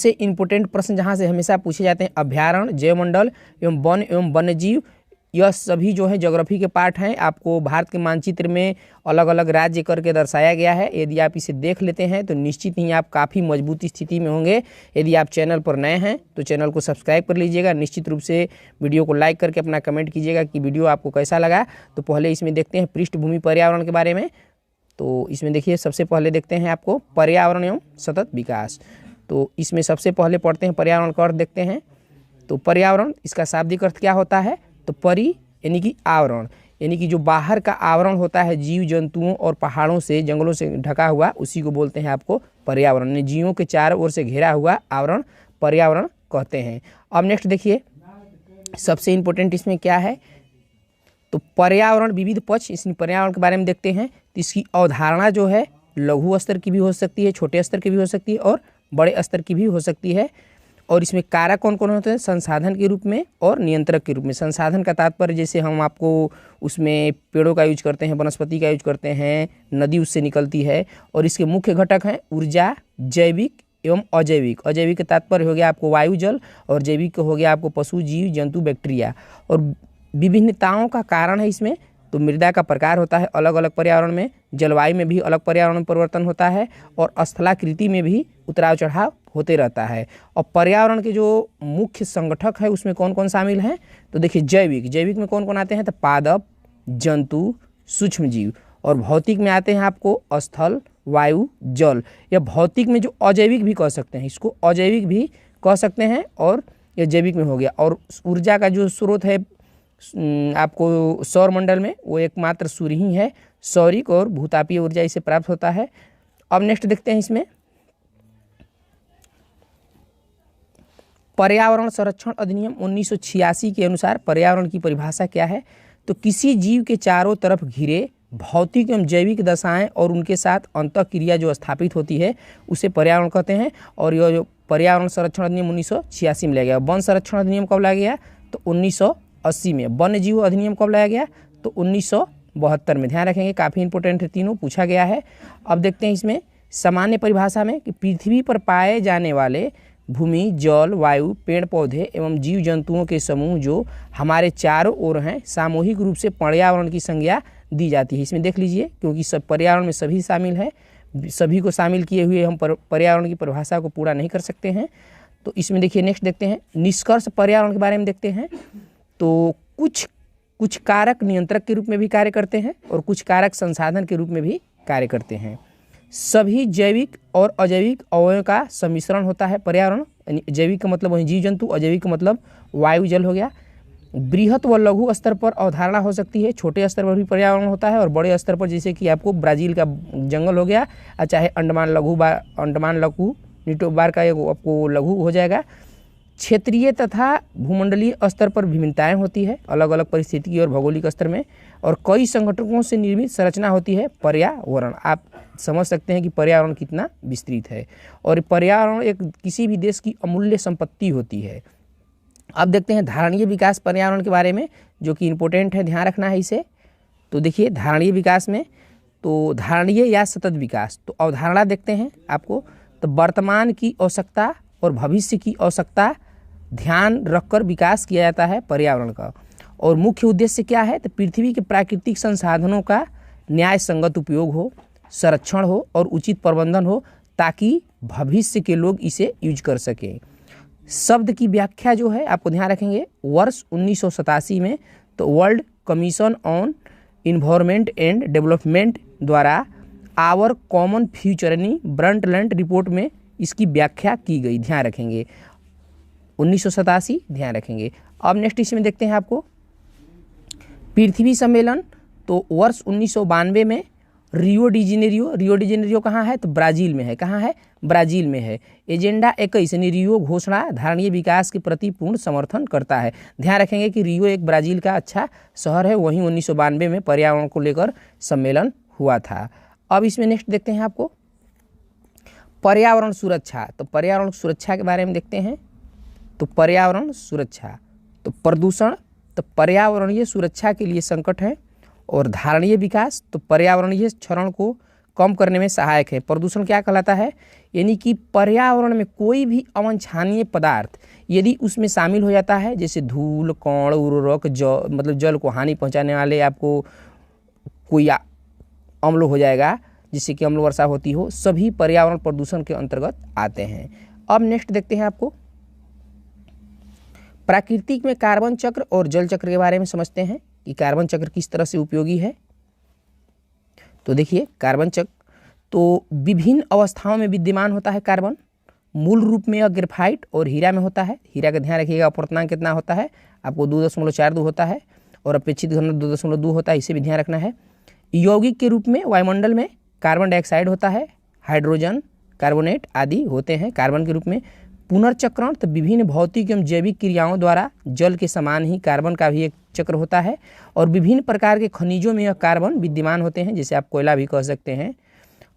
सबसे इम्पोर्टेंट प्रश्न जहाँ से हमेशा पूछे जाते हैं, अभ्यारण्य, जैवमंडल एवं वन एवं वन्यजीव, यह सभी जो है ज्योग्राफी के पार्ट हैं। आपको भारत के मानचित्र में अलग अलग राज्य करके दर्शाया गया है। यदि आप इसे देख लेते हैं तो निश्चित ही आप काफ़ी मजबूत स्थिति में होंगे। यदि आप चैनल पर नए हैं तो चैनल को सब्सक्राइब कर लीजिएगा। निश्चित रूप से वीडियो को लाइक करके अपना कमेंट कीजिएगा कि वीडियो आपको कैसा लगा। तो पहले इसमें देखते हैं पृष्ठभूमि पर्यावरण के बारे में। तो इसमें देखिए सबसे पहले देखते हैं आपको पर्यावरण एवं सतत विकास। तो इसमें सबसे पहले पढ़ते हैं पर्यावरण का अर्थ देखते हैं। तो पर्यावरण, इसका शाब्दिक अर्थ क्या होता है? तो परि यानी कि आवरण, यानी कि जो बाहर का आवरण होता है जीव जंतुओं और पहाड़ों से, जंगलों से ढका हुआ, उसी को बोलते हैं आपको पर्यावरण। यानी जीवों के चारों ओर से घेरा हुआ आवरण पर्यावरण कहते हैं। अब नेक्स्ट देखिए सबसे इम्पोर्टेंट इसमें क्या है? तो पर्यावरण विविध पक्ष, इस पर्यावरण के बारे में देखते हैं। तो इसकी अवधारणा जो है लघु स्तर की भी हो सकती है, छोटे स्तर की भी हो सकती है और बड़े स्तर की भी हो सकती है। और इसमें कारक कौन कौन होते हैं? संसाधन के रूप में और नियंत्रक के रूप में। संसाधन का तात्पर्य जैसे हम आपको उसमें पेड़ों का यूज करते हैं, वनस्पति का यूज करते हैं, नदी उससे निकलती है। और इसके मुख्य घटक हैं ऊर्जा, जैविक एवं अजैविक। अजैविक का तात्पर्य हो गया आपको वायु जल, और जैविक हो गया आपको पशु जीव जंतु बैक्टीरिया। और विभिन्नताओं का कारण है इसमें, तो मृदा का प्रकार होता है अलग अलग पर्यावरण में, जलवायु में भी अलग पर्यावरण में परिवर्तन होता है, और स्थलाकृति में भी उतराव चढ़ाव होते रहता है। और पर्यावरण के जो मुख्य संगठक है उसमें कौन कौन शामिल हैं? तो देखिए जैविक, जैविक में कौन कौन आते हैं? तो पादप, जंतु, सूक्ष्म जीव। और भौतिक में आते हैं आपको स्थल, वायु, जल। या भौतिक में जो अजैविक भी कह सकते हैं, इसको अजैविक भी कह सकते हैं, और ये जैविक में हो गया। और ऊर्जा का जो स्रोत है आपको सौरमंडल में, वो एकमात्र सूर्य ही है। सौरिक और भूतापीय ऊर्जा इसे प्राप्त होता है। अब नेक्स्ट देखते हैं इसमें पर्यावरण संरक्षण अधिनियम 1986 के अनुसार पर्यावरण की परिभाषा क्या है? तो किसी जीव के चारों तरफ घिरे भौतिक एवं जैविक दशाएं और उनके साथ अंतःक्रिया जो स्थापित होती है उसे पर्यावरण कहते हैं। और यह जो पर्यावरण संरक्षण अधिनियम 1986 में लाया गया। वन संरक्षण अधिनियम कब लाया गया? तो 1980 में। वन्य जीव अधिनियम कब लाया गया? तो 1972 में। ध्यान रखेंगे, काफ़ी इंपॉर्टेंट है, तीनों पूछा गया है। अब देखते हैं इसमें सामान्य परिभाषा में कि पृथ्वी पर पाए जाने वाले भूमि, जल, वायु, पेड़ पौधे एवं जीव जंतुओं के समूह जो हमारे चारों ओर हैं, सामूहिक रूप से पर्यावरण की संज्ञा दी जाती है। इसमें देख लीजिए, क्योंकि सब पर्यावरण में सभी शामिल है, सभी को शामिल किए हुए हम पर्यावरण की परिभाषा को पूरा नहीं कर सकते हैं। तो इसमें देखिए नेक्स्ट देखते हैं निष्कर्ष पर्यावरण के बारे में देखते हैं। तो कुछ कारक नियंत्रक के रूप में भी कार्य करते हैं और कुछ कारक संसाधन के रूप में भी कार्य करते हैं। सभी जैविक और अजैविक अवयवों का सम्मिश्रण होता है पर्यावरण। जैविक का मतलब वही जीव जंतु, अजैविक का मतलब वायु जल हो गया। बृहत व लघु स्तर पर अवधारणा हो सकती है, छोटे स्तर पर भी पर्यावरण होता है, और बड़े स्तर पर जैसे कि आपको ब्राज़ील का जंगल हो गया, चाहे अंडमान लघु निकोबार का आपको लघु हो जाएगा। क्षेत्रीय तथा भूमंडलीय स्तर पर विभिन्नताएं होती है अलग अलग परिस्थिति और भौगोलिक स्तर में, और कई संगठनों से निर्मित संरचना होती है पर्यावरण। आप समझ सकते हैं कि पर्यावरण कितना विस्तृत है, और पर्यावरण एक किसी भी देश की अमूल्य संपत्ति होती है। अब देखते हैं धारणीय विकास पर्यावरण के बारे में, जो कि इम्पोर्टेंट है, ध्यान रखना है इसे। तो देखिए धारणीय विकास में, तो धारणीय या सतत विकास, तो अवधारणा देखते हैं आपको। तो वर्तमान की आवश्यकता और भविष्य की आवश्यकता ध्यान रखकर विकास किया जाता है पर्यावरण का। और मुख्य उद्देश्य क्या है? तो पृथ्वी के प्राकृतिक संसाधनों का न्याय संगत उपयोग हो, संरक्षण हो और उचित प्रबंधन हो, ताकि भविष्य के लोग इसे यूज कर सकें। शब्द की व्याख्या जो है आपको ध्यान रखेंगे, वर्ष 1987 में तो world commission on environment and development द्वारा आवर कॉमन फ्यूचर यानी ब्रंटलैंड रिपोर्ट में इसकी व्याख्या की गई। ध्यान रखेंगे 1987, ध्यान रखेंगे। अब नेक्स्ट इसमें देखते हैं आपको पृथ्वी सम्मेलन। तो वर्ष 1992 में रियो डी जेनेरियो कहाँ है? तो ब्राज़ील में है। कहाँ है? ब्राज़ील में है। एजेंडा 21 यानी रियो घोषणा धारणीय विकास के प्रति पूर्ण समर्थन करता है। ध्यान रखेंगे कि रियो एक ब्राज़ील का अच्छा शहर है, वहीं 1992 में पर्यावरण को लेकर सम्मेलन हुआ था। अब इसमें नेक्स्ट देखते हैं आपको पर्यावरण सुरक्षा। तो पर्यावरण सुरक्षा के बारे में देखते हैं। तो पर्यावरण सुरक्षा, तो प्रदूषण, तो पर्यावरणीय सुरक्षा के लिए संकट है। और धारणीय विकास, तो पर्यावरणीय क्षरण को कम करने में सहायक है। प्रदूषण क्या कहलाता है? यानी कि पर्यावरण में कोई भी अवांछनीय पदार्थ यदि उसमें शामिल हो जाता है, जैसे धूल, कण, उर्वरक, मतलब जल को हानि पहुंचाने वाले आपको कोई अम्ल हो जाएगा, जिससे कि अम्ल वर्षा होती हो, सभी पर्यावरण प्रदूषण के अंतर्गत आते हैं। अब नेक्स्ट देखते हैं आपको प्राकृतिक में कार्बन चक्र और जल चक्र के बारे में समझते हैं कि कार्बन चक्र किस तरह से उपयोगी है। तो देखिए, कार्बन चक्र तो विभिन्न अवस्थाओं में विद्यमान होता है। कार्बन मूल रूप में यह ग्रेफाइट और हीरा में होता है। हीरा का ध्यान रखिएगा, अपर्तनांक कितना होता है आपको 2.42 होता है और अपेक्षित घनत्व 2.2 होता है, इसे भी ध्यान रखना है। यौगिक के रूप में वायुमंडल में कार्बन डाइऑक्साइड होता है, हाइड्रोजन, कार्बोनेट आदि होते हैं कार्बन के रूप में। पुनर्चक्रण तो विभिन्न भौतिक एवं जैविक क्रियाओं द्वारा जल के समान ही कार्बन का भी एक चक्र होता है और विभिन्न प्रकार के खनिजों में यह कार्बन विद्यमान होते हैं, जैसे आप कोयला भी कह सकते हैं।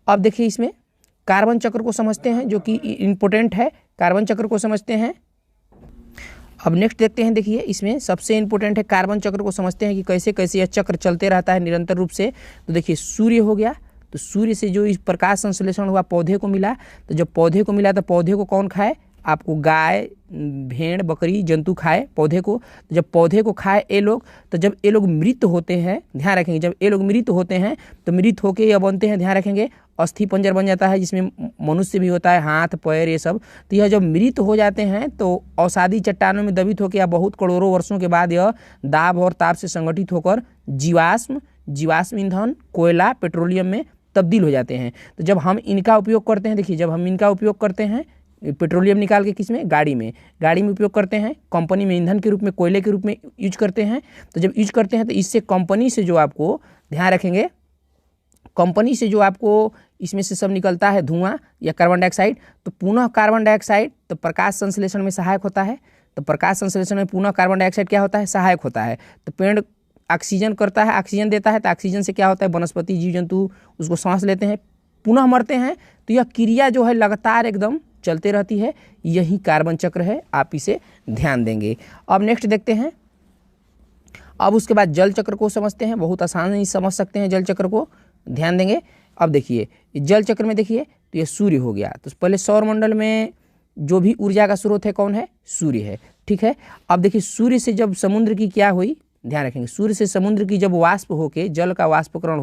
अब देखिए, इसमें कार्बन चक्र को समझते हैं जो कि इम्पोर्टेंट है, कार्बन चक्र को समझते हैं। अब नेक्स्ट देखते हैं, देखिए इसमें सबसे इम्पोर्टेंट है कार्बन चक्र को समझते हैं कि कैसे कैसे यह चक्र चलते रहता है निरंतर रूप से। तो देखिए, सूर्य हो गया, तो सूर्य से जो इस प्रकाश संश्लेषण हुआ पौधे को मिला, तो जब पौधे को मिला तो पौधे को कौन खाए? आपको गाय, भेड़, बकरी, जंतु खाए पौधे को। तो जब पौधे को खाए ये लोग, तो जब ये लोग मृत होते हैं, ध्यान रखेंगे, जब ये लोग मृत होते हैं तो मृत होके ये बनते हैं, ध्यान रखेंगे, अस्थि पंजर बन जाता है, जिसमें मनुष्य भी होता है, हाथ, पैर, ये सब। तो यह जब मृत हो जाते हैं तो अवसादी चट्टानों में दबित होकर या बहुत करोड़ों वर्षों के बाद यह दाब और ताप से संगठित होकर जीवाश्म ईंधन, कोयला, पेट्रोलियम में तब्दील हो जाते हैं। तो जब हम इनका उपयोग करते हैं, देखिए जब हम इनका उपयोग करते हैं, पेट्रोलियम निकाल के किस में? गाड़ी में उपयोग करते हैं, कंपनी में ईंधन के रूप में, कोयले के रूप में यूज करते हैं। तो जब यूज करते हैं तो इससे कंपनी से जो आपको, ध्यान रखेंगे, कंपनी से जो आपको इसमें से सब निकलता है धुआं या कार्बन डाइऑक्साइड, तो पुनः कार्बन डाइऑक्साइड तो प्रकाश संश्लेषण में सहायक होता है। तो प्रकाश संश्लेषण में पुनः कार्बन डाइऑक्साइड क्या होता है? सहायक होता है। तो पेड़ ऑक्सीजन करता है, ऑक्सीजन देता है, तो ऑक्सीजन से क्या होता है? वनस्पति, जीव जंतु उसको सांस लेते हैं, पुनः मरते हैं। तो यह क्रिया जो है लगातार एकदम चलते रहती है, यही कार्बन चक्र है, आप इसे ध्यान देंगे। अब नेक्स्ट देखते हैं, अब उसके बाद जल चक्र को समझते हैं, बहुत आसानी से समझ सकते हैं जल चक्र को, ध्यान देंगे। अब देखिए जल चक्र में देखिए, तो ये सूर्य हो गया, तो पहले सौरमंडल में जो भी ऊर्जा का स्रोत है कौन है? सूर्य है, ठीक है। अब देखिए, सूर्य से जब समुद्र की क्या हुई, ध्यान रखेंगे, सूर्य से समुद्र की जब वाष्प होके, जल का वाष्पकरण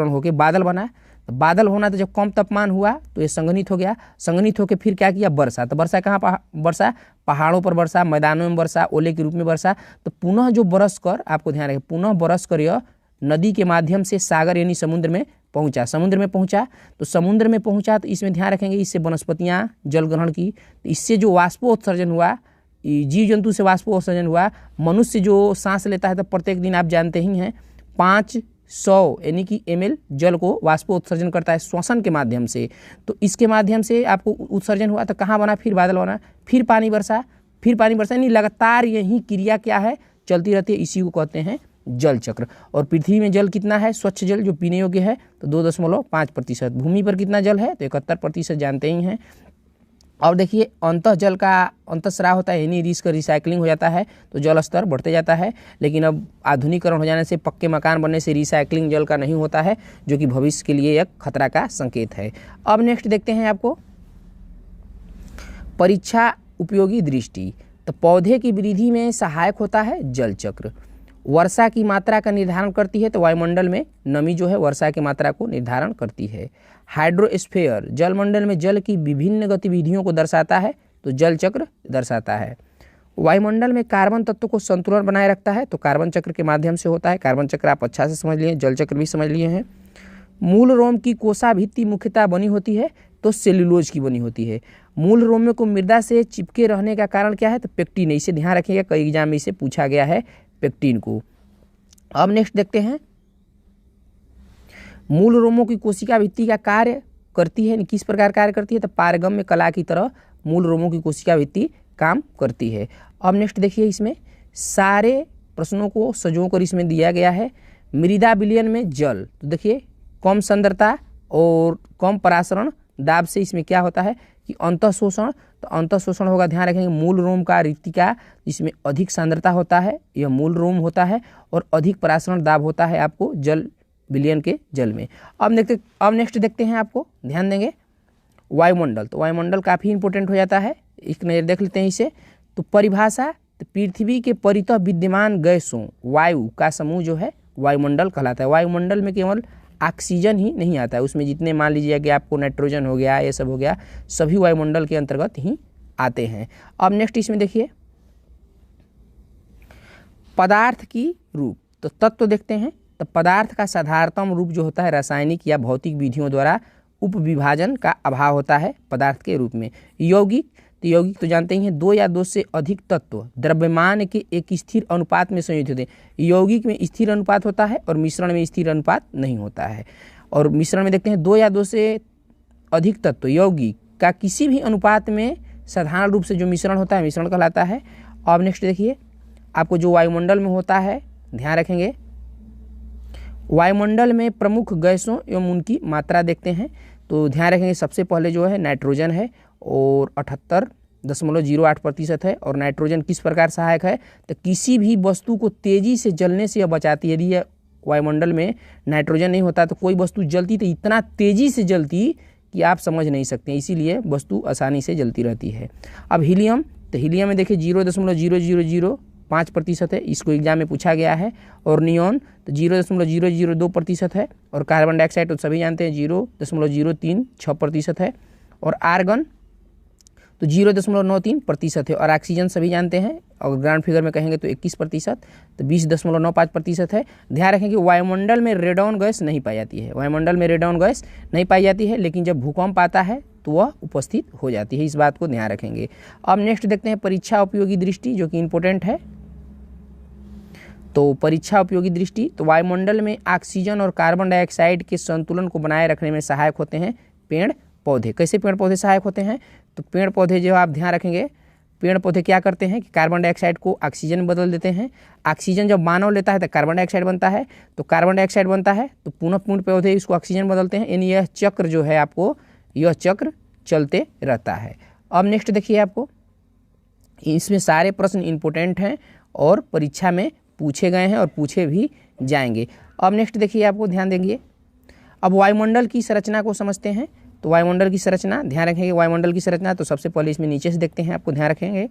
होके बादल बना, तो बादल होना, तो जब कम तापमान हुआ तो ये संघनित हो गया, संघनित होकर फिर क्या किया? वर्षा। तो वर्षा कहाँ वर्षा? पहाड़ों पर वर्षा, मैदानों में वर्षा, ओले के रूप में वर्षा। तो पुनः जो बरस कर, आपको ध्यान रखें, पुनः बरस कर यह नदी के माध्यम से सागर यानी समुद्र में पहुंचा, तो समुद्र में पहुंचा तो इसमें ध्यान रखेंगे, इससे वनस्पतियाँ जल ग्रहण की, तो इससे जो वाष्पोत्सर्जन हुआ, जीव जंतु से वाष्पोत्सर्जन हुआ, मनुष्य जो सांस लेता है तो प्रत्येक दिन आप जानते ही हैं 500 यानी कि ml जल को वाष्पोत्सर्जन करता है श्वसन के माध्यम से। तो इसके माध्यम से आपको उत्सर्जन हुआ, तो कहाँ बना? फिर बादल बना, फिर पानी बरसा, यानी लगातार यही क्रिया क्या है? चलती रहती है, इसी को कहते हैं जल चक्र। और पृथ्वी में जल कितना है? स्वच्छ जल जो पीने योग्य है तो 2.5%। भूमि पर कितना जल है? तो 71% जानते ही हैं। और देखिए, अंतः जल का अंतःस्राव होता है, यानी इसका रिसाइकलिंग हो जाता है तो जल स्तर बढ़ते जाता है। लेकिन अब आधुनिकीकरण हो जाने से, पक्के मकान बनने से रिसाइकलिंग जल का नहीं होता है, जो कि भविष्य के लिए एक खतरा का संकेत है। अब नेक्स्ट देखते हैं आपको परीक्षा उपयोगी दृष्टि। तो पौधे की वृद्धि में सहायक होता है जल चक्र। वर्षा की मात्रा का निर्धारण करती है, तो वायुमंडल में नमी जो है वर्षा की मात्रा को निर्धारण करती है। हाइड्रोस्फीयर जलमंडल में जल की विभिन्न गतिविधियों को दर्शाता है, तो जल चक्र दर्शाता है। वायुमंडल में कार्बन तत्व को संतुलन बनाए रखता है, तो कार्बन चक्र के माध्यम से होता है। कार्बन चक्र आप अच्छा से समझ लिए, जल चक्र भी समझ लिए हैं। मूल रोम की कोशाभित्ति मुख्यतः बनी होती है तो सेल्यूलोज की बनी होती है। मूल रोम को मृदा से चिपके रहने का कारण क्या है? तो पेक्टिन है, इसे ध्यान रखिएगा, कई एग्जाम में इसे पूछा गया है, पेक्टिन को। अब नेक्स्ट देखते हैं, मूल रोमों की कोशिका भित्ति का कार्य करती है, किस प्रकार कार्य करती है? तो पारगम्य कला की तरह मूल रोमों की कोशिका भित्ति काम करती है। अब नेक्स्ट देखिए, इसमें सारे प्रश्नों को सजो कर इसमें दिया गया है। मृदा विलयन में जल, तो देखिए कम सांद्रता और कम परासरण दाब से इसमें क्या होता है कि अंतःशोषण, तो अंतःशोषण होगा, ध्यान रखेंगे, मूल रोम का रिक्तिका, जिसमें अधिक सांद्रता होता है, यह मूल रोम होता है, और अधिक परासरण दाब होता है आपको जल बिलियन के जल में। अब नेक्स्ट देखते हैं, आपको ध्यान देंगे वायुमंडल। तो वायुमंडल काफ़ी इंपॉर्टेंट हो जाता है, एक नज़र देख लेते हैं इसे। तो परिभाषा, तो पृथ्वी के परितः विद्यमान गैसों वायु का समूह जो है वायुमंडल कहलाता है। वायुमंडल में केवल ऑक्सीजन ही नहीं आता है, उसमें जितने मान लीजिए कि आपको नाइट्रोजन हो गया, ये सब हो गया, सभी वायुमंडल के अंतर्गत ही आते हैं। अब नेक्स्ट इसमें देखिए पदार्थ की रूप। तो तत्व देखते हैं, तो पदार्थ का साधारणतम रूप जो होता है रासायनिक या भौतिक विधियों द्वारा उपविभाजन का अभाव होता है पदार्थ के रूप में। यौगिक, तो यौगिक तो जानते ही हैं, दो या दो से अधिक तत्व द्रव्यमान के एक स्थिर अनुपात में संयोजित होते हैं। यौगिक में स्थिर अनुपात होता है और मिश्रण में स्थिर अनुपात नहीं होता है। और मिश्रण में देखते हैं दो या दो से अधिक तत्व यौगिक का किसी भी अनुपात में साधारण रूप से जो मिश्रण होता है मिश्रण कहलाता है। अब नेक्स्ट देखिए आपको जो वायुमंडल में होता है, ध्यान रखेंगे वायुमंडल में प्रमुख गैसों एवं उनकी मात्रा देखते हैं। तो ध्यान रखेंगे सबसे पहले जो है नाइट्रोजन है और 78.08% है। और नाइट्रोजन किस प्रकार सहायक है, तो किसी भी वस्तु को तेजी से जलने से यह बचाती है। यदि वायुमंडल में नाइट्रोजन नहीं होता तो कोई वस्तु जलती तो इतना तेजी से जलती कि आप समझ नहीं सकते, इसीलिए वस्तु आसानी से जलती रहती है। अब हीलियम, तो हीलियम में देखिए 0.0005% है, इसको एग्जाम में पूछा गया है। और नियॉन तो 0.002% है। और कार्बन डाइऑक्साइड तो सभी जानते हैं 0.036% है। और आर्गन तो 0.93% है। और ऑक्सीजन सभी जानते हैं, और ग्राउंड फिगर में कहेंगे तो 21%, तो 20.95% है। ध्यान रखें कि वायुमंडल में रेडॉन गैस नहीं पाई जाती है, वायुमंडल में रेडॉन गैस नहीं पाई जाती है, लेकिन जब भूकंप आता है तो वह उपस्थित हो जाती है, इस बात को ध्यान रखेंगे। अब नेक्स्ट देखते हैं परीक्षा उपयोगी दृष्टि, जो कि इंपॉर्टेंट है। तो परीक्षा उपयोगी दृष्टि, तो वायुमंडल में ऑक्सीजन और कार्बन डाइऑक्साइड के संतुलन को बनाए रखने में सहायक होते हैं पेड़ पौधे। कैसे पेड़ पौधे सहायक होते हैं, तो पेड़ पौधे जो आप ध्यान रखेंगे, पेड़ पौधे क्या करते हैं कि कार्बन डाइऑक्साइड को ऑक्सीजन में बदल देते हैं। ऑक्सीजन जब मानव लेता है तो कार्बन डाइऑक्साइड बनता है, तो कार्बन डाइऑक्साइड बनता है तो पुनः पेड़ पौधे इसको ऑक्सीजन बदलते हैं। यानी यह चक्र जो है आपको, यह चक्र चलते रहता है। अब नेक्स्ट देखिए आपको, इसमें सारे प्रश्न इंपॉर्टेंट हैं और परीक्षा में पूछे गए हैं और पूछे भी जाएंगे। अब नेक्स्ट देखिए आपको, ध्यान देंगे अब वायुमंडल की संरचना को समझते हैं। तो वायुमंडल की संरचना ध्यान रखेंगे, वायुमंडल की संरचना तो सबसे पहले इसमें नीचे से देखते हैं, आपको ध्यान रखेंगे।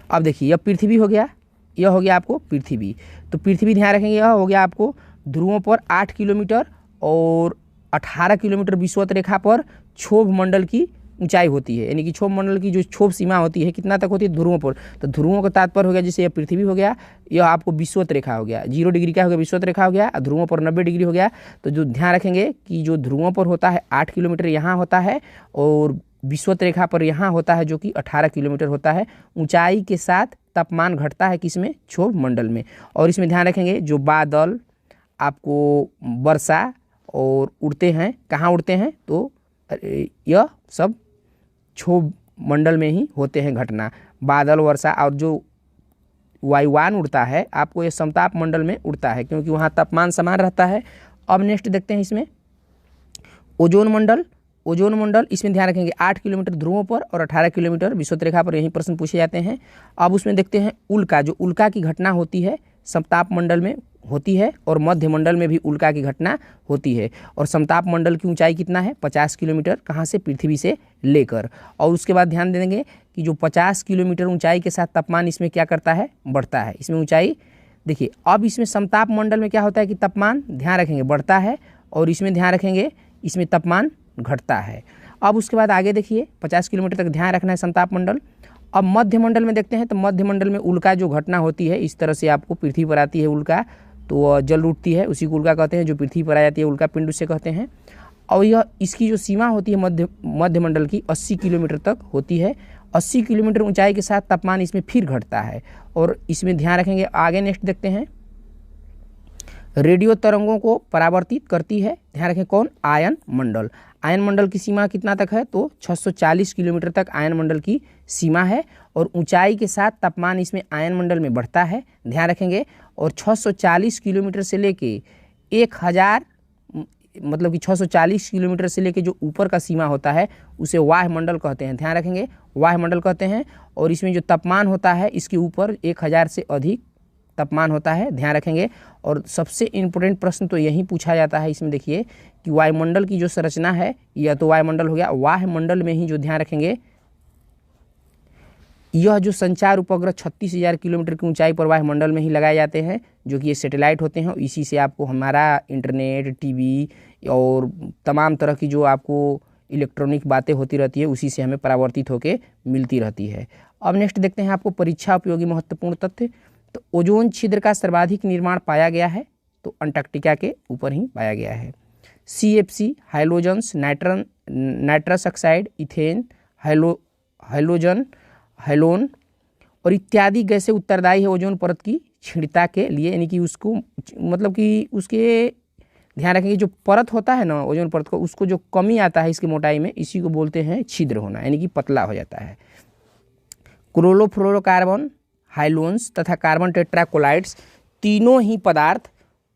अब देखिए यह पृथ्वी हो गया, यह हो गया आपको पृथ्वी। तो पृथ्वी ध्यान रखेंगे, यह हो गया आपको ध्रुवों पर 8 किलोमीटर और 18 किलोमीटर विषुवत रेखा पर क्षोभ मंडल की ऊंचाई होती है। यानी कि क्षोभ मंडल की जो क्षोभ सीमा होती है कितना तक होती है, ध्रुवों पर। तो ध्रुवों का तात्पर्य हो गया, जैसे यह पृथ्वी हो गया, यह आपको विषुवत रेखा हो गया, 0 डिग्री का हो गया विषुवत रेखा हो गया, ध्रुवों पर 90 डिग्री हो गया। तो जो ध्यान रखेंगे कि जो ध्रुवों पर होता है 8 किलोमीटर यहाँ होता है, और विषुवत रेखा पर यहाँ होता है जो कि 18 किलोमीटर होता है। ऊंचाई के साथ तापमान घटता है किसमें, क्षोभ मंडल में। और इसमें ध्यान रखेंगे जो बादल आपको वर्षा और उड़ते हैं, कहाँ उड़ते हैं, तो यह सब क्षोभ मंडल में ही होते हैं घटना। बादल वर्षा और जो वायुयान उड़ता है आपको ये समताप मंडल में उड़ता है, क्योंकि वहाँ तापमान समान रहता है। अब नेक्स्ट देखते हैं इसमें ओजोन मंडल। ओजोन मंडल इसमें ध्यान रखेंगे 8 किलोमीटर ध्रुवों पर और 18 किलोमीटर विषुवत रेखा पर, यही प्रश्न पूछे जाते हैं। अब उसमें देखते हैं उल्का, जो उल्का की घटना होती है समताप मंडल में होती है, और मध्य मंडल में भी उल्का की घटना होती है। और समताप मंडल की ऊंचाई कितना है, 50 किलोमीटर, कहाँ से, पृथ्वी से लेकर। और उसके बाद ध्यान देंगे कि जो 50 किलोमीटर ऊंचाई के साथ तापमान इसमें क्या करता है, बढ़ता है। इसमें ऊंचाई देखिए, अब इसमें समताप मंडल में क्या होता है कि तापमान ध्यान रखेंगे बढ़ता है, और इसमें ध्यान रखेंगे इसमें तापमान घटता है। अब उसके बाद आगे देखिए 50 किलोमीटर तक ध्यान रखना है समताप मंडल। अब मध्य मंडल में देखते हैं, तो मध्य मंडल में उल्का जो घटना होती है, इस तरह से आपको पृथ्वी पर आती है उल्का, तो जल उठती है, उसी को उल्का कहते हैं। जो पृथ्वी पर आ जाती है उल्का पिंड उसे कहते हैं। और यह इसकी जो सीमा होती है मध्य मंडल की 80 किलोमीटर तक होती है। 80 किलोमीटर ऊंचाई के साथ तापमान इसमें फिर घटता है। और इसमें ध्यान रखेंगे, आगे नेक्स्ट देखते हैं रेडियो तरंगों को परावर्तित करती है, ध्यान रखें कौन, आयन मंडल। आयन मंडल की सीमा कितना तक है, तो 640 किलोमीटर तक आयन मंडल की सीमा है। और ऊंचाई के साथ तापमान इसमें आयन मंडल में बढ़ता है, ध्यान रखेंगे। और 640 किलोमीटर से लेके 1000 मतलब कि 640 किलोमीटर से लेके जो ऊपर का सीमा होता है उसे वायुमंडल कहते हैं, ध्यान रखेंगे वायुमंडल कहते हैं। और इसमें जो तापमान होता है इसके ऊपर 1000 से अधिक तापमान होता है, ध्यान रखेंगे। और सबसे इम्पोर्टेंट प्रश्न तो यही पूछा जाता है इसमें, देखिए कि वायुमंडल की जो संरचना है, यह तो वायुमंडल हो गया, वायुमंडल में ही जो ध्यान रखेंगे यह जो संचार उपग्रह 36,000 किलोमीटर की ऊंचाई पर वायुमंडल में ही लगाए जाते हैं, जो कि ये सैटेलाइट होते हैं। इसी से आपको हमारा इंटरनेट, टीवी और तमाम तरह की जो आपको इलेक्ट्रॉनिक बातें होती रहती है, उसी से हमें परावर्तित होकर मिलती रहती है। अब नेक्स्ट देखते हैं आपको परीक्षा उपयोगी महत्वपूर्ण तथ्य। तो ओजोन छिद्र का सर्वाधिक निर्माण पाया गया है तो अंटार्कटिका के ऊपर ही पाया गया है। CFC, hydrogens, nitrous oxide, ethane, halogen, halon और इत्यादि गैसें उत्तरदायी है ओजोन परत की क्षीणता के लिए, यानी कि उसको मतलब कि उसके ध्यान रखेंगे जो परत होता है ना ओजोन परत को, उसको जो कमी आता है इसकी मोटाई में, इसी को बोलते हैं छिद्र होना, यानी कि पतला हो जाता है। क्लोरोफ्लोरोकार्बन, हाइलोन्स तथा कार्बन टेट्राकोलाइड्स तीनों ही पदार्थ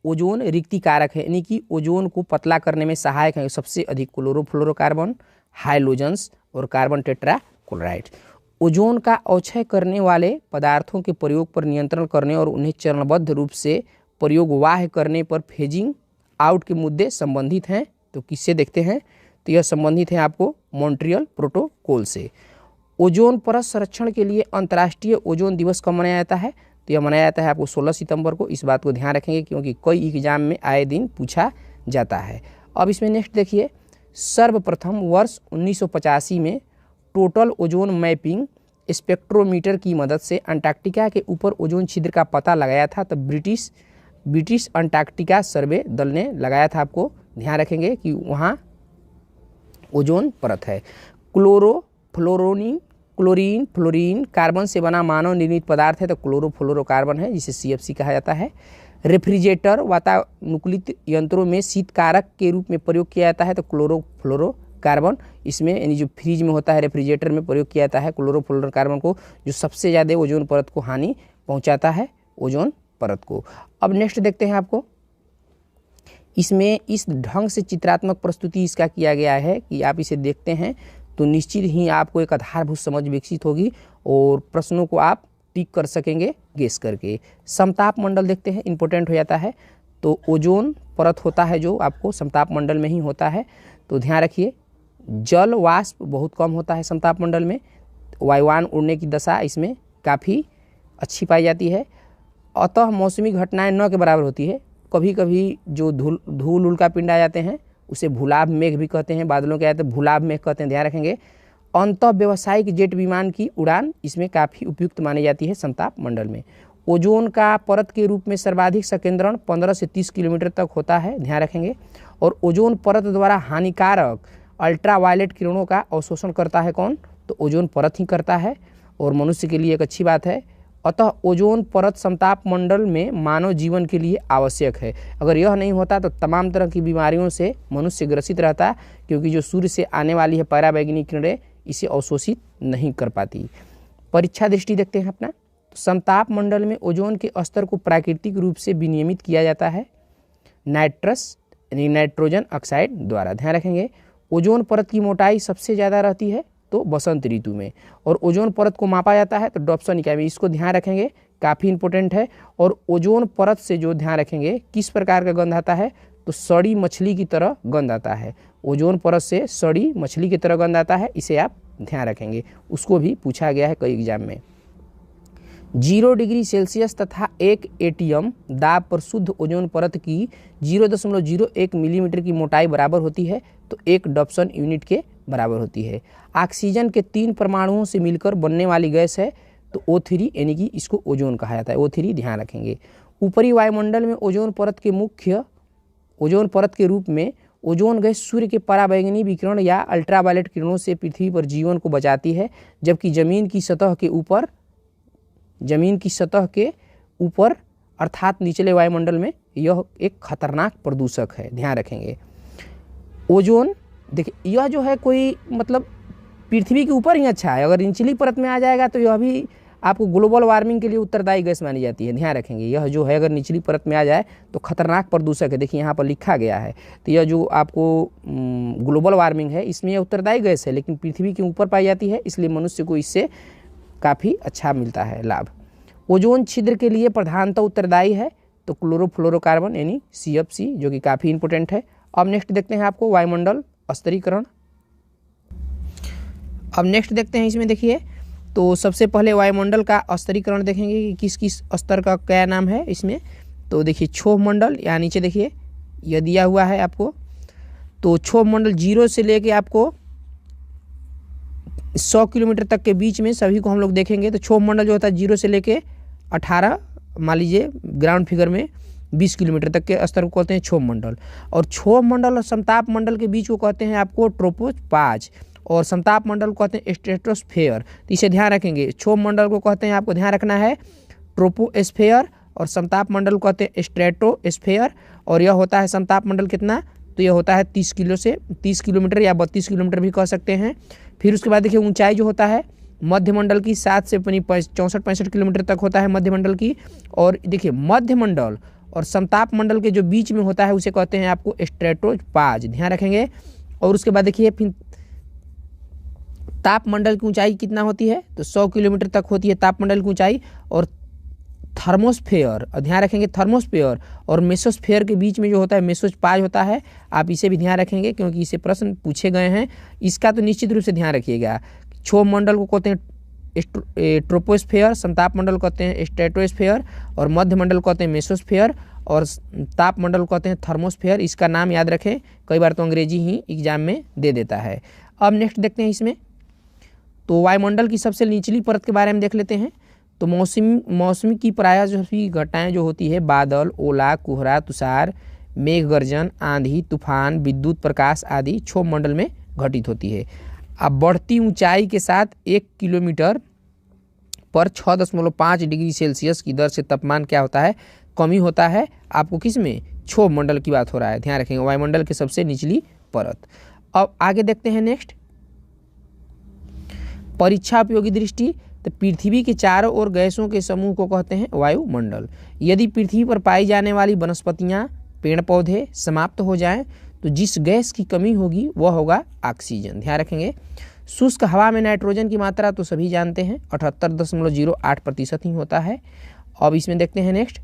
ओजोन रिक्तिकारक है, यानी कि ओजोन को पतला करने में सहायक है। सबसे अधिक क्लोरोफ्लोरोकार्बन, हाइलोजन्स और कार्बन टेट्राक्लोराइड्स। ओजोन का अवक्षय करने वाले पदार्थों के प्रयोग पर नियंत्रण करने और उन्हें चरणबद्ध रूप से प्रयोगवाह्य करने पर फेजिंग आउट के मुद्दे संबंधित हैं। तो किससे देखते हैं, तो यह संबंधित है आपको मॉन्ट्रियल प्रोटोकॉल से। ओजोन परत संरक्षण के लिए अंतर्राष्ट्रीय ओजोन दिवस कब मनाया जाता है, तो यह मनाया जाता है आपको 16 सितंबर को। इस बात को ध्यान रखेंगे क्योंकि कई एग्जाम में आए दिन पूछा जाता है। अब इसमें नेक्स्ट देखिए, सर्वप्रथम वर्ष 1985 में टोटल ओजोन मैपिंग स्पेक्ट्रोमीटर की मदद से अंटार्कटिका के ऊपर ओजोन छिद्र का पता लगाया था। तब ब्रिटिश अंटार्कटिका सर्वे दल ने लगाया था। आपको ध्यान रखेंगे कि वहाँ ओजोन परत है। क्लोरीन फ्लोरीन कार्बन से बना मानव निर्मित पदार्थ है, तो क्लोरोफ्लोरोकार्बन है, जिसे CFC कहा जाता है। रेफ्रिजरेटर वातानुकूलित यंत्रों में शीतकारक के रूप में प्रयोग किया जाता है, तो क्लोरोफ्लोरोकार्बन इसमें, यानी जो फ्रिज में होता है रेफ्रिजरेटर में प्रयोग किया जाता है क्लोरोफ्लोरोकार्बन को, जो सबसे ज़्यादा ओजोन परत को हानि पहुंचाता है ओजोन परत को। अब नेक्स्ट देखते हैं आपको, इसमें इस ढंग से चित्रात्मक प्रस्तुति इसका किया गया है कि आप इसे देखते हैं तो निश्चित ही आपको एक आधारभूत समझ विकसित होगी और प्रश्नों को आप टिक कर सकेंगे गेस करके। समताप मंडल देखते हैं, इंपॉर्टेंट हो जाता है। तो ओजोन परत होता है जो आपको समताप मंडल में ही होता है, तो ध्यान रखिए। जल वाष्प बहुत कम होता है समताप मंडल में, वायुयान उड़ने की दशा इसमें काफ़ी अच्छी पाई जाती है। अतः मौसमी घटनाएं न के बराबर होती है। कभी कभी जो धूल उल्का पिंड आ जाते हैं उसे भूलाभ मेघ भी कहते हैं, बादलों के आते भूलाभ मेघ कहते हैं, ध्यान रखेंगे। अंतः व्यावसायिक जेट विमान की उड़ान इसमें काफ़ी उपयुक्त मानी जाती है समताप मंडल में। ओजोन का परत के रूप में सर्वाधिक संकेंद्रण 15 से 30 किलोमीटर तक होता है, ध्यान रखेंगे। और ओजोन परत द्वारा हानिकारक अल्ट्रावायलेट किरणों का अवशोषण करता है कौन, तो ओजोन परत ही करता है, और मनुष्य के लिए एक अच्छी बात है। अतः ओजोन परत समताप मंडल में मानव जीवन के लिए आवश्यक है। अगर यह नहीं होता तो तमाम तरह की बीमारियों से मनुष्य ग्रसित रहता, क्योंकि जो सूर्य से आने वाली है पराबैंगनी किरणें इसे अवशोषित नहीं कर पाती। परीक्षा दृष्टि देखते हैं अपना, तो समताप मंडल में ओजोन के स्तर को प्राकृतिक रूप से विनियमित किया जाता है नाइट्रोजन ऑक्साइड द्वारा, ध्यान रखेंगे। ओजोन परत की मोटाई सबसे ज़्यादा रहती है तो बसंत ऋतु में, और ओजोन परत को मापा जाता है तो डॉप्सन इकाई में, इसको ध्यान रखेंगे, काफ़ी इंपॉर्टेंट है। और ओजोन परत से जो ध्यान रखेंगे किस प्रकार का गंध आता है, तो सड़ी मछली की तरह गंध आता है। ओजोन परत से सड़ी मछली की तरह गंध आता है, इसे आप ध्यान रखेंगे, उसको भी पूछा गया है कई एग्जाम में। 0 डिग्री सेल्सियस तथा 1 ATM दाब पर शुद्ध ओजोन परत की 0.01 मिलीमीटर की मोटाई बराबर होती है, तो 1 डॉप्सन यूनिट के बराबर होती है। ऑक्सीजन के 3 परमाणुओं से मिलकर बनने वाली गैस है तो O3, यानी कि इसको ओजोन कहा जाता है, O3 ध्यान रखेंगे। ऊपरी वायुमंडल में ओजोन परत के रूप में ओजोन गैस सूर्य के पराबैंगनी विकिरण या अल्ट्रावायलेट किरणों से पृथ्वी पर जीवन को बचाती है, जबकि जमीन की सतह के ऊपर अर्थात निचले वायुमंडल में यह एक खतरनाक प्रदूषक है, ध्यान रखेंगे। ओजोन देखिए, यह जो है कोई मतलब पृथ्वी के ऊपर ही अच्छा है, अगर निचली परत में आ जाएगा तो यह भी आपको ग्लोबल वार्मिंग के लिए उत्तरदायी गैस मानी जाती है, ध्यान रखेंगे। यह जो है अगर निचली परत में आ जाए तो खतरनाक प्रदूषक है, देखिए यहाँ पर लिखा गया है। तो यह जो आपको ग्लोबल वार्मिंग है इसमें यह उत्तरदायी गैस है, लेकिन पृथ्वी के ऊपर पाई जाती है, इसलिए मनुष्य को इससे काफ़ी अच्छा मिलता है लाभ। ओजोन छिद्र के लिए प्रधानतः उत्तरदायी है, तो क्लोरोफ्लोरोकार्बन यानी CFC, जो कि काफ़ी इंपोर्टेंट है। अब नेक्स्ट देखते हैं आपको वायुमंडल स्तरीकरण। अब नेक्स्ट देखते हैं इसमें, देखिए तो सबसे पहले वायुमंडल का स्तरीकरण देखेंगे कि किस किस स्तर का क्या नाम है इसमें। तो देखिए क्षोभ मंडल, यहाँ नीचे देखिए यह दिया हुआ है आपको। तो क्षोभ मंडल 0 से लेके आपको 100 किलोमीटर तक के बीच में सभी को हम लोग देखेंगे। तो क्षोभ मंडल जो होता है 0 से लेके 18, मान लीजिए ग्राउंड फिगर में 20 किलोमीटर तक के स्तर को कहते हैं क्षोभ मंडल। और क्षोभ मंडल और समताप मंडल के बीच को कहते हैं आपको ट्रोपोस्फेयर, और समताप मंडल को कहते हैं स्ट्रेटोस्फेयर। तो इसे ध्यान रखेंगे, क्षोभ मंडल को कहते हैं, आपको ध्यान रखना है, ट्रोपोस्फेयर, और समताप मंडल को कहते हैं स्ट्रेटोस्फेयर। और यह होता है समताप मंडल कितना, तो यह होता है 30 किलोमीटर या 32 किलोमीटर भी कह सकते हैं। फिर उसके बाद देखिए ऊंचाई जो होता है मध्य मंडल की 7 से 64-65 किलोमीटर तक होता है मध्य मंडल की। और देखिए मध्य मंडल और समताप मंडल के जो बीच में होता है उसे कहते हैं आपको स्ट्रेटोस्फेयर, ध्यान रखेंगे। और उसके बाद देखिए फिर तापमंडल की ऊंचाई कितना होती है, तो 100 किलोमीटर तक होती है तापमंडल की ऊंचाई। और थर्मोस्फेयर, ध्यान रखेंगे, थर्मोस्फेयर और मेसोस्फेयर के बीच में जो होता है मेसोस्फेयर होता है। आप इसे भी ध्यान रखेंगे क्योंकि इसे प्रश्न पूछे गए हैं, इसका तो निश्चित रूप से ध्यान रखिएगा। क्षोभ मंडल को कहते हैं ट्रोपोस्फेयर, समताप मंडल को कहते हैं स्ट्रेटोस्फेयर, और मध्य मंडल को कहते हैं मेसोस्फेयर, और ताप मंडल को कहते हैं थर्मोस्फेयर। इसका नाम याद रखें, कई बार तो अंग्रेजी ही एग्जाम में दे देता है। अब नेक्स्ट देखते हैं इसमें, तो वायुमंडल की सबसे निचली परत के बारे में देख लेते हैं। तो मौसमी की प्रायः जो भी घटनाएं जो होती है, बादल, ओला, कोहरा, तुषार, मेघ गर्जन, आंधी, तूफान, विद्युत प्रकाश आदि क्षोभ मंडल में घटित होती है। अब बढ़ती ऊंचाई के साथ 1 किलोमीटर पर 6.5 डिग्री सेल्सियस की दर से तापमान क्या होता है, कमी होता है। आपको किस में, क्षोभ मंडल की बात हो रहा है, ध्यान रखेंगे, वायुमंडल की सबसे निचली परत। अब आगे देखते हैं नेक्स्ट, परीक्षा उपयोगी दृष्टि। तो पृथ्वी के चारों ओर गैसों के समूह को कहते हैं वायुमंडल। यदि पृथ्वी पर पाई जाने वाली वनस्पतियां, पेड़ पौधे समाप्त हो जाएं, तो जिस गैस की कमी होगी वह होगा ऑक्सीजन, ध्यान रखेंगे। शुष्क हवा में नाइट्रोजन की मात्रा तो सभी जानते हैं 78.08% ही होता है। अब इसमें देखते हैं नेक्स्ट,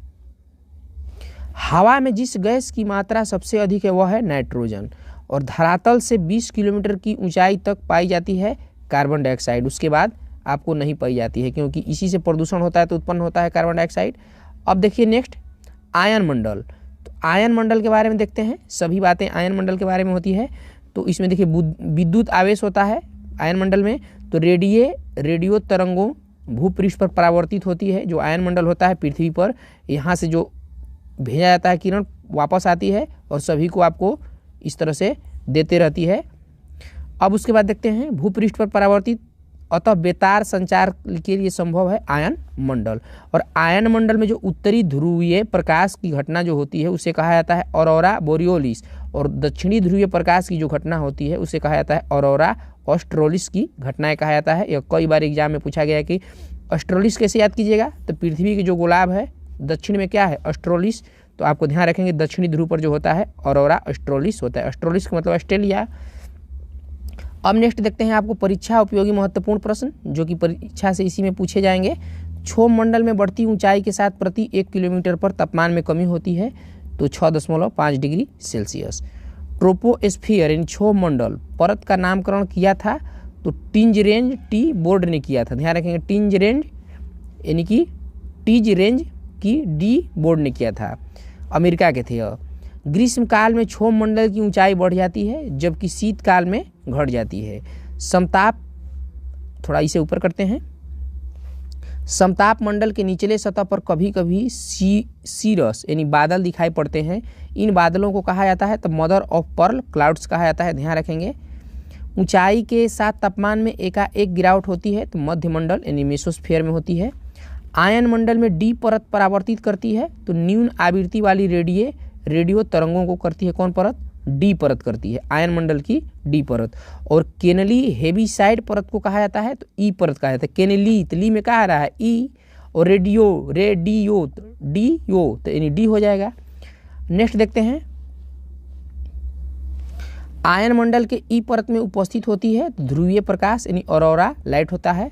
हवा में जिस गैस की मात्रा सबसे अधिक है वह है नाइट्रोजन, और धरातल से 20 किलोमीटर की ऊंचाई तक पाई जाती है कार्बन डाइऑक्साइड। उसके बाद आपको नहीं पाई जाती है, क्योंकि इसी से प्रदूषण होता है तो उत्पन्न होता है कार्बन डाइऑक्साइड। अब देखिए नेक्स्ट, आयन मंडल। तो आयन मंडल के बारे में देखते हैं, सभी बातें आयन मंडल के बारे में होती है। तो इसमें देखिए विद्युत आवेश होता है आयन मंडल में। तो रेडियो तरंगों भूपृष्ठ पर परावर्तित होती है। जो आयन मंडल होता है पृथ्वी पर, यहाँ से जो भेजा जाता है किरण वापस आती है और सभी को आपको इस तरह से देते रहती है। अब उसके बाद देखते हैं भूपृष्ठ पर परावर्तित, अतः बेतार संचार के लिए संभव है आयन मंडल। और आयन मंडल में जो उत्तरी ध्रुवीय प्रकाश की घटना जो होती है उसे कहा जाता है ऑरोरा बोरियोलिस, और दक्षिणी ध्रुवीय प्रकाश की जो घटना होती है उसे कहा जाता है ऑरोरा ऑस्ट्रेलिस की घटनाएं कहा जाता है। यह कई बार एग्जाम में पूछा गया है कि ऑस्ट्रेलिस कैसे याद कीजिएगा, तो पृथ्वी के जो गोलार्ध है दक्षिण में क्या है, ऑस्ट्रेलिस। तो आपको ध्यान रखेंगे दक्षिणी ध्रुव पर जो होता है ऑरोरा ऑस्ट्रेलिस होता है। ऑस्ट्रेलिस का मतलब ऑस्ट्रेलिया। अब नेक्स्ट देखते हैं आपको परीक्षा उपयोगी महत्वपूर्ण प्रश्न, जो कि परीक्षा से इसी में पूछे जाएंगे। क्षोभ मंडल में बढ़ती ऊंचाई के साथ प्रति 1 किलोमीटर पर तापमान में कमी होती है, तो 6.5 डिग्री सेल्सियस। ट्रोपोस्फियर यानी क्षोभ मंडल परत का नामकरण किया था, तो टिंजरेंज टी बोर्ड ने किया था, ध्यान रखेंगे, टिंजरेंज यानी कि टिंजरेंज की डी बोर्ड ने किया था, अमेरिका के थे यह। ग्रीष्म काल में क्षोभ मंडल की ऊंचाई बढ़ जाती है, जबकि शीतकाल में घट जाती है। समताप, थोड़ा इसे ऊपर करते हैं, समताप मंडल के निचले सतह पर कभी कभी सीरस यानी बादल दिखाई पड़ते हैं। इन बादलों को कहा जाता है तो मदर ऑफ पर्ल क्लाउड्स कहा जाता है, ध्यान रखेंगे। ऊंचाई के साथ तापमान में एकाएक गिरावट होती है, तो मध्य मंडल यानी मेसोस्फीयर में होती है। आयन मंडल में डी परत परावर्तित करती है, तो न्यून आवृत्ति वाली रेडियो तरंगों को करती है कौन परत, डी परत करती है, आयन मंडल की डी परत। और केनली हेवीसाइड परत को कहा जाता है तो ई परत कहा जाता है। केनली ली में कहा रहा है ई, और रेडियो तो यानी डी हो जाएगा। नेक्स्ट देखते हैं, आयन मंडल के ई परत में उपस्थित होती है तो ध्रुवीय प्रकाश यानी ऑरोरा लाइट होता है।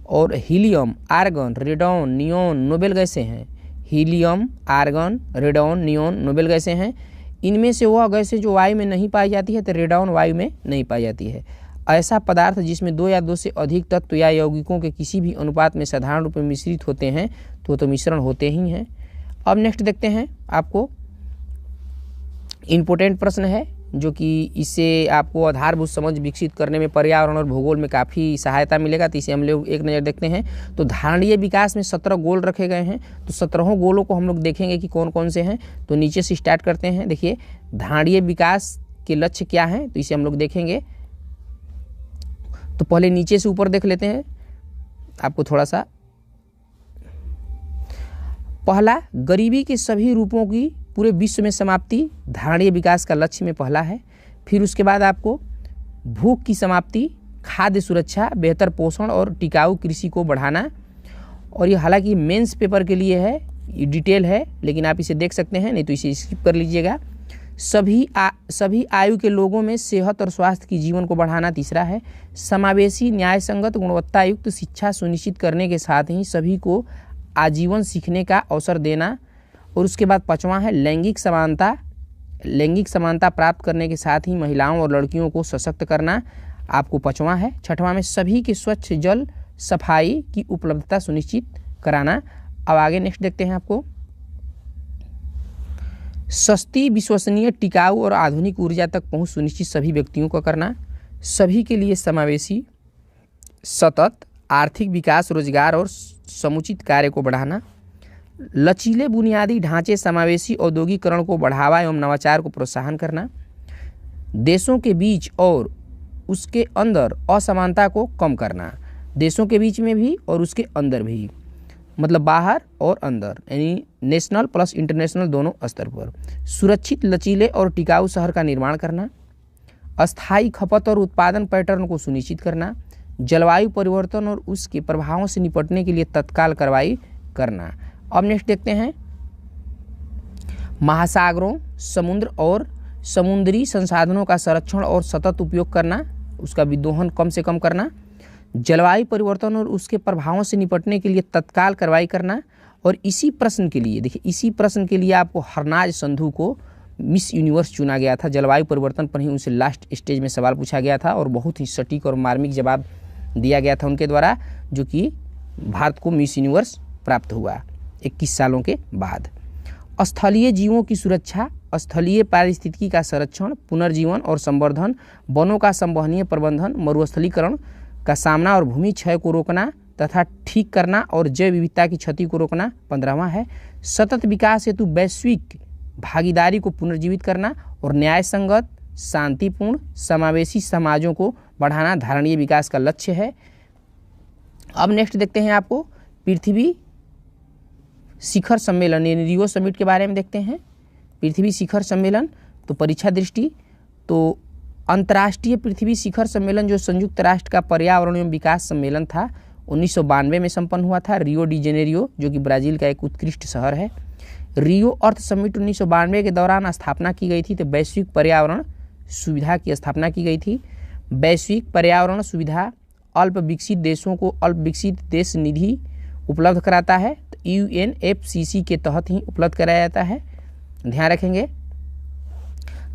और helium, argon, radon, neon, noble गैसें हैं। Helium, argon, radon, neon, noble गैसें हैं। इनमें से वह गैसें जो वायु में नहीं पाई जाती है तो रेडॉन वायु में नहीं पाई जाती है। ऐसा पदार्थ जिसमें 2 या 2 से अधिक तत्व या यौगिकों के किसी भी अनुपात में साधारण रूप में मिश्रित होते हैं तो मिश्रण होते ही हैं। अब नेक्स्ट देखते हैं, आपको इम्पोर्टेंट प्रश्न है जो कि इससे आपको आधारभूत समझ विकसित करने में पर्यावरण और भूगोल में काफ़ी सहायता मिलेगा। तो इसे हम लोग एक नज़र देखते हैं। तो धारणीय विकास में 17 गोल रखे गए हैं। तो 17 गोलों को हम लोग देखेंगे कि कौन कौन से हैं। तो नीचे से स्टार्ट करते हैं। देखिए धारणीय विकास के लक्ष्य क्या हैं, तो इसे हम लोग देखेंगे। तो पहले नीचे से ऊपर देख लेते हैं, आपको थोड़ा सा। पहला, गरीबी के सभी रूपों की पूरे विश्व में समाप्ति धारणीय विकास का लक्ष्य में पहला है। फिर उसके बाद आपको भूख की समाप्ति, खाद्य सुरक्षा, बेहतर पोषण और टिकाऊ कृषि को बढ़ाना। और ये हालांकि मेंस पेपर के लिए है, ये डिटेल है, लेकिन आप इसे देख सकते हैं, नहीं तो इसे स्किप कर लीजिएगा। सभी आयु के लोगों में सेहत और स्वास्थ्य की जीवन को बढ़ाना तीसरा है। समावेशी, न्याय संगत, गुणवत्ता युक्त शिक्षा सुनिश्चित करने के साथ ही सभी को आजीवन सीखने का अवसर देना। और उसके बाद पांचवा है लैंगिक समानता प्राप्त करने के साथ ही महिलाओं और लड़कियों को सशक्त करना, आपको पांचवा है। छठवां में सभी के स्वच्छ जल सफाई की उपलब्धता सुनिश्चित कराना। अब आगे नेक्स्ट देखते हैं, आपको सस्ती, विश्वसनीय, टिकाऊ और आधुनिक ऊर्जा तक पहुंच सुनिश्चित सभी व्यक्तियों को करना। सभी के लिए समावेशी, सतत आर्थिक विकास, रोजगार और समुचित कार्य को बढ़ाना। लचीले बुनियादी ढांचे, समावेशी औद्योगिकरण को बढ़ावा एवं नवाचार को प्रोत्साहन करना। देशों के बीच और उसके अंदर असमानता को कम करना, देशों के बीच में भी और उसके अंदर भी, मतलब बाहर और अंदर, यानी नेशनल प्लस इंटरनेशनल दोनों स्तर पर। सुरक्षित, लचीले और टिकाऊ शहर का निर्माण करना। अस्थायी खपत और उत्पादन पैटर्न को सुनिश्चित करना। जलवायु परिवर्तन और उसके प्रभावों से निपटने के लिए तत्काल कार्रवाई करना। अब नेक्स्ट देखते हैं, महासागरों, समुद्र और समुद्री संसाधनों का संरक्षण और सतत उपयोग करना, उसका विदोहन कम से कम करना। जलवायु परिवर्तन और उसके प्रभावों से निपटने के लिए तत्काल कार्रवाई करना। और इसी प्रश्न के लिए, देखिए इसी प्रश्न के लिए आपको हरनाज संधू को मिस यूनिवर्स चुना गया था। जलवायु परिवर्तन पर ही उनसे लास्ट स्टेज में सवाल पूछा गया था और बहुत ही सटीक और मार्मिक जवाब दिया गया था उनके द्वारा, जो कि भारत को मिस यूनिवर्स प्राप्त हुआ 21 सालों के बाद। स्थलीय जीवों की सुरक्षा, स्थलीय पारिस्थितिकी का संरक्षण, पुनर्जीवन और संवर्धन, वनों का संवहनीय प्रबंधन, मरुस्थलीकरण का सामना और भूमि क्षय को रोकना तथा ठीक करना और जैव विविधता की क्षति को रोकना 15वां है। सतत विकास हेतु वैश्विक भागीदारी को पुनर्जीवित करना और न्याय संगत, शांतिपूर्ण, समावेशी समाजों को बढ़ाना धारणीय विकास का लक्ष्य है। अब नेक्स्ट देखते हैं, आपको पृथ्वी शिखर सम्मेलन यानी रियो समिट के बारे में देखते हैं। पृथ्वी शिखर सम्मेलन, तो परीक्षा दृष्टि, तो अंतर्राष्ट्रीय पृथ्वी शिखर सम्मेलन जो संयुक्त राष्ट्र का पर्यावरण एवं विकास सम्मेलन था 1992 में संपन्न हुआ था, रियो डी जेनेरियो, जो कि ब्राजील का एक उत्कृष्ट शहर है। रियो अर्थ समिट 1992 के दौरान स्थापना की गई थी। तो वैश्विक पर्यावरण सुविधा की स्थापना की गई थी। वैश्विक पर्यावरण सुविधा अल्प विकसित देशों को अल्प विकसित देश निधि उपलब्ध कराता है। तो UNFCCC के तहत ही उपलब्ध कराया जाता है, ध्यान रखेंगे।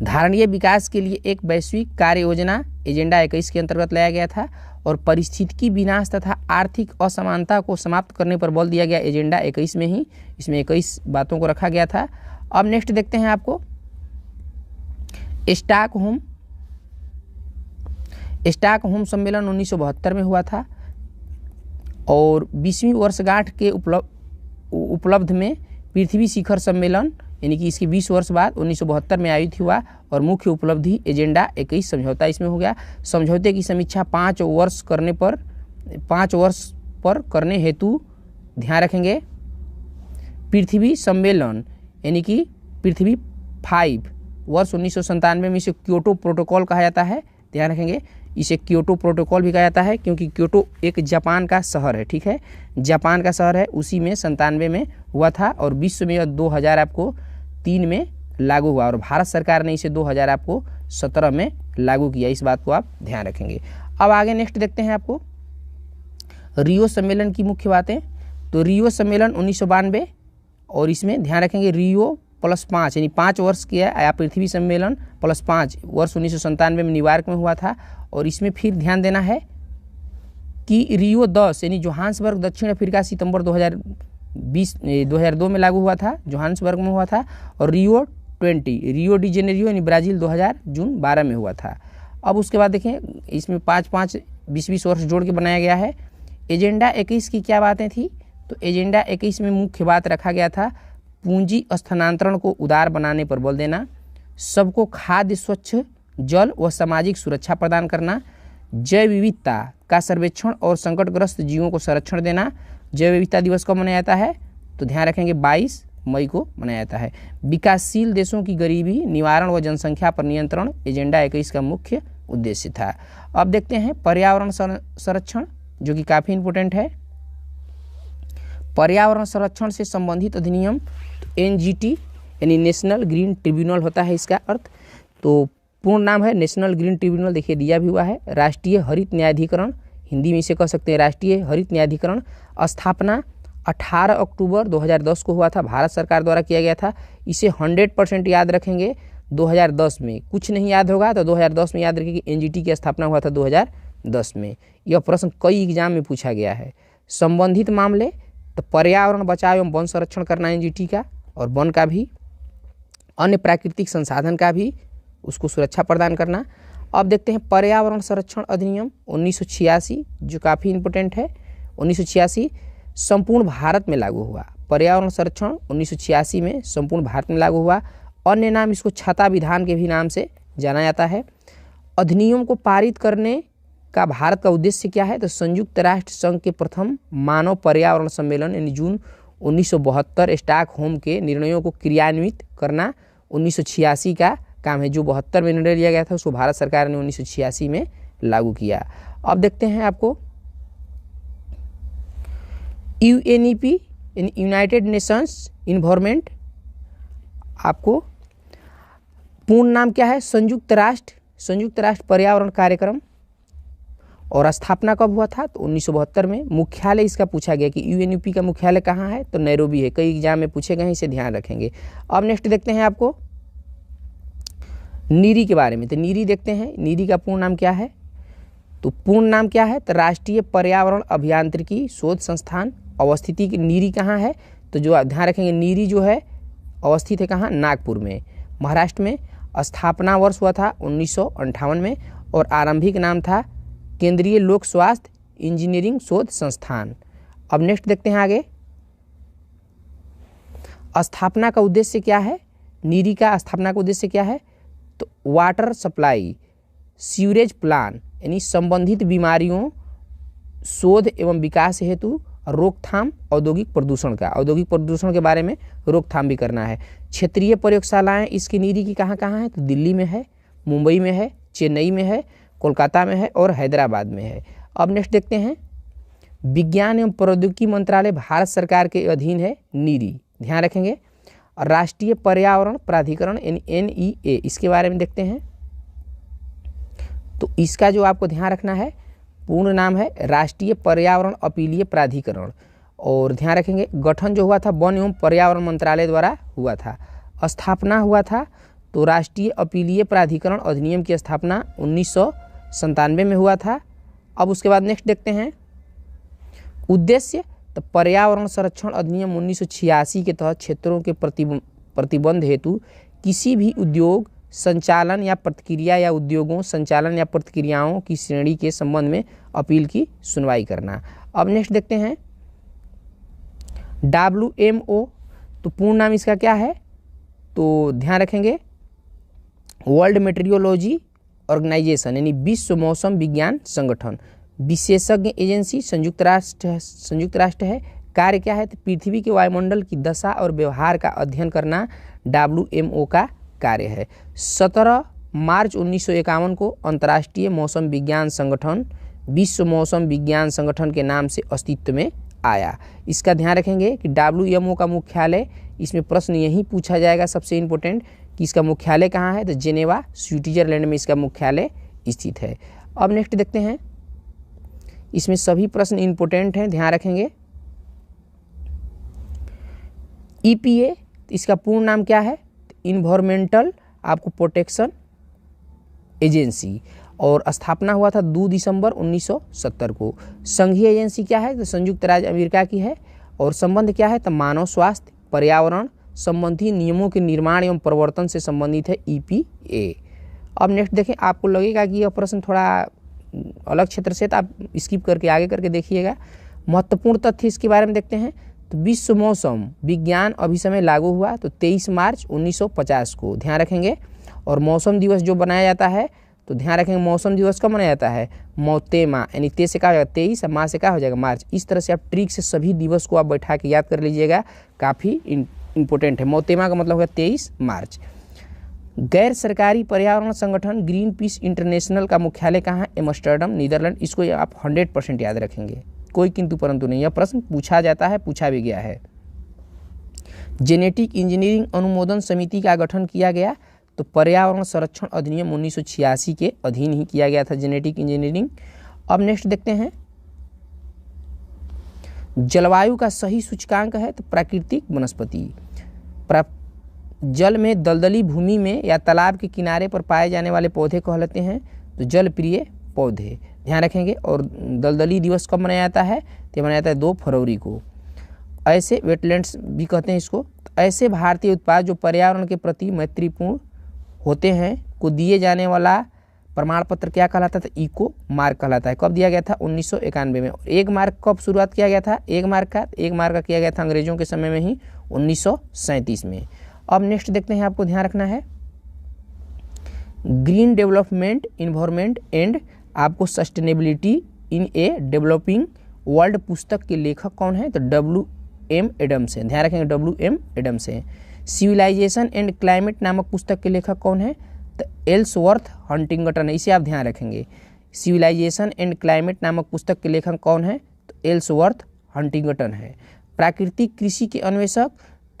धारणीय विकास के लिए एक वैश्विक कार्य योजना एजेंडा 21 के अंतर्गत लाया गया था और पारिस्थितिकी विनाश तथा आर्थिक असमानता को समाप्त करने पर बल दिया गया एजेंडा 21 में ही। इसमें 21 बातों को रखा गया था। अब नेक्स्ट देखते हैं, आपको स्टॉकहोम सम्मेलन 1972 में हुआ था और 20वीं वर्षगांठ के उपलब्ध में पृथ्वी शिखर सम्मेलन यानी कि इसके 20 वर्ष बाद 1972 में आयोजित हुआ और मुख्य उपलब्धि एजेंडा 21 समझौता इसमें हो गया। समझौते की समीक्षा 5 वर्ष पर करने हेतु ध्यान रखेंगे पृथ्वी सम्मेलन यानी कि पृथ्वी 5 वर्ष 1997 में इसे क्योटो प्रोटोकॉल कहा जाता है, ध्यान रखेंगे। इसे क्योटो प्रोटोकॉल भी कहा जाता है क्योंकि क्योटो एक जापान का शहर है, ठीक है, जापान का शहर है, उसी में 97 में हुआ था और विश्व में 2003 में लागू हुआ और भारत सरकार ने इसे 2017 में लागू किया। इस बात को आप ध्यान रखेंगे। अब आगे नेक्स्ट देखते हैं, आपको रियो सम्मेलन की मुख्य बातें, तो रियो सम्मेलन 1992 और इसमें ध्यान रखेंगे रियो +5 यानी 5 वर्ष किया, या पृथ्वी सम्मेलन +5 वर्ष 1997 में न्यूयॉर्क में हुआ था। और इसमें फिर ध्यान देना है कि रियो 10 यानी जोहान्सबर्ग दक्षिण अफ्रीका सितंबर 2002 में लागू हुआ था, जोहान्सबर्ग में हुआ था। और रियो 20 रियो डी जेनेरियो यानी ब्राज़ील 2000 जून 12 में हुआ था। अब उसके बाद देखें इसमें 5-5 20-20 वर्ष जोड़ के बनाया गया है। एजेंडा 21 की क्या बातें थी, तो एजेंडा 21 में मुख्य बात रखा गया था पूंजी स्थानांतरण को उदार बनाने पर बल देना, सबको खाद्य स्वच्छ जल व सामाजिक सुरक्षा प्रदान करना, जैव विविधता का सर्वेक्षण और संकटग्रस्त जीवों को संरक्षण देना। जैव विविधता दिवस कब मनाया जाता है, तो ध्यान रखेंगे 22 मई को मनाया जाता है। विकासशील देशों की गरीबी निवारण व जनसंख्या पर नियंत्रण एजेंडा 21 का मुख्य उद्देश्य था। अब देखते हैं पर्यावरण संरक्षण, जो कि काफ़ी इंपॉर्टेंट है। पर्यावरण संरक्षण से संबंधित अधिनियम एनजीटी यानी नेशनल ग्रीन ट्रिब्यूनल होता है इसका अर्थ। तो पूर्ण नाम है नेशनल ग्रीन ट्रिब्यूनल, देखिए दिया भी हुआ है। राष्ट्रीय हरित न्यायाधिकरण, हिंदी में इसे कह सकते हैं राष्ट्रीय हरित न्यायाधिकरण। स्थापना 18 अक्टूबर 2010 को हुआ था, भारत सरकार द्वारा किया गया था। इसे 100% याद रखेंगे 2010 में, कुछ नहीं याद होगा तो 2010 में याद रखिए कि एनजीटी की स्थापना हुआ था 2010 में। यह प्रश्न कई एग्जाम में पूछा गया है। संबंधित मामले, तो पर्यावरण बचाव एवं वन संरक्षण करना एनजीटी का, और वन का भी, अन्य प्राकृतिक संसाधन का भी उसको सुरक्षा प्रदान करना। अब देखते हैं पर्यावरण संरक्षण अधिनियम 1986, जो काफ़ी इंपॉर्टेंट है। 1986 संपूर्ण भारत में लागू हुआ। पर्यावरण संरक्षण 1986 में संपूर्ण भारत में लागू हुआ। अन्य नाम इसको छाता विधान के भी नाम से जाना जाता है। अधिनियम को पारित करने का भारत का उद्देश्य क्या है, तो संयुक्त राष्ट्र संघ के प्रथम मानव पर्यावरण सम्मेलन यानी जून 1972 स्टॉकहोम के निर्णयों को क्रियान्वित करना 1986 का काम है। जो 72 में निर्णय लिया गया था उसको भारत सरकार ने 1986 में लागू किया। अब देखते हैं आपको यूएनईपी यानी यूनाइटेड नेशंस इन्वायरमेंट, आपको पूर्ण नाम क्या है, संयुक्त राष्ट्र पर्यावरण कार्यक्रम। और स्थापना कब हुआ था, तो 1972 में। मुख्यालय इसका पूछा गया कि यूएनईपी का मुख्यालय कहाँ है, तो नैरोबी है। कई एग्जाम में पूछे गए हैं, इसे ध्यान रखेंगे। अब नेक्स्ट देखते हैं आपको नीरी के बारे में। तो नीरी देखते हैं, नीरी का पूर्ण नाम क्या है, तो पूर्ण नाम क्या है, तो राष्ट्रीय पर्यावरण अभियांत्रिकी शोध संस्थान। अवस्थिति की नीरी कहाँ है, तो जो ध्यान रखेंगे नीरी जो है अवस्थित है कहाँ, नागपुर में, महाराष्ट्र में। स्थापना वर्ष हुआ था 1958 में, और आरंभिक नाम था केंद्रीय लोक स्वास्थ्य इंजीनियरिंग शोध संस्थान। अब नेक्स्ट देखते हैं आगे, स्थापना का उद्देश्य क्या है, नीरी का स्थापना का उद्देश्य क्या है, तो वाटर सप्लाई सीवरेज प्लान यानी संबंधित बीमारियों शोध एवं विकास हेतु रोकथाम औद्योगिक प्रदूषण के बारे में रोकथाम भी करना है। क्षेत्रीय प्रयोगशालाएं इसकी नीरी की कहाँ कहाँ है, तो दिल्ली में है, मुंबई में है, चेन्नई में है, कोलकाता में है और हैदराबाद में है। अब नेक्स्ट देखते हैं विज्ञान एवं प्रौद्योगिकी मंत्रालय भारत सरकार के अधीन है नीरी, ध्यान रखेंगे। और राष्ट्रीय पर्यावरण प्राधिकरण एनईए, इसके बारे में देखते हैं। तो इसका जो आपको ध्यान रखना है पूर्ण नाम है राष्ट्रीय पर्यावरण अपीलीय प्राधिकरण। और ध्यान रखेंगे गठन जो हुआ था वन एवं पर्यावरण मंत्रालय द्वारा हुआ था। स्थापना हुआ था तो राष्ट्रीय अपीलीय प्राधिकरण अधिनियम की स्थापना 1997 में हुआ था। अब उसके बाद नेक्स्ट देखते हैं उद्देश्य, तो पर्यावरण संरक्षण अधिनियम 1986 के तहत क्षेत्रों के प्रतिबंध हेतु किसी भी उद्योग संचालन या प्रतिक्रिया या उद्योगों संचालन या प्रतिक्रियाओं की श्रेणी के संबंध में अपील की सुनवाई करना। अब नेक्स्ट देखते हैं WMO, तो पूर्ण नाम इसका क्या है, तो ध्यान रखेंगे वर्ल्ड मेट्रियोलॉजी ऑर्गेनाइजेशन यानी विश्व मौसम विज्ञान संगठन। विशेषज्ञ एजेंसी संयुक्त राष्ट्र है। कार्य क्या है, तो पृथ्वी के वायुमंडल की दशा और व्यवहार का अध्ययन करना WMO का कार्य है। 17 मार्च 1951 को अंतर्राष्ट्रीय मौसम विज्ञान संगठन विश्व मौसम विज्ञान संगठन के नाम से अस्तित्व में आया। इसका ध्यान रखेंगे कि WMO का मुख्यालय, इसमें प्रश्न यही पूछा जाएगा सबसे इम्पोर्टेंट कि इसका मुख्यालय कहाँ है, तो जेनेवा स्विट्जरलैंड में इसका मुख्यालय स्थित है। अब नेक्स्ट देखते हैं इसमें सभी प्रश्न इंपोर्टेंट हैं, ध्यान रखेंगे। EPA इसका पूर्ण नाम क्या है? इन्वायरमेंटल आपको प्रोटेक्शन एजेंसी, और स्थापना हुआ था 2 दिसंबर 1970 को। संघीय एजेंसी क्या है? तो संयुक्त राज्य अमेरिका की है। और संबंध क्या है? तो मानव स्वास्थ्य पर्यावरण संबंधी नियमों के निर्माण एवं प्रवर्तन से संबंधित है EPA। अब नेक्स्ट देखें, आपको लगेगा कि यह प्रश्न थोड़ा अलग क्षेत्र से, तो आप स्किप करके आगे करके देखिएगा। महत्वपूर्ण तथ्य इसके बारे में देखते हैं। तो विश्व मौसम विज्ञान अभिसमय लागू हुआ तो 23 मार्च 1950 को, ध्यान रखेंगे। और मौसम दिवस जो बनाया जाता है, तो ध्यान रखेंगे मौसम दिवस कब मनाया जाता है? मौतेमा, यानी ते से क्या हो जाएगा 23 और माह से क्या हो जाएगा मार्च। इस तरह से आप ट्रिक से सभी दिवस को आप बैठा के याद कर लीजिएगा, काफ़ी इंपॉर्टेंट है। मौतेमा का मतलब होगा 23 मार्च। गैर सरकारी पर्यावरण संगठन ग्रीन पीस इंटरनेशनल का मुख्यालय कहाँ है? Amsterdam, Netherland. इसको आप 100% याद रखेंगे, कोई किंतु परंतु नहीं। यह प्रश्न पूछा जाता है, पूछा भी गया है। जेनेटिक इंजीनियरिंग अनुमोदन समिति का गठन किया गया तो पर्यावरण संरक्षण अधिनियम 1986 के अधीन ही किया गया था जेनेटिक इंजीनियरिंग। अब नेक्स्ट देखते हैं, जलवायु का सही सूचकांक है तो प्राकृतिक वनस्पति। जल में दलदली भूमि में या तालाब के किनारे पर पाए जाने वाले पौधे कहलाते हैं तो जल प्रिय पौधे, ध्यान रखेंगे। और दलदली दिवस कब मनाया जाता है? तो मनाया जाता है 2 फरवरी को। ऐसे वेटलैंड्स भी कहते हैं इसको। तो ऐसे भारतीय उत्पाद जो पर्यावरण के प्रति मैत्रीपूर्ण होते हैं को दिए जाने वाला प्रमाण पत्र क्या कहलाता था? इको मार्क कहलाता है। कब दिया गया था? 1991 में। एक मार्क कब शुरुआत किया गया था? एक मार्क का किया गया था अंग्रेजों के समय में ही, 1937 में। अब नेक्स्ट देखते हैं, आपको ध्यान रखना है ग्रीन डेवलपमेंट इन्वायरमेंट एंड आपको sustainability in a developing world पुस्तक के लेखक कौन है? तो WM एडम्स है, ध्यान रखेंगे WM एडम्स है। सिविलाइजेशन एंड क्लाइमेट नामक पुस्तक के लेखक कौन है? तो एल्सवर्थ हंटिंगटन है, इसे आप ध्यान रखेंगे। सिविलाइजेशन एंड क्लाइमेट नामक पुस्तक के लेखक कौन है? तो एल्सवर्थ हंटिंगटन है। प्राकृतिक कृषि के अन्वेषक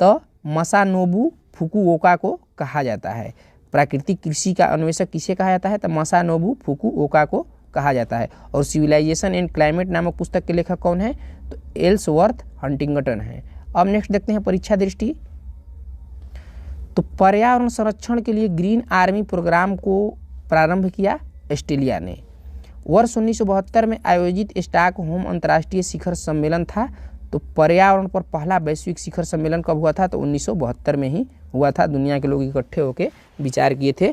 तो मसानोबु फुकुओका को कहा जाता है। प्राकृतिक कृषि का अन्वेषक किसे कहा जाता है? तो मसानोबु फुकुओका को कहा जाता है। और सिविलाइजेशन एंड क्लाइमेट नामक पुस्तक के लेखक कौन है? तो एल्सवर्थ हंटिंगटन है। अब नेक्स्ट देखते हैं परीक्षा दृष्टि। तो पर्यावरण संरक्षण के लिए ग्रीन आर्मी प्रोग्राम को प्रारंभ किया ऑस्ट्रेलिया ने। वर्ष 1972 में आयोजित स्टॉकहोम अंतर्राष्ट्रीय शिखर सम्मेलन था। तो पर्यावरण पर पहला वैश्विक शिखर सम्मेलन कब हुआ था? तो 1972 में ही हुआ था। दुनिया के लोग इकट्ठे होकर विचार किए थे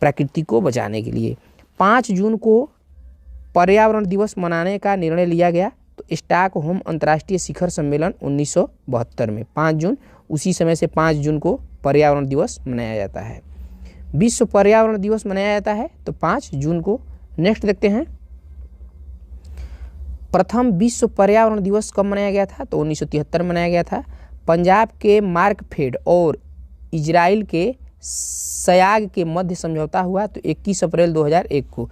प्रकृति को बचाने के लिए। 5 जून को पर्यावरण दिवस मनाने का निर्णय लिया गया। तो स्टॉकहोम अंतर्राष्ट्रीय शिखर सम्मेलन 1972 में 5 जून, उसी समय से 5 जून को पर्यावरण दिवस मनाया जाता है। विश्व पर्यावरण दिवस मनाया जाता है तो 5 जून को। नेक्स्ट देखते हैं, प्रथम विश्व पर्यावरण दिवस कब मनाया गया था? तो 1973 में मनाया गया था। पंजाब के मार्कफेड और इजराइल के सयाग के मध्य समझौता हुआ तो 21 अप्रैल 2001 को।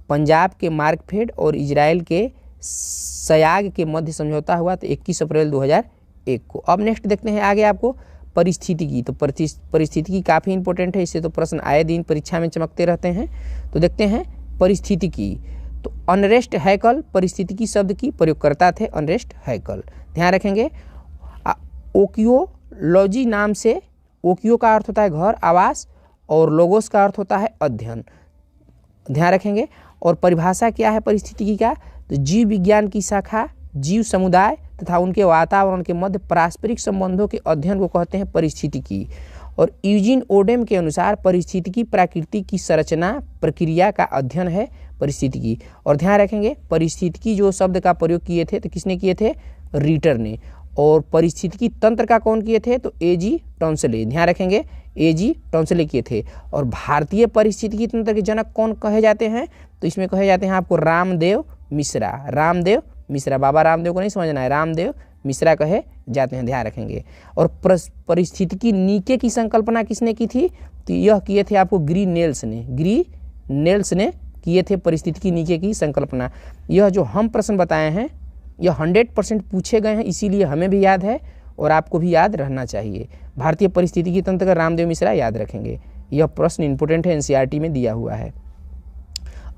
पंजाब के मार्कफेड और इजराइल के सयाग के मध्य समझौता हुआ तो 21 अप्रैल 2001 को। अब नेक्स्ट देखते हैं आगे आपको परिस्थितिकी। तो परिस्थितिकी काफ़ी इंपॉर्टेंट है, इससे तो प्रश्न आए दिन परीक्षा में चमकते रहते हैं। तो देखते हैं परिस्थितिकी। तो अनरेस्ट हैकल परिस्थितिकी शब्द की प्रयोगकर्ता थे, अनरेस्ट हैकल, ध्यान रखेंगे। ओकियोलॉजी नाम से, ओकियो का अर्थ होता है घर, आवास, और लोगोस का अर्थ होता है अध्ययन, ध्यान रखेंगे। और परिभाषा क्या है परिस्थितिकी का? तो जीव विज्ञान की शाखा जीव समुदाय तथा उनके वातावरण के मध्य पारस्परिक संबंधों के अध्ययन को कहते हैं परिस्थितिकी। और यूजिन ओडेम के अनुसार परिस्थितिकी प्रकृति की संरचना प्रक्रिया का अध्ययन है परिस्थितिकी। और ध्यान रखेंगे परिस्थितिकी जो शब्द का प्रयोग किए थे तो किसने किए थे? रीटर ने। और परिस्थितिकी तंत्र का कौन किए थे? तो A.G. टॉन्सले, ध्यान रखेंगे A.G. टॉन्सले किए थे। और भारतीय परिस्थितिकी तंत्र के जनक कौन कहे जाते हैं? तो इसमें कहे जाते हैं आपको रामदेव मिश्रा, रामदेव मिश्रा, बाबा रामदेव को नहीं समझना है, रामदेव मिश्रा कहे जाते हैं, ध्यान रखेंगे। और परिस्थितिकी नीचे की संकल्पना किसने की थी? तो यह किए थे आपको ग्रीनेल्स ने किए थे परिस्थितिकी नीचे की संकल्पना। यह जो हम प्रश्न बताए हैं यह 100% पूछे गए हैं, इसीलिए हमें भी याद है और आपको भी याद रहना चाहिए। भारतीय परिस्थितिकी तंत्र का रामदेव मिश्रा याद रखेंगे, यह प्रश्न इंपोर्टेंट है, NCERT में दिया हुआ है।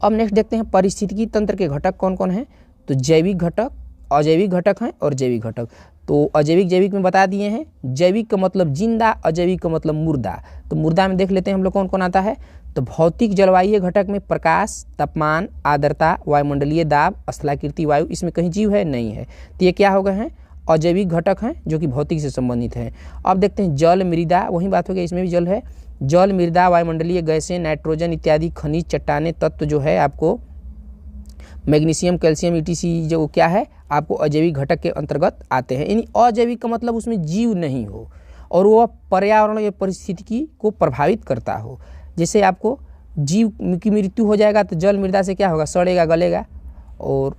अब नेक्स्ट देखते हैं पारिस्थितिकी तंत्र के घटक कौन कौन हैं। तो जैविक घटक, अजैविक घटक हैं और जैविक घटक। तो अजैविक जैविक में बता दिए हैं। जैविक का मतलब जिंदा, अजैविक का मतलब मुर्दा। तो मुर्दा में देख लेते हैं हम लोग कौन कौन आता है। तो भौतिक जलवायु घटक में प्रकाश, तापमान, आर्द्रता, वायुमंडलीय दाब, स्थलाकृति वायु, इसमें कहीं जीव है नहीं है। तो ये क्या हो गए हैं, अजैविक घटक हैं जो कि भौतिक से संबंधित हैं। अब देखते हैं जल, मृदा, वही बात हो गई, इसमें भी जल है। जल, मृदा, वायुमंडलीय गैसें, नाइट्रोजन इत्यादि खनिज, चट्टाने, तत्व जो है आपको मैग्नीशियम, कैल्शियम, ईटीसी जो क्या है आपको अजैविक घटक के अंतर्गत आते हैं। यानी अजैविक का मतलब उसमें जीव नहीं हो और वो पर्यावरण या परिस्थिति को प्रभावित करता हो। जैसे आपको जीव की मृत्यु हो जाएगा तो जल मृदा से क्या होगा, सड़ेगा, गलेगा। और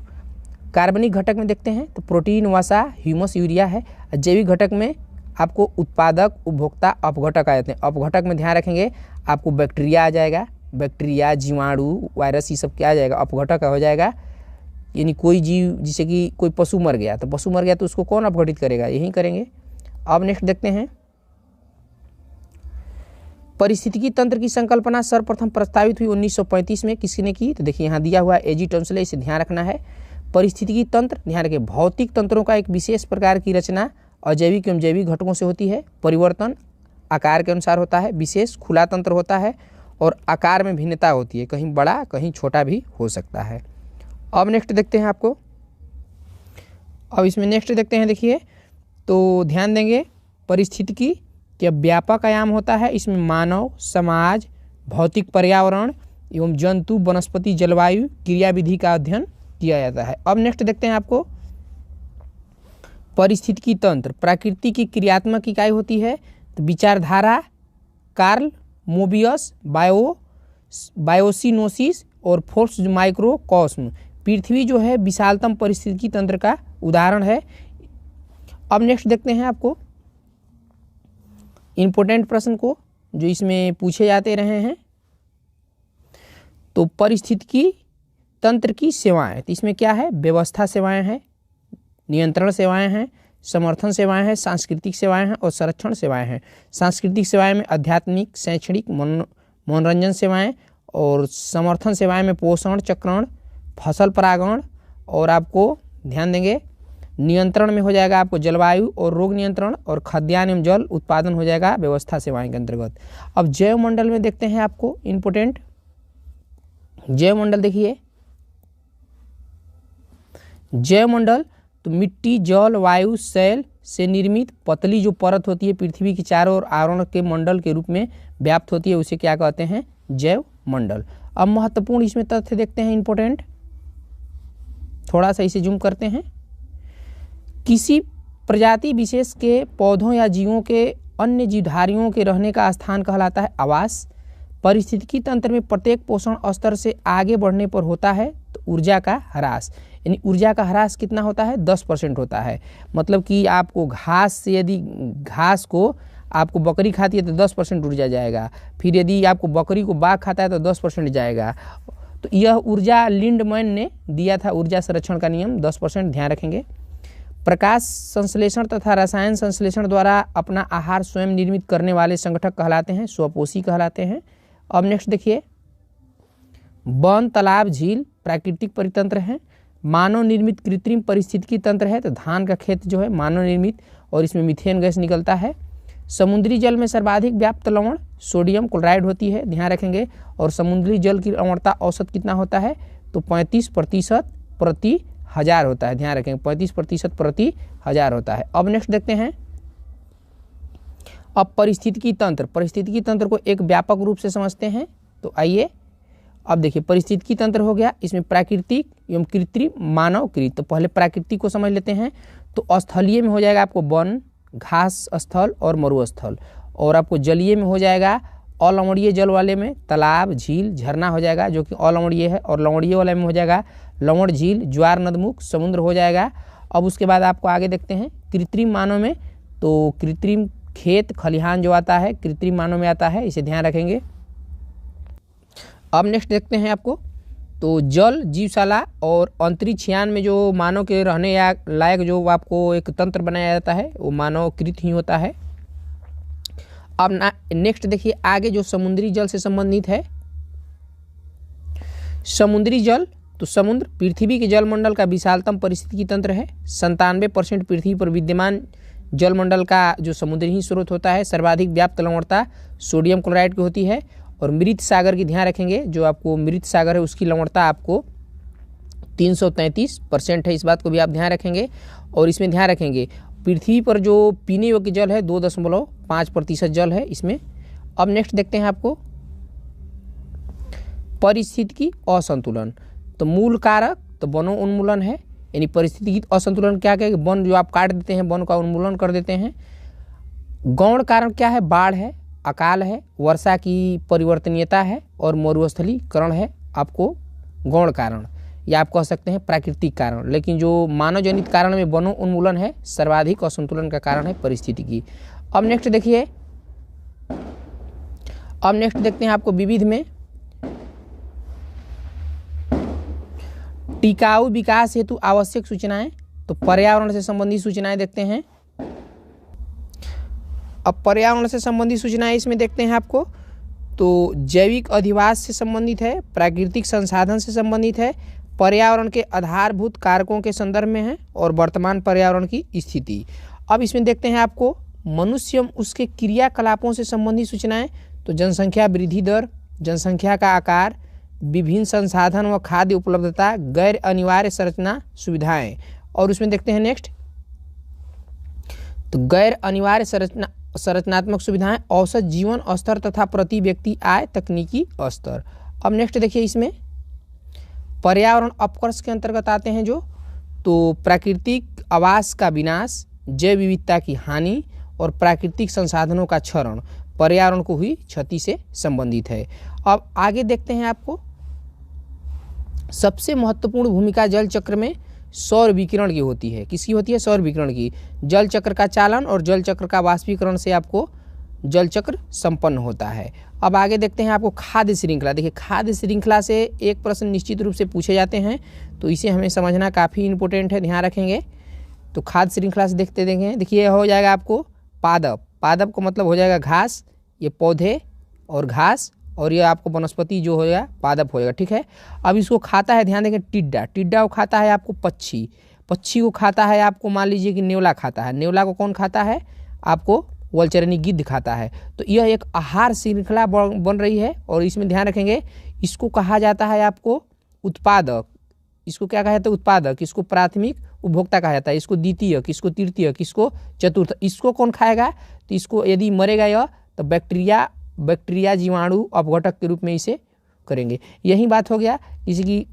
कार्बनिक घटक में देखते हैं तो प्रोटीन, वसा, ह्यूमस, यूरिया है। जैविक घटक में आपको उत्पादक, उपभोक्ता, अपघटक आ जाते हैं। अपघटक में ध्यान रखेंगे आपको बैक्टीरिया आ जाएगा, बैक्टीरिया, जीवाणु, वायरस, ये सब क्या आ जाएगा, अपघटक हो जाएगा। यानी कोई जीव, जैसे कि कोई पशु मर गया तो पशु मर गया तो उसको कौन अपघटित करेगा, यही करेंगे। अब नेक्स्ट देखते हैं पारिस्थितिकी तंत्र की संकल्पना सर्वप्रथम प्रस्तावित हुई 1935 में, किसने की। तो देखिए यहाँ दिया हुआ एजी टॉन्सले, इसे ध्यान रखना है। पारिस्थितिकी तंत्र, ध्यान रखिए, भौतिक तंत्रों का एक विशेष प्रकार की रचना अजैविक एवं जैविक घटकों से होती है। परिवर्तन आकार के अनुसार होता है, विशेष खुला तंत्र होता है और आकार में भिन्नता होती है, कहीं बड़ा कहीं छोटा भी हो सकता है। अब नेक्स्ट देखते हैं आपको, अब इसमें नेक्स्ट देखते हैं, देखिए तो ध्यान देंगे पारिस्थितिकी के व्यापक आयाम होता है। इसमें मानव, समाज, भौतिक पर्यावरण एवं जंतु, वनस्पति, जलवायु, क्रियाविधि का अध्ययन किया जाता है। अब नेक्स्ट देखते हैं आपको पारिस्थितिकी तंत्र, प्रकृति की क्रियात्मक इकाई होती है। तो विचारधारा, कार्ल मोबियस, बायोसिनोसिस और फोर्स माइक्रोकॉस्म, पृथ्वी जो है विशालतम पारिस्थितिकी तंत्र का उदाहरण है। अब नेक्स्ट देखते हैं आपको इम्पोर्टेंट प्रश्न को जो इसमें पूछे जाते रहे हैं। तो पारिस्थितिकी तंत्र की सेवाएं, तो इसमें क्या है, व्यवस्था सेवाएं हैं, नियंत्रण सेवाएं हैं, समर्थन सेवाएं हैं, सांस्कृतिक सेवाएं हैं और संरक्षण सेवाएं हैं। सांस्कृतिक सेवाएं में आध्यात्मिक, शैक्षणिक, मनोरंजन सेवाएं और समर्थन सेवाएं में पोषण चक्रण, फसल परागण और आपको ध्यान देंगे नियंत्रण में हो जाएगा आपको जलवायु और रोग नियंत्रण और खाद्यान्न एवं जल उत्पादन हो जाएगा व्यवस्था सेवाएं के अंतर्गत। अब जैव मंडल में देखते हैं आपको इम्पोर्टेंट जैव मंडल, देखिए जैव मंडल तो मिट्टी, जल, वायु, शैल से निर्मित पतली जो परत होती है पृथ्वी के चारों ओर आवरण के मंडल के रूप में व्याप्त होती है, उसे क्या कहते हैं, जैव मंडल। अब महत्वपूर्ण इसमें तथ्य देखते हैं इम्पोर्टेंट, थोड़ा सा इसे जूम करते हैं। किसी प्रजाति विशेष के पौधों या जीवों के अन्य जीवधारियों के रहने का स्थान कहलाता है आवास। पारिस्थितिकी तंत्र में प्रत्येक पोषण स्तर से आगे बढ़ने पर होता है तो ऊर्जा का ह्रास, यानी ऊर्जा का ह्रास कितना होता है, 10% होता है। मतलब कि आपको घास से, यदि घास को आपको बकरी खाती है तो 10% ऊर्जा जाएगा, फिर यदि आपको बकरी को बाघ खाता है तो 10% जाएगा। तो यह ऊर्जा लिंडमैन ने दिया था, ऊर्जा संरक्षण का नियम 10%, ध्यान रखेंगे। प्रकाश संश्लेषण तथा रसायन संश्लेषण द्वारा अपना आहार स्वयं निर्मित करने वाले संगठक कहलाते हैं, स्वपोषी कहलाते हैं। अब नेक्स्ट देखिए, वन, तालाब, झील प्राकृतिक परितंत्र हैं। मानव निर्मित कृत्रिम पारिस्थितिकी तंत्र है, तो धान का खेत जो है मानव निर्मित और इसमें मीथेन गैस निकलता है। समुद्री जल में सर्वाधिक व्याप्त लवण सोडियम क्लोराइड होती है, ध्यान रखेंगे। और समुद्री जल की लवणता औसत कितना होता है, तो 35% प्रति हजार होता है, ध्यान रखेंगे 35% प्रति हजार होता है। अब नेक्स्ट देखते हैं, अब पारिस्थितिकी तंत्र को एक व्यापक रूप से समझते हैं। तो आइए अब देखिए, पारिस्थितिकी तंत्र हो गया, इसमें प्राकृतिक एवं कृत्रिम, मानवकृत। तो पहले प्राकृतिक को समझ लेते हैं। तो स्थलीय में हो जाएगा आपको वन, घास स्थल और मरुस्थल, और आपको जलीय में हो जाएगा अलवणीय जल वाले में तालाब, झील, झरना हो जाएगा जो कि अलवणीय है, और लवणीय वाले में हो जाएगा लवण, झील, ज्वार, नदमुख, समुद्र हो जाएगा। अब उसके बाद आपको आगे देखते हैं कृत्रिम मानव में, तो कृत्रिम खेत खलिहान जो आता है कृत्रिम मानव में आता है, इसे ध्यान रखेंगे। अब नेक्स्ट देखते हैं आपको, तो जल, जीवशाला और अंतरिक्ष यान में जो मानव के रहने या लायक जो आपको एक तंत्र बनाया जाता है वो मानवकृत ही होता है। अब नेक्स्ट देखिए आगे जो समुद्री जल से संबंधित है, समुद्री जल, तो समुद्र पृथ्वी के जलमंडल का विशालतम पारिस्थितिकी तंत्र है। 97% पृथ्वी पर विद्यमान जलमंडल का जो समुद्री ही स्रोत होता है। सर्वाधिक व्याप्त लवणता सोडियम क्लोराइड की होती है। और मृत सागर की ध्यान रखेंगे, जो आपको मृत सागर है उसकी लवणता आपको 333% है, इस बात को भी आप ध्यान रखेंगे। और इसमें ध्यान रखेंगे पृथ्वी पर जो पीने योग्य जल है 2.5% जल है इसमें। अब नेक्स्ट देखते हैं आपको परिस्थितिकी असंतुलन। तो मूल कारक तो वनों उन्मूलन है, यानी परिस्थितिकी असंतुलन क्या कहेंगे, वन जो आप काट देते हैं, वन का उन्मूलन कर देते हैं। गौण कारण क्या है, बाढ़ है, अकाल है, वर्षा की परिवर्तनीयता है और मरुस्थलीकरण है आपको गौण कारण, या आप कह सकते हैं प्राकृतिक कारण। लेकिन जो मानव जनित कारण में वनों उन्मूलन है, सर्वाधिक असंतुलन का कारण है परिस्थितिकी। अब नेक्स्ट देखिए, अब नेक्स्ट देखते हैं आपको विविध में टिकाऊ विकास हेतु आवश्यक सूचनाएं। तो पर्यावरण से संबंधित सूचनाएं देखते हैं। अब पर्यावरण से संबंधित सूचनाएं इसमें देखते हैं आपको, तो जैविक अधिवास से संबंधित है, प्राकृतिक संसाधन से संबंधित है, पर्यावरण के आधारभूत कारकों के संदर्भ में है और वर्तमान पर्यावरण की स्थिति। अब इसमें देखते हैं आपको मनुष्य एवं उसके क्रियाकलापों से संबंधित सूचनाएं। तो जनसंख्या वृद्धि दर, जनसंख्या का आकार, विभिन्न संसाधन व खाद्य उपलब्धता, गैर अनिवार्य संरचना सुविधाएं। और उसमें देखते हैं नेक्स्ट, तो गैर अनिवार्य संरचनात्मक सुविधाएं, औसत जीवन स्तर तथा प्रति व्यक्ति आय, तकनीकी स्तर। अब नेक्स्ट देखिए, इसमें पर्यावरण अपकर्ष के अंतर्गत आते हैं जो, तो प्राकृतिक आवास का विनाश, जैव विविधता की हानि और प्राकृतिक संसाधनों का क्षरण पर्यावरण को हुई क्षति से संबंधित है। अब आगे देखते हैं आपको सबसे महत्वपूर्ण भूमिका जल चक्र में सौर विकिरण की होती है। किसकी होती है, सौर विकिरण की। जल चक्र का चालन और जल चक्र का वाष्पीकरण से आपको जल चक्र संपन्न होता है। अब आगे देखते हैं आपको खाद्य श्रृंखला। देखिए खाद्य श्रृंखला से एक प्रश्न निश्चित रूप से पूछे जाते हैं, तो इसे हमें समझना काफ़ी इंपॉर्टेंट है, ध्यान रखेंगे। तो खाद्य श्रृंखला से देखते देंगे, देखिए हो जाएगा आपको पादप, पादप का मतलब हो जाएगा घास, ये पौधे और घास, और ये आपको वनस्पति जो हो जाएगा पादप हो जाएगा, ठीक है। अब इसको खाता है, ध्यान देंगे टिड्डा, टिड्डा को खाता है आपको पक्षी, पक्षी को खाता है आपको मान लीजिए कि नेवला खाता है, नेवला को कौन खाता है आपको वलचरनी गिद्ध खाता है। तो यह एक आहार श्रृंखला बन रही है। और इसमें ध्यान रखेंगे इसको कहा जाता है आपको उत्पादक, इसको क्या कहा जाता है उत्पादक, इसको प्राथमिक उपभोक्ता कहा जाता है, इसको द्वितीय, किसको तृतीय, किसको चतुर्थ। इसको कौन खाएगा, तो इसको यदि मरेगा यह तो बैक्टीरिया जीवाणु अपघटक के रूप में इसे करेंगे। यही बात हो गया, जैसे कि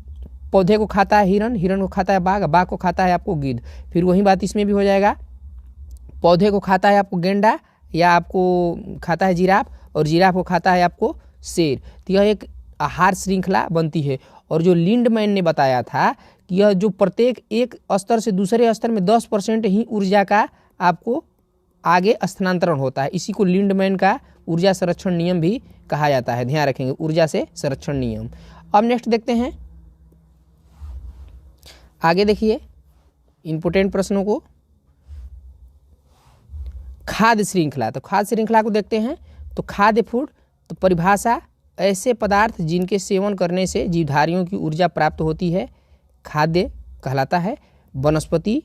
पौधे को खाता है हिरण, हिरण को खाता है बाघ, बाघ को खाता है आपको गिद्ध। फिर वही बात इसमें भी हो जाएगा, पौधे को खाता है आपको गेंडा या आपको खाता है जिराफ, और जिराफ को खाता है आपको शेर। तो यह एक आहार श्रृंखला बनती है। और जो लिंडमैन ने बताया था कि यह जो प्रत्येक एक स्तर से दूसरे स्तर में 10% ही ऊर्जा का आपको आगे स्थानांतरण होता है, इसी को लिंडमैन का ऊर्जा संरक्षण नियम भी कहा जाता है, ध्यान रखेंगे ऊर्जा से संरक्षण नियम। अब नेक्स्ट देखते हैं, आगे देखिए इंपोर्टेंट प्रश्नों को। खाद्य श्रृंखला, तो खाद्य श्रृंखला को देखते हैं। तो खाद्य फूड, तो परिभाषा ऐसे पदार्थ जिनके सेवन करने से जीवधारियों की ऊर्जा प्राप्त होती है खाद्य कहलाता है। वनस्पति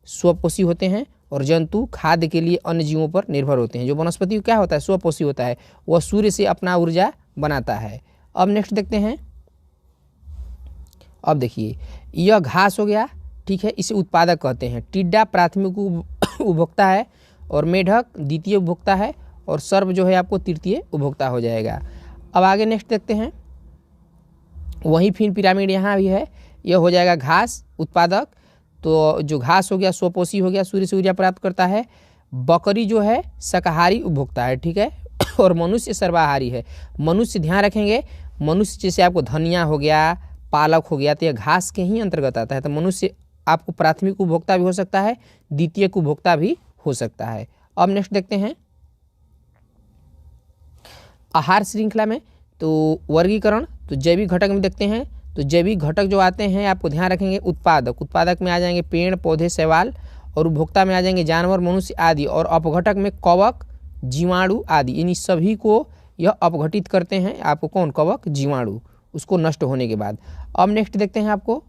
स्वपोषी होते हैं और जंतु खाद्य के लिए अन्य जीवों पर निर्भर होते हैं। जो वनस्पति क्या होता है, स्वपोषी होता है, वह सूर्य से अपना ऊर्जा बनाता है। अब नेक्स्ट देखते हैं, अब देखिए यह घास हो गया, ठीक है, इसे उत्पादक कहते हैं। टिड्डा प्राथमिक उपभोक्ता है और मेढक द्वितीय उपभोक्ता है और सर्प जो है आपको तृतीय उपभोक्ता हो जाएगा। अब आगे नेक्स्ट देखते हैं, वहीं फिर पिरामिड यहाँ भी है, यह हो जाएगा घास उत्पादक। तो जो घास हो गया स्वपोषी हो गया, सूर्य से ऊर्जा प्राप्त करता है। बकरी जो है शाकाहारी उपभोक्ता है, ठीक है, और मनुष्य सर्वाहारी है। मनुष्य ध्यान रखेंगे, मनुष्य जैसे आपको धनिया हो गया, पालक हो गया, तो यह घास के ही अंतर्गत आता है। तो मनुष्य आपको प्राथमिक उपभोक्ता भी हो सकता है, द्वितीय उपभोक्ता भी हो सकता है। अब नेक्स्ट देखते हैं आहार श्रृंखला में, तो वर्गीकरण, तो जैविक घटक में देखते हैं। तो जैविक घटक जो आते हैं आपको ध्यान रखेंगे उत्पादक, उत्पादक में आ जाएंगे पेड़ पौधे शैवाल, और उपभोक्ता में आ जाएंगे जानवर मनुष्य आदि, और अपघटक में कवक जीवाणु आदि। इन सभी को यह अपघटित करते हैं आपको कौन, कवक जीवाणु। उसको नष्ट होने के बाद। अब नेक्स्ट देखते हैं आपको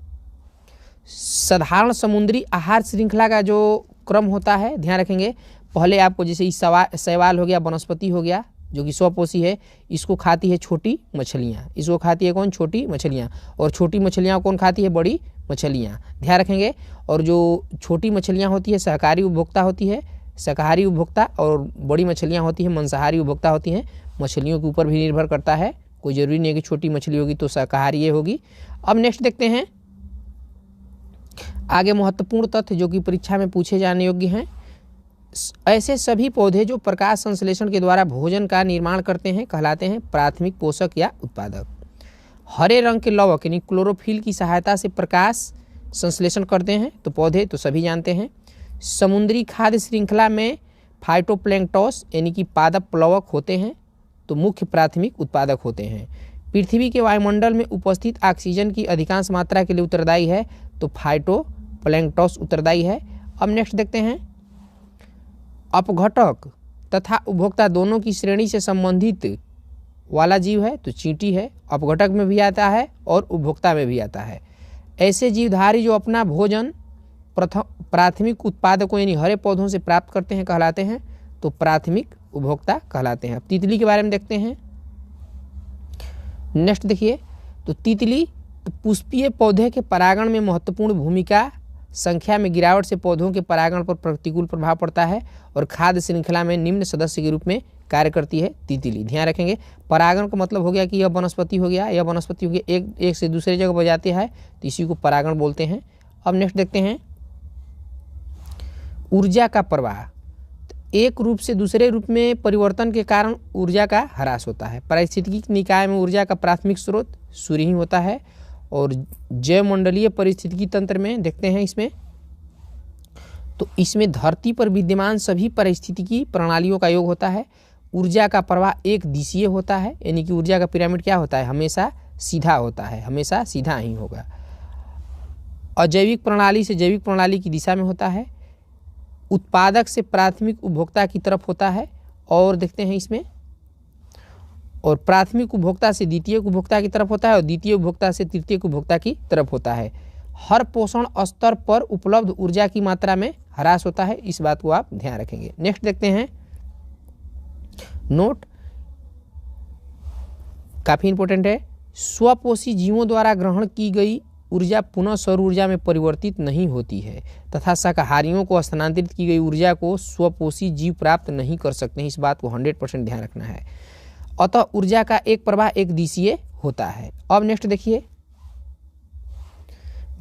साधारण समुद्री आहार श्रृंखला का जो क्रम होता है, ध्यान रखेंगे। पहले आपको जैसे इस शैवाल हो गया, वनस्पति हो गया जो कि स्वपोषी है, इसको खाती है छोटी मछलियाँ, इसको खाती है कौन, छोटी मछलियाँ। और छोटी मछलियाँ कौन खाती है, बड़ी मछलियाँ, ध्यान रखेंगे। और जो छोटी मछलियाँ होती है शाकाहारी उपभोक्ता होती है, शाकाहारी उपभोक्ता, और बड़ी मछलियाँ होती हैं मांसाहारी उपभोक्ता होती हैं। मछलियों के ऊपर भी निर्भर करता है, कोई ज़रूरी नहीं है कि छोटी मछली होगी तो शाकाहारी ये होगी। अब नेक्स्ट देखते हैं आगे महत्वपूर्ण तथ्य जो कि परीक्षा में पूछे जाने योग्य हैं। ऐसे सभी पौधे जो प्रकाश संश्लेषण के द्वारा भोजन का निर्माण करते हैं कहलाते हैं प्राथमिक पोषक या उत्पादक। हरे रंग के लवक यानी क्लोरोफिल की सहायता से प्रकाश संश्लेषण करते हैं तो पौधे तो सभी जानते हैं। समुद्री खाद्य श्रृंखला में फाइटोप्लैंक्टन यानी कि पादप प्लवक होते हैं तो मुख्य प्राथमिक उत्पादक होते हैं। पृथ्वी के वायुमंडल में उपस्थित ऑक्सीजन की अधिकांश मात्रा के लिए उत्तरदायी है तो फाइटोप्लैंक्टन उत्तरदायी है। अब नेक्स्ट देखते हैं अपघटक तथा उपभोक्ता दोनों की श्रेणी से संबंधित वाला जीव है तो चींटी है, अपघटक में भी आता है और उपभोक्ता में भी आता है। ऐसे जीवधारी जो अपना भोजन प्राथमिक उत्पादकों यानी हरे पौधों से प्राप्त करते हैं कहलाते हैं तो प्राथमिक उपभोक्ता कहलाते हैं। अब तितली के बारे में देखते हैं। नेक्स्ट देखिए तो तितली तो पुष्पीय पौधे के परागण में महत्वपूर्ण भूमिका, संख्या में गिरावट से पौधों के परागण पर प्रतिकूल प्रभाव पड़ता है और खाद्य श्रृंखला में निम्न सदस्य के रूप में कार्य करती है तितली। ध्यान रखेंगे परागण का मतलब हो गया कि यह वनस्पति हो गया, यह वनस्पति हो गया एक से दूसरे जगह पर जाती है तो इसी को परागण बोलते हैं। अब नेक्स्ट देखते हैं ऊर्जा का प्रवाह। एक रूप से दूसरे रूप में परिवर्तन के कारण ऊर्जा का ह्रास होता है। पारिस्थितिकी निकाय में ऊर्जा का प्राथमिक स्रोत सूर्य ही होता है। और जैवमंडलीय पारिस्थितिकी तंत्र में देखते हैं इसमें तो इसमें धरती पर विद्यमान सभी पारिस्थितिकी प्रणालियों का योग होता है। ऊर्जा का प्रवाह एक दिशीय होता है यानी कि ऊर्जा का पिरामिड क्या होता है, हमेशा सीधा होता है, हमेशा सीधा ही होगा। अजैविक प्रणाली से जैविक प्रणाली की दिशा में होता है। उत्पादक से प्राथमिक उपभोक्ता की तरफ होता है। और देखते हैं इसमें और प्राथमिक उपभोक्ता से द्वितीय उपभोक्ता की तरफ होता है और द्वितीय उपभोक्ता से तृतीय उपभोक्ता की तरफ होता है। हर पोषण स्तर पर उपलब्ध ऊर्जा की मात्रा में ह्रास होता है, इस बात को आप ध्यान रखेंगे। नेक्स्ट देखते हैं नोट, काफी इंपॉर्टेंट है। स्वपोषी जीवों द्वारा ग्रहण की गई ऊर्जा पुनः सौर ऊर्जा में परिवर्तित नहीं होती है तथा शाकाहारियों को स्थानांतरित की गई ऊर्जा को स्वपोषी जीव प्राप्त नहीं कर सकते हैं, इस बात को 100% ध्यान रखना है। अतः ऊर्जा का एक प्रवाह एक दिशीय होता है। अब नेक्स्ट देखिए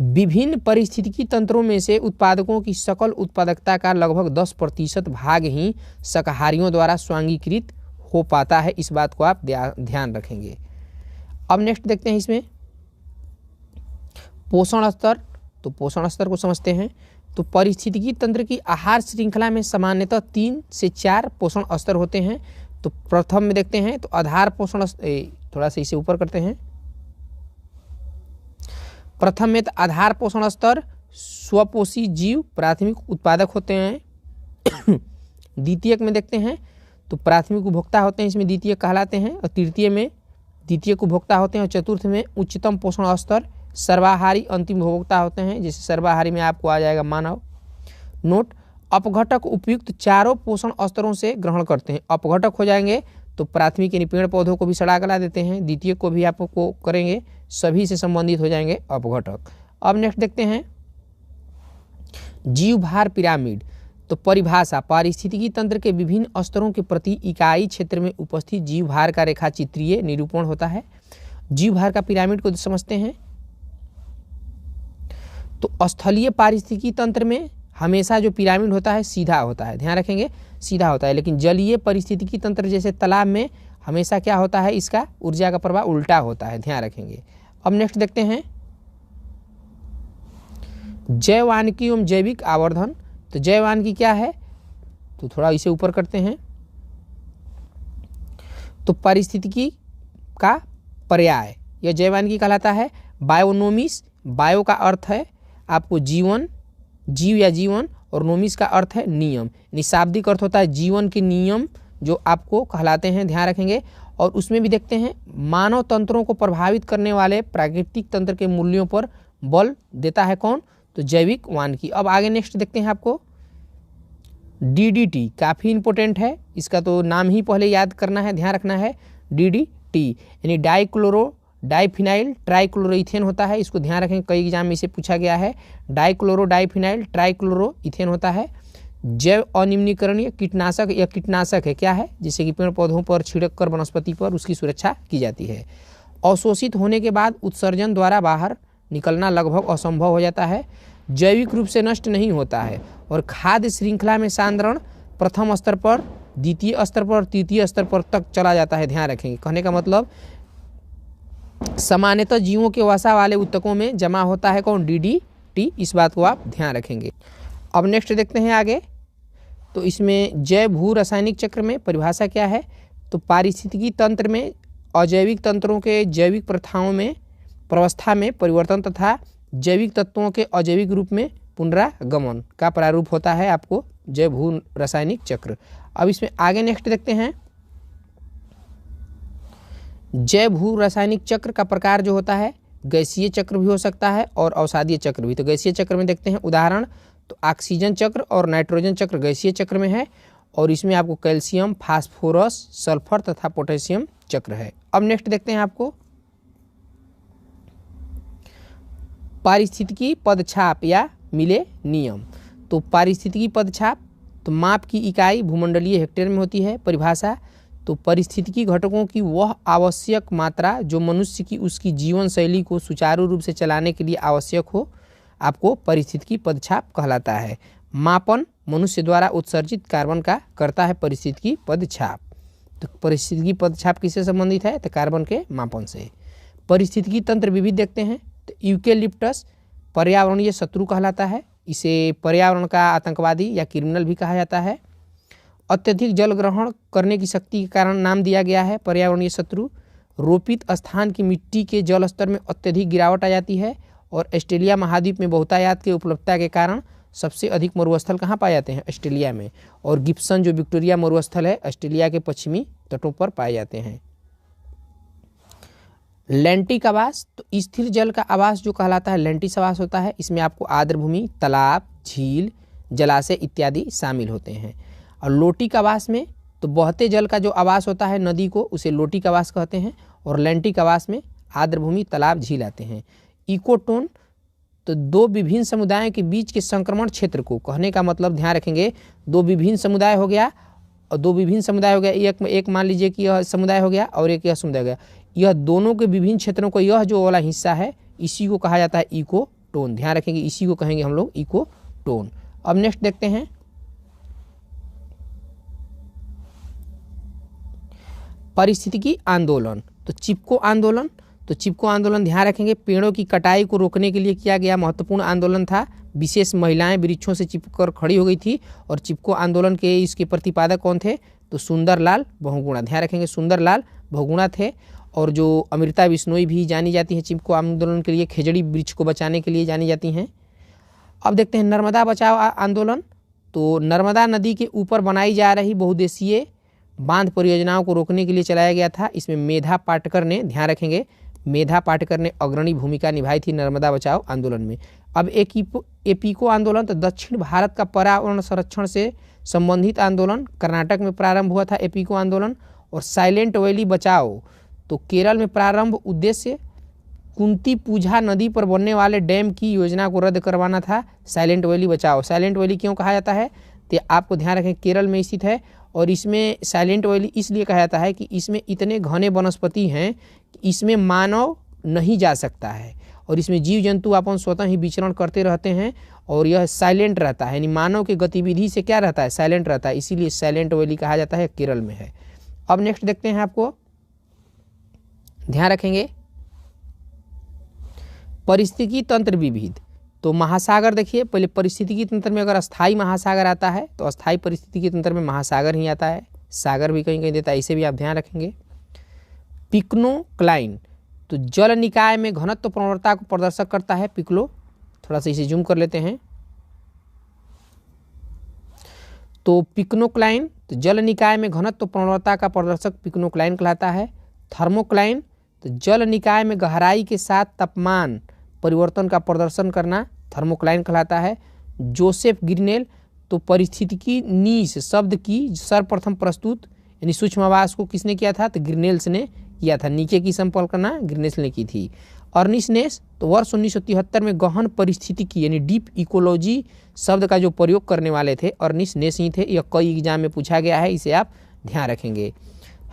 विभिन्न पारिस्थितिकी तंत्रों में से उत्पादकों की सकल उत्पादकता का लगभग 10% भाग ही शाकाहारियों द्वारा स्वांगीकृत हो पाता है, इस बात को आप ध्यान रखेंगे। अब नेक्स्ट देखते हैं इसमें पोषण स्तर। तो पोषण स्तर को समझते हैं तो पारिस्थितिकी तंत्र की आहार श्रृंखला में सामान्यतः 3 से 4 पोषण स्तर होते हैं। तो प्रथम में देखते हैं तो आधार पोषण, थोड़ा सा इसे ऊपर करते हैं। प्रथम में तो आधार पोषण स्तर स्वपोषी जीव प्राथमिक उत्पादक होते हैं। द्वितीयक में देखते हैं तो प्राथमिक उपभोक्ता होते हैं, इसमें द्वितीयक कहलाते हैं। और तृतीय में द्वितीयक उपभोक्ता होते हैं। और चतुर्थ में उच्चतम पोषण स्तर सर्वाहारी अंतिम उपभोक्ता होते हैं, जैसे सर्वाहारी में आपको आ जाएगा मानव। नोट, अपघटक उपयुक्त चारों पोषण स्तरों से ग्रहण करते हैं। अपघटक हो जाएंगे तो प्राथमिक यानी पेड़ पौधों को भी सड़ा गला देते हैं, द्वितीय को भी आपको करेंगे, सभी से संबंधित हो जाएंगे अपघटक। अब नेक्स्ट देखते हैं जीव भार पिरामिड। तो परिभाषा पारिस्थितिकी तंत्र के विभिन्न स्तरों के प्रति इकाई क्षेत्र में उपस्थित जीव भार का रेखा चित्रीय निरूपण होता है। जीव भार का पिरामिड को समझते हैं तो स्थलीय पारिस्थितिकी तंत्र में हमेशा जो पिरामिड होता है सीधा होता है, ध्यान रखेंगे सीधा होता है। लेकिन जलीय पारिस्थितिकी तंत्र जैसे तालाब में हमेशा क्या होता है, इसका ऊर्जा का प्रवाह उल्टा होता है, ध्यान रखेंगे। अब नेक्स्ट देखते हैं जैवानिकी एवं जैविक आवर्धन। तो जैवानिकी क्या है, तो थोड़ा इसे ऊपर करते हैं। तो पारिस्थितिकी का पर्याय यह जैवानिकी कहलाता है। बायोनोमिस, बायो का अर्थ है आपको जीवन, जीव या जीवन, और नोमिस का अर्थ है नियम, यानी शाब्दिक अर्थ होता है जीवन के नियम जो आपको कहलाते हैं, ध्यान रखेंगे। और उसमें भी देखते हैं मानव तंत्रों को प्रभावित करने वाले प्राकृतिक तंत्र के मूल्यों पर बल देता है कौन, तो जैविक वानिकी। अब आगे नेक्स्ट देखते हैं आपको DDT, काफ़ी इंपॉर्टेंट है, इसका तो नाम ही पहले याद करना है, ध्यान रखना है। DDT यानी डाइफिनाइल ट्राइक्लोरोइथेन होता है, इसको ध्यान रखें, कई एग्जाम में इसे पूछा गया है। डाइफिनाइल ट्राइक्लोरोइथेन होता है। जैव अनिम्नीकरणीय कीटनाशक, यह कीटनाशक है, क्या है, जिससे कि पेड़ पौधों पर छिड़क कर वनस्पति पर उसकी सुरक्षा की जाती है। अवशोषित होने के बाद उत्सर्जन द्वारा बाहर निकलना लगभग असंभव हो जाता है, जैविक रूप से नष्ट नहीं होता है। और खाद्य श्रृंखला में सांद्रण प्रथम स्तर पर, द्वितीय स्तर पर, तृतीय स्तर पर तक चला जाता है, ध्यान रखेंगे। कहने का मतलब सामान्यतः जीवों के वसा वाले ऊतकों में जमा होता है कौन, DDT, इस बात को आप ध्यान रखेंगे। अब नेक्स्ट देखते हैं आगे, तो इसमें जैव भू रासायनिक चक्र में परिभाषा क्या है, तो पारिस्थितिकी तंत्र में अजैविक तंत्रों के जैविक प्रथाओं में प्रवस्था में परिवर्तन तथा जैविक तत्वों के अजैविक रूप में पुनरागमन का प्रारूप होता है आपको जैव भू रासायनिक चक्र। अब इसमें आगे नेक्स्ट देखते हैं जैव भू रासायनिक चक्र का प्रकार जो होता है, गैसीय चक्र भी हो सकता है और अवसादीय चक्र भी। तो गैसीय चक्र में देखते हैं उदाहरण, तो ऑक्सीजन चक्र और नाइट्रोजन चक्र गैसीय चक्र में है, और इसमें आपको कैल्शियम, फास्फोरस, सल्फर तथा पोटेशियम चक्र है। अब नेक्स्ट देखते हैं आपको पारिस्थितिकी पदछाप या मिलेनियम। तो पारिस्थितिकी पदछाप, तो माप की इकाई भूमंडलीय हेक्टेयर में होती है। परिभाषा, तो परिस्थितिकी घटकों की वह आवश्यक मात्रा जो मनुष्य की उसकी जीवन शैली को सुचारू रूप से चलाने के लिए आवश्यक हो, आपको पारिस्थितिकी पदछाप कहलाता है। मापन मनुष्य द्वारा उत्सर्जित कार्बन का करता है पारिस्थितिकी पदछाप। तो पारिस्थितिकी पदछाप किससे संबंधित है, तो कार्बन के मापन से। पारिस्थितिकी तंत्र विविध देखते हैं, तो यूकेलिप्टस पर्यावरणीय शत्रु कहलाता है, इसे पर्यावरण का आतंकवादी या क्रिमिनल भी कहा जाता है। अत्यधिक जल ग्रहण करने की शक्ति के कारण नाम दिया गया है पर्यावरणीय शत्रु। रोपित स्थान की मिट्टी के जल स्तर में अत्यधिक गिरावट आ जाती है, और ऑस्ट्रेलिया महाद्वीप में बहुतायात के उपलब्धता के कारण सबसे अधिक मरुस्थल कहाँ पाए जाते हैं, ऑस्ट्रेलिया में। और गिब्सन जो विक्टोरिया मरुस्थल है ऑस्ट्रेलिया के पश्चिमी तटों पर पाए जाते हैं। लैंटिक आवास, तो स्थिर जल का आवास जो कहलाता है लैंटिस आवास होता है। इसमें आपको आर्द्रभूमि, तालाब, झील, जलाशय इत्यादि शामिल होते हैं। और लोटिक आवास में तो बहते जल का जो आवास होता है नदी को, उसे लोटिक आवास कहते हैं। और लैंटिक आवास में आर्द्रभूमि, तालाब, झील आते हैं। इकोटोन, तो दो विभिन्न समुदायों के बीच के संक्रमण क्षेत्र को, कहने का मतलब ध्यान रखेंगे, दो विभिन्न समुदाय हो गया और दो विभिन्न समुदाय हो गया, एक मान लीजिए कि यह समुदाय हो गया और एक यह समुदाय हो गया, यह दोनों के विभिन्न क्षेत्रों को, यह जो वाला हिस्सा है इसी को कहा जाता है इकोटोन। ध्यान रखेंगे, इसी को कहेंगे हम लोग इकोटोन। अब नेक्स्ट देखते हैं पारिस्थितिकी आंदोलन, तो चिपको आंदोलन। तो चिपको आंदोलन ध्यान रखेंगे, पेड़ों की कटाई को रोकने के लिए किया गया महत्वपूर्ण आंदोलन था। विशेष महिलाएं वृक्षों से चिपकर खड़ी हो गई थी, और चिपको आंदोलन के इसके प्रतिपादक कौन थे, तो सुंदरलाल बहुगुणा। ध्यान रखेंगे, सुंदरलाल बहुगुणा थे। और जो अमृता बिश्नोई भी जानी जाती हैं चिपको आंदोलन के लिए, खेजड़ी वृक्ष को बचाने के लिए जानी जाती हैं। अब देखते हैं नर्मदा बचाओ आंदोलन। तो नर्मदा नदी के ऊपर बनाई जा रही बहुउद्देशीय बांध परियोजनाओं को रोकने के लिए चलाया गया था। इसमें मेधा पाटकर ने, ध्यान रखेंगे, मेधा पाटकर ने अग्रणी भूमिका निभाई थी नर्मदा बचाओ आंदोलन में। अब एपीको आंदोलन, तो दक्षिण भारत का पर्यावरण संरक्षण से संबंधित आंदोलन, कर्नाटक में प्रारंभ हुआ था एपीको आंदोलन। और साइलेंट वैली बचाओ, तो केरल में प्रारंभ, उद्देश्य कुंती पूजा नदी पर बनने वाले डैम की योजना को रद्द करवाना था। साइलेंट वैली बचाओ, साइलेंट वैली क्यों कहा जाता है, तो आपको ध्यान रखें केरल में स्थित है। और इसमें साइलेंट वैली इसलिए कहा जाता है कि इसमें इतने घने वनस्पति हैं कि इसमें मानव नहीं जा सकता है, और इसमें जीव जंतु अपन स्वतः ही विचरण करते रहते हैं, और यह साइलेंट रहता है, यानी मानव के गतिविधि से क्या रहता है, साइलेंट रहता है, इसीलिए साइलेंट वैली कहा जाता है, केरल में है। अब नेक्स्ट देखते हैं, आपको ध्यान रखेंगे पारिस्थितिकी तंत्र विविध। तो महासागर देखिए, पहले पारिस्थितिकी तंत्र में अगर अस्थाई महासागर आता है तो अस्थाई पारिस्थितिकी तंत्र में महासागर ही आता है, सागर भी कहीं कहीं देता है, इसे भी आप ध्यान रखेंगे। पिक्नोक्लाइन, तो जल निकाय में घनत्व प्रवणता को प्रदर्शक करता है पिक्लो। थोड़ा सा इसे जूम कर लेते हैं। तो पिक्नोक्लाइन, तो जल निकाय में घनत्व प्रवणता का प्रदर्शक पिक्नोक्लाइन कहलाता है। थर्मोक्लाइन, तो जल निकाय में गहराई के साथ तापमान परिवर्तन का प्रदर्शन करना थर्मोक्लाइन कहलाता है। जोसेफ ग्रिनेल, तो पारिस्थितिकी नीस शब्द की सर्वप्रथम प्रस्तुत यानी सूक्ष्म आवास को किसने किया था, तो ग्रिनेल्स ने किया था। नीचे की संकल्पना ग्रिनेल्स ने की थी। अर्निस्ट नेस, तो वर्ष 1973 में गहन परिस्थितिकी यानी डीप इकोलॉजी शब्द का जो प्रयोग करने वाले थे अर्निस्ट नेस ही थे। यह कई एग्जाम में पूछा गया है, इसे आप ध्यान रखेंगे।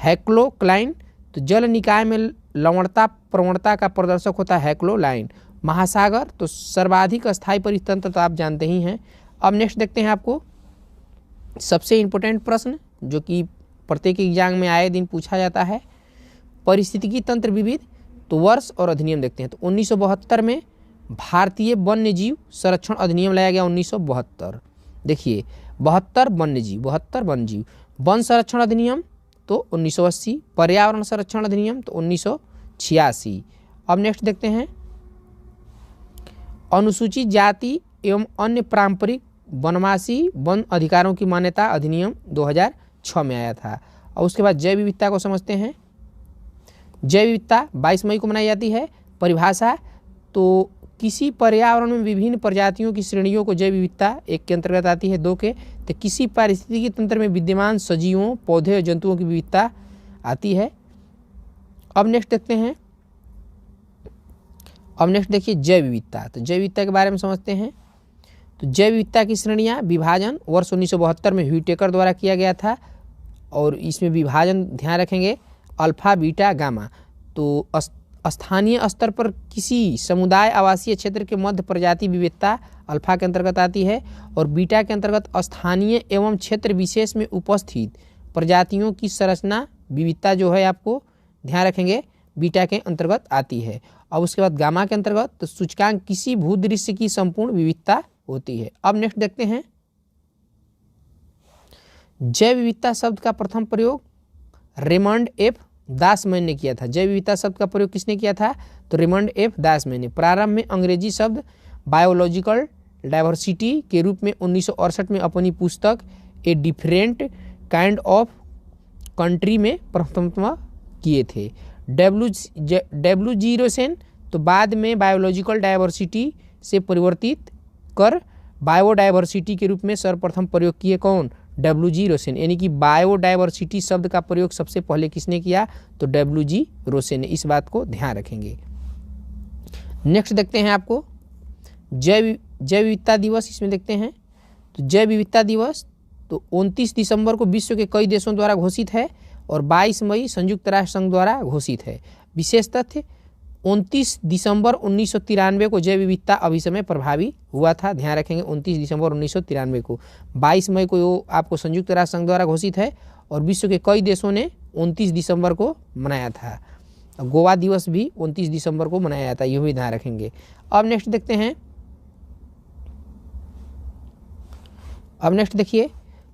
हैक्लोक्लाइन, तो जल निकाय में लवणता प्रवणता का प्रदर्शक होता है हैक्लोलाइन। महासागर, तो सर्वाधिक अस्थायी परितंत्र तो आप जानते ही हैं। अब नेक्स्ट देखते हैं आपको सबसे इम्पोर्टेंट प्रश्न जो कि प्रत्येक एग्जाम में आए दिन पूछा जाता है, परिस्थितिकी तंत्र विविध। तो वर्ष और अधिनियम देखते हैं। तो 1972 में भारतीय वन्य जीव संरक्षण अधिनियम लाया गया 1972। देखिए 72 वन्य जीव वन संरक्षण अधिनियम तो 1980, पर्यावरण संरक्षण अधिनियम तो 1986। अब नेक्स्ट देखते हैं अनुसूचित जाति एवं अन्य पारंपरिक वनवासी वन अधिकारों की मान्यता अधिनियम 2006 में आया था। और उसके बाद जैव विविधता को समझते हैं। जैव विविधता 22 मई को मनाई जाती है। परिभाषा, तो किसी पर्यावरण में विभिन्न प्रजातियों की श्रेणियों को जैव विविधता एक के अंतर्गत आती है। 2 के, तो किसी पारिस्थितिकी तंत्र में विद्यमान सजीवों पौधे और जंतुओं की विविधता आती है। अब नेक्स्ट देखिए जैव विविधता। तो जैव विविधता के बारे में समझते हैं। तो जैव विविधता की श्रेणियाँ, विभाजन वर्ष 1972 में ह्यूटेकर द्वारा किया गया था और इसमें विभाजन ध्यान रखेंगे अल्फा बीटा गामा। तो स्थानीय स्तर पर किसी समुदाय आवासीय क्षेत्र के मध्य प्रजाति विविधता अल्फा के अंतर्गत आती है और बीटा के अंतर्गत स्थानीय एवं क्षेत्र विशेष में उपस्थित प्रजातियों की संरचना विविधता जो है आपको ध्यान रखेंगे बीटा के अंतर्गत आती है। और उसके बाद गामा के अंतर्गत तो सूचकांक किसी भूदृश्य की संपूर्ण विविधता होती है। अब नेक्स्ट देखते हैं जैव विविधता शब्द का प्रथम प्रयोग रेमंड एफ दासमैन ने किया था। जैव विविधता शब्द का प्रयोग किसने किया था, तो रेमंड एफ दासमैन ने। प्रारंभ में अंग्रेजी शब्द बायोलॉजिकल डाइवर्सिटी के रूप में 1968 में अपनी पुस्तक a different kind of country में प्रथमतः किए थे। डब्ल्यू जी रोसेन, तो बाद में बायोलॉजिकल डाइवर्सिटी से परिवर्तित कर बायोडाइवर्सिटी के रूप में सर्वप्रथम प्रयोग किए। कौन, डब्ल्यू.जी. रोसेन। यानी कि बायोडाइवर्सिटी शब्द का प्रयोग सबसे पहले किसने किया, तो डब्ल्यू.जी. रोसेन ने। इस बात को ध्यान रखेंगे। नेक्स्ट देखते हैं आपको जैव विविधता दिवस, इसमें देखते हैं। तो जैव विविधता दिवस तो 29 दिसंबर को विश्व के कई देशों द्वारा घोषित है और 22 मई संयुक्त राष्ट्र संघ द्वारा घोषित है। विशेष तथ्य 29 दिसंबर 1993 को जैव विविधता अभिसमय प्रभावी हुआ था। ध्यान रखेंगे 29 दिसंबर 1993 को। 22 मई को आपको संयुक्त राष्ट्र संघ द्वारा घोषित है और विश्व के कई देशों ने 29 दिसंबर को मनाया था। गोवा दिवस भी 29 दिसंबर को मनाया जाता है, यह भी ध्यान रखेंगे। अब नेक्स्ट देखते हैं। अब नेक्स्ट देखिए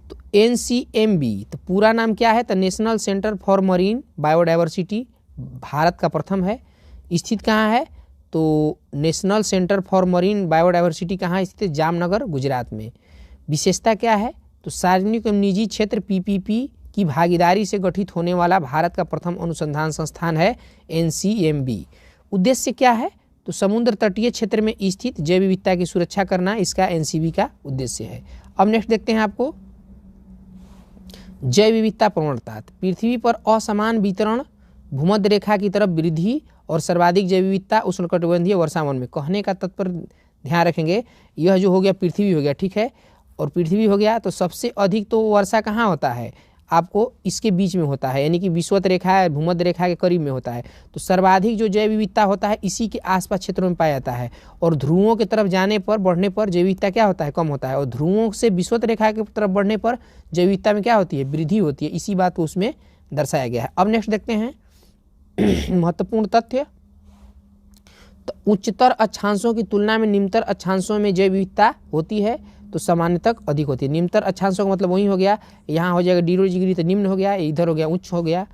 तो NCMB, तो पूरा नाम क्या है, तो national centre for marine biodiversity, Bharat का प्रथम है। स्थित कहाँ है, तो national centre for marine biodiversity कहाँ स्थित है, जामनगर गुजरात में। विशेषता क्या है, तो सार्वजनिक एवं निजी क्षेत्र PPP की भागीदारी से गठित होने वाला भारत का प्रथम अनुसंधान संस्थान है NCMB। उद्देश्य क्या है, तो समुद्र तटीय क्षेत्र में स्थित जैव विविधता की सुरक्षा करना इसका NCB का उद्देश्य है। अब नेक्स्ट देखते हैं आपको जैव विविधता प्रवणता। पृथ्वी पर असमान वितरण, भूमध्य रेखा की तरफ वृद्धि और सर्वाधिक जैव विविधता उष्णकटिबंधीय वर्षावन में। कहने का तात्पर्य ध्यान रखेंगे, यह जो हो गया पृथ्वी हो गया, ठीक है, और पृथ्वी हो गया तो सबसे अधिक तो वर्षा कहाँ होता है, आपको इसके बीच में होता है, यानी कि विषुवत रेखा है भूमध्य रेखा के करीब में होता है। तो सर्वाधिक जो जैव विविधता होता है इसी के आसपास क्षेत्रों में पाया जाता है और ध्रुवों की तरफ जाने पर बढ़ने पर जैव विविधता क्या होता है, कम होता है। और ध्रुवों से विषुवत रेखा की तरफ बढ़ने पर जैव विविधता में क्या होती है, वृद्धि होती है। इसी बात को उसमें दर्शाया गया है। अब नेक्स्ट देखते हैं महत्वपूर्ण तथ्य। तो उच्चतर अक्षांशों की तुलना में निम्नतर अक्षांशों में जैव विविधता होती है, तो सामान्यतः अधिक होती है। निम्नतर अक्षांशों का मतलब वही हो गया, यहाँ हो जाएगा 0 डिग्री तो निम्न हो गया, इधर हो गया उच्च हो गया।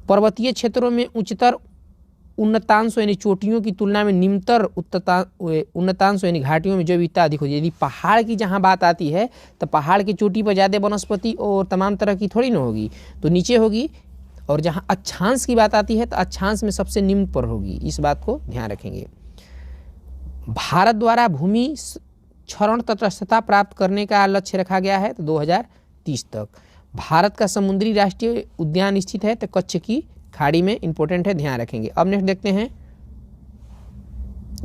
पर्वतीय क्षेत्रों में उच्चतर उन्नतांश यानी चोटियों की तुलना में निम्नतर उन्नतांश यानी घाटियों में जैव विविधता अधिक होती है। यदि पहाड़ की जहाँ बात आती है तो पहाड़ की चोटी पर ज़्यादा वनस्पति और तमाम तरह की थोड़ी ना होगी, तो नीचे होगी, और जहाँ अक्षांश की बात आती है तो अक्षांश में सबसे निम्न पर होगी। इस बात को ध्यान रखेंगे। भारत द्वारा भूमि क्षरण तटस्थता प्राप्त करने का लक्ष्य रखा गया है तो 2030 तक। भारत का समुद्री राष्ट्रीय उद्यान स्थित है तो कच्छ की खाड़ी में, इंपॉर्टेंट है, ध्यान रखेंगे। अब नेक्स्ट देखते हैं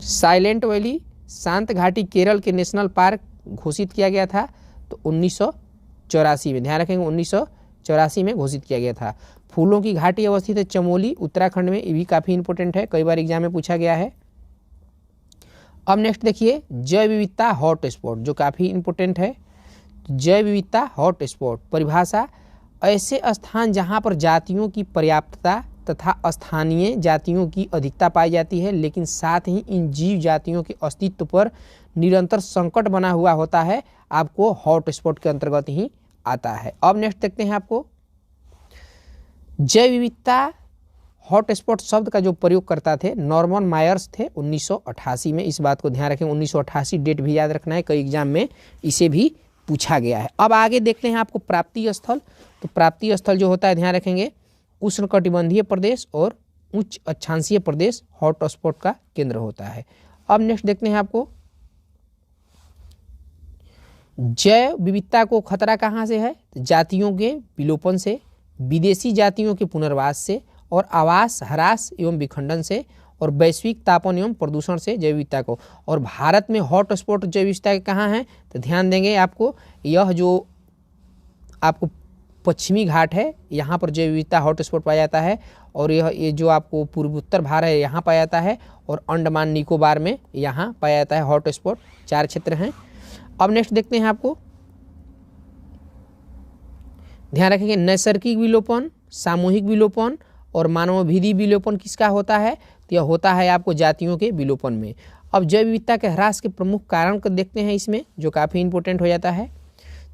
साइलेंट वैली शांत घाटी केरल के नेशनल पार्क घोषित किया गया था तो 1984 में, ध्यान रखेंगे 1984 में घोषित किया गया था। फूलों की घाटी अवस्थित है चमोली उत्तराखंड में, ये भी काफ़ी इंपॉर्टेंट है, कई बार एग्जाम में पूछा गया है। अब नेक्स्ट देखिए जैव विविधता हॉट स्पॉट, जो काफ़ी इंपॉर्टेंट है। जैव विविधता हॉट स्पॉट परिभाषा, ऐसे स्थान जहां पर जातियों की पर्याप्तता तथा स्थानीय जातियों की अधिकता पाई जाती है, लेकिन साथ ही इन जीव जातियों के अस्तित्व पर निरंतर संकट बना हुआ होता है, आपको हॉट स्पॉट के अंतर्गत ही आता है। अब नेक्स्ट देखते हैं आपको जैव विविधता हॉट स्पॉट शब्द का जो प्रयोग करता थे नॉर्मन मायर्स थे 1988 में। इस बात को ध्यान रखें, 1988 डेट भी याद रखना है, कई एग्जाम में इसे भी पूछा गया है। अब आगे देखते हैं आपको प्राप्ति स्थल। तो प्राप्ति स्थल जो होता है ध्यान रखेंगे उष्णकटिबंधीय प्रदेश और उच्च अक्षांशीय प्रदेश हॉट स्पॉट का केंद्र होता है। अब नेक्स्ट देखते हैं आपको जैव विविधता को खतरा कहाँ से है, जातियों के विलोपन से, विदेशी जातियों के पुनर्वास से, और आवास ह्रास एवं विखंडन से, और वैश्विक तापन एवं प्रदूषण से जैव विविधता को। और भारत में हॉट स्पॉट जैव विविधता कहाँ है तो ध्यान देंगे आपको, यह जो आपको पश्चिमी घाट है यहाँ पर जैव विविधता हॉट स्पॉट पाया जाता है, और ये जो आपको पूर्वोत्तर भारत है यहाँ पाया जाता है, और अंडमान निकोबार में यहाँ पाया जाता है हॉट स्पॉट। 4 क्षेत्र हैं। अब नेक्स्ट देखते हैं आपको, ध्यान रखेंगे नैसर्गिक विलोपन, सामूहिक विलोपन और मानवभिदी विलोपन किसका होता है तो यह होता है आपको जातियों के विलोपन में। अब जैव विविधता के ह्रास के प्रमुख कारण को देखते हैं इसमें, जो काफ़ी इंपॉर्टेंट हो जाता है।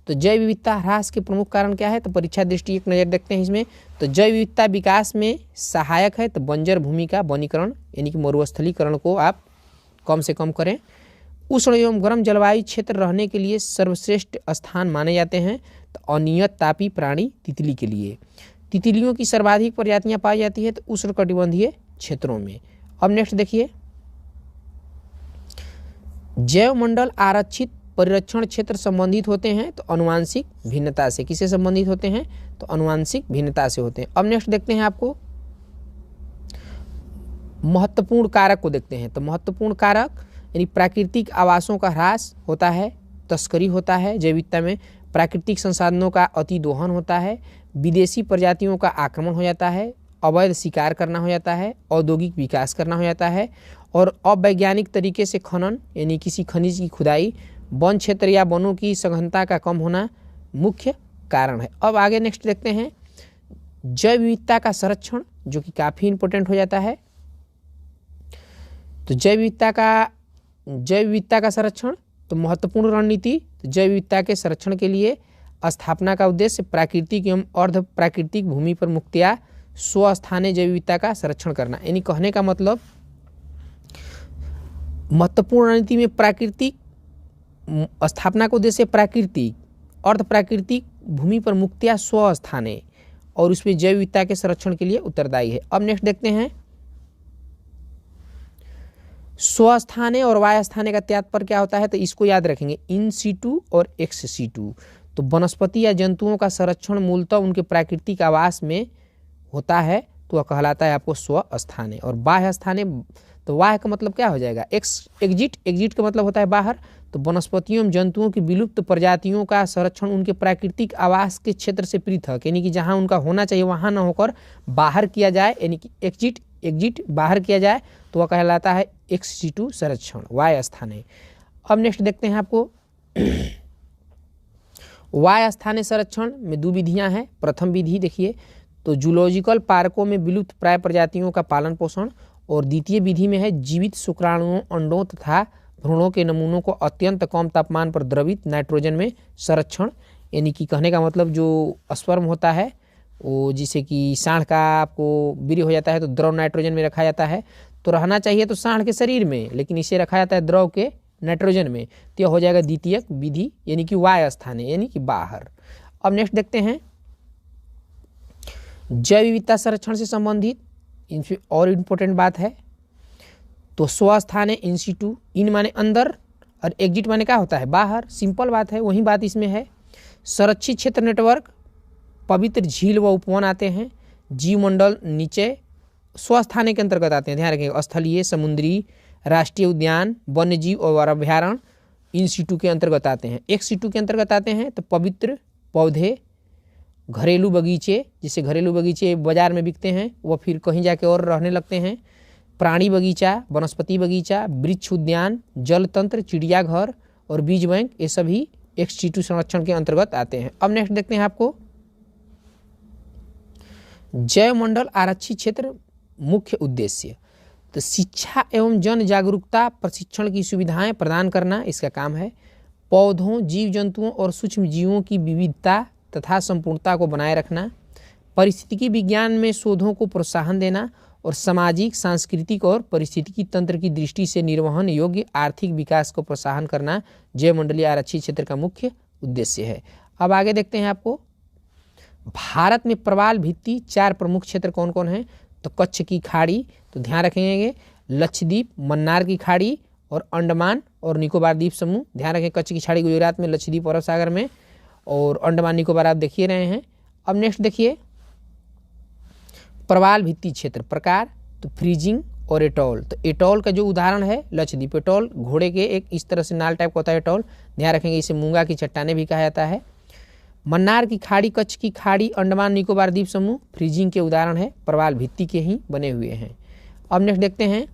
तो जैव विविधता ह्रास के प्रमुख कारण क्या है तो परीक्षा दृष्टि एक नज़र देखते हैं इसमें। तो जैव विविधता विकास में सहायक है तो बंजर भूमि का वनीकरण यानी कि मरुस्थलीकरण को आप कम से कम करें। उष्ण एवं गर्म जलवायु क्षेत्र रहने के लिए सर्वश्रेष्ठ स्थान माने जाते हैं तो अनियत तापी प्राणी तितली के लिए। तितलियों की सर्वाधिक प्रजातियां पाई जाती है तो उष्णकटिबंधीय क्षेत्रों में। अब नेक्स्ट देखिए जैव मंडल आरक्षित परिरक्षण क्षेत्र संबंधित होते हैं तो अनुवांशिक भिन्नता से। किससे संबंधित होते हैं तो अनुवांशिक भिन्नता से होते हैं। अब नेक्स्ट देखते हैं आपको महत्वपूर्ण कारक को देखते हैं। तो महत्वपूर्ण कारक यानी प्राकृतिक आवासों का ह्रास होता है, तस्करी होता है जैव विविधता में, प्राकृतिक संसाधनों का अतिदोहन होता है, विदेशी प्रजातियों का आक्रमण हो जाता है, अवैध शिकार करना हो जाता है, औद्योगिक विकास करना हो जाता है, और अवैज्ञानिक तरीके से खनन यानी किसी खनिज की खुदाई, वन क्षेत्र या वनों की सघनता का कम होना मुख्य कारण है। अब आगे नेक्स्ट देखते हैं जैव विविधता का संरक्षण, जो कि काफ़ी इंपॉर्टेंट हो जाता है। तो जैव विविधता का संरक्षण तो महत्वपूर्ण रणनीति, तो जैव विविधता के संरक्षण के लिए स्थापना का उद्देश्य प्राकृतिक एवं अर्ध प्राकृतिक भूमि पर मुक्तिया स्वस्थानीय जैव विविधता का संरक्षण करना। यानी कहने का मतलब महत्वपूर्ण रणनीति में प्राकृतिक स्थापना का उद्देश्य प्राकृतिक अर्ध प्राकृतिक भूमि पर मुक्तिया स्वस्थानीय, और उसमें जैव विविधता के संरक्षण के लिए उत्तरदायी है। अब नेक्स्ट देखते हैं स्वस्थानीय और वाय स्थानीय का तात्पर्य क्या होता है तो इसको याद रखेंगे इन सीटू और एक्स सीटू। तो वनस्पति या जंतुओं का संरक्षण मूलतः उनके प्राकृतिक आवास में होता है तो वह कहलाता है आपको स्वस्थानीय। और बाह्य स्थानीय, तो बाह्य का मतलब क्या हो जाएगा एग्जिट का मतलब होता है बाहर। तो वनस्पतियों एवं जंतुओं की विलुप्त प्रजातियों का संरक्षण उनके प्राकृतिक आवास के क्षेत्र से पृथक यानी कि जहाँ उनका होना चाहिए वहाँ न होकर बाहर किया जाए, यानी कि एग्जिट बाहर किया जाए तो वह कहलाता है एक्स सीटू संरक्षण वाय स्थानीय। अब नेक्स्ट देखते हैं आपको वाय स्थानीय संरक्षण में 2 विधियां हैं। प्रथम विधि देखिए तो जूलॉजिकल पार्कों में विलुप्त प्राय प्रजातियों का पालन पोषण, और द्वितीय विधि में है जीवित शुक्राणुओं अंडों तथा भ्रूणों के नमूनों को अत्यंत कम तापमान पर द्रवित नाइट्रोजन में संरक्षण। यानी कि कहने का मतलब जो स्पर्म होता है वो जिसे कि सांड का आपको वीर्य हो जाता है तो द्रव नाइट्रोजन में रखा जाता है, तो रहना चाहिए तो सांड के शरीर में, लेकिन इसे रखा जाता है द्रव के नाइट्रोजन में, तो यह हो जाएगा द्वितीयक विधि यानी कि वाय स्थान है यानी कि बाहर। अब नेक्स्ट देखते हैं जैव विविधता संरक्षण से संबंधित और इम्पोर्टेंट बात है, तो स्वस्थान है इन सिटू, इन माने अंदर और एग्जिट माने क्या होता है बाहर, सिंपल बात है, वही बात इसमें है। संरक्षित क्षेत्र नेटवर्क, पवित्र झील व उपवन आते हैं, जीवमंडल नीचे स्वस्थान के अंतर्गत आते हैं, ध्यान रखेंगे, स्थलीय, समुद्री, राष्ट्रीय उद्यान, वन्य जीव और अभ्यारण्य इन सिटू के अंतर्गत आते हैं। एक सिटू के अंतर्गत आते हैं तो पवित्र पौधे, घरेलू बगीचे, जिसे घरेलू बगीचे बाजार में बिकते हैं वह फिर कहीं जाके और रहने लगते हैं, प्राणी बगीचा, वनस्पति बगीचा, वृक्ष उद्यान, जल तंत्र, चिड़ियाघर और बीज बैंक, ये सभी एक सिटू संरक्षण के अंतर्गत आते हैं। अब नेक्स्ट देखते हैं आपको जैव मंडल आरक्षित क्षेत्र मुख्य उद्देश्य, तो शिक्षा एवं जन जागरूकता प्रशिक्षण की सुविधाएं प्रदान करना इसका काम है। पौधों, जीव जंतुओं और सूक्ष्म जीवों की विविधता तथा संपूर्णता को बनाए रखना, पारिस्थितिकी विज्ञान में शोधों को प्रोत्साहन देना और सामाजिक, सांस्कृतिक और पारिस्थितिकी तंत्र की दृष्टि से निर्वहन योग्य आर्थिक विकास को प्रोत्साहन करना जैव मंडलीय आरक्षित क्षेत्र का मुख्य उद्देश्य है। अब आगे देखते हैं आपको भारत में प्रवाल भित्ति 4 प्रमुख क्षेत्र कौन कौन हैं, तो कच्छ की खाड़ी, तो ध्यान रखेंगे लक्षद्वीप, मन्नार की खाड़ी और अंडमान और निकोबार द्वीप समूह, ध्यान रखें कच्छ की खाड़ी गुजरात में, लक्षद्वीप अरब सागर में और अंडमान निकोबार आप देखिए रहे हैं। अब नेक्स्ट देखिए प्रवाल भित्ति क्षेत्र प्रकार, तो फ्रीजिंग और एटॉल, तो एटॉल का जो उदाहरण है लक्षद्वीप, एटॉल घोड़े के एक इस तरह से नाल टाइप का होता है एटॉल, ध्यान रखेंगे इसे मूंगा की चट्टाने भी कहा जाता है। मन्नार की खाड़ी, कच्छ की खाड़ी, अंडमान निकोबार द्वीप समूह फ्रीजिंग के उदाहरण है, प्रवाल भित्ति के ही बने हुए हैं। अब नेक्स्ट देखते हैं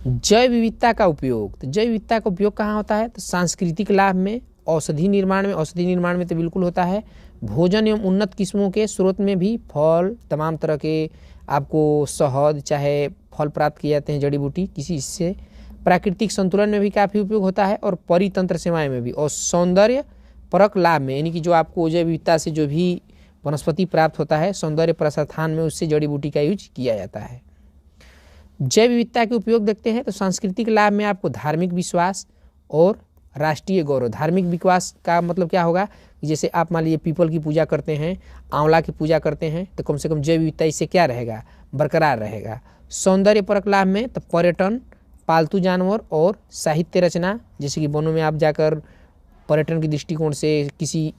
जैव विविधता का उपयोग, तो जैव विविधता का उपयोग कहाँ होता है, तो सांस्कृतिक लाभ में, औषधि निर्माण में, औषधि निर्माण में तो बिल्कुल होता है, भोजन एवं उन्नत किस्मों के स्रोत में भी, फल, तमाम तरह के आपको शहद चाहे फल प्राप्त किए जाते हैं, जड़ी बूटी किसी इससे, प्राकृतिक संतुलन में भी काफ़ी उपयोग होता है और परितंत्र सेवाएं में भी, और सौंदर्य परक लाभ में, यानी कि जो आपको जैव विविधता से जो भी वनस्पति प्राप्त होता है सौंदर्य प्रसाधान में उससे जड़ी बूटी का यूज किया जाता है। जैव विविधता के उपयोग देखते हैं तो सांस्कृतिक लाभ में आपको धार्मिक विश्वास और राष्ट्रीय गौरव, धार्मिक विश्वास का मतलब क्या होगा, जैसे आप मान लीजिए पीपल की पूजा करते हैं, आंवला की पूजा करते हैं, तो कम से कम जैव विविधता इससे क्या रहेगा, बरकरार रहेगा। सौंदर्य परक लाभ में तो पर्यटन, पालतू जानवर और साहित्य रचना, जैसे कि वनों में आप जाकर पर्यटन की दृष्टिकोण से किसी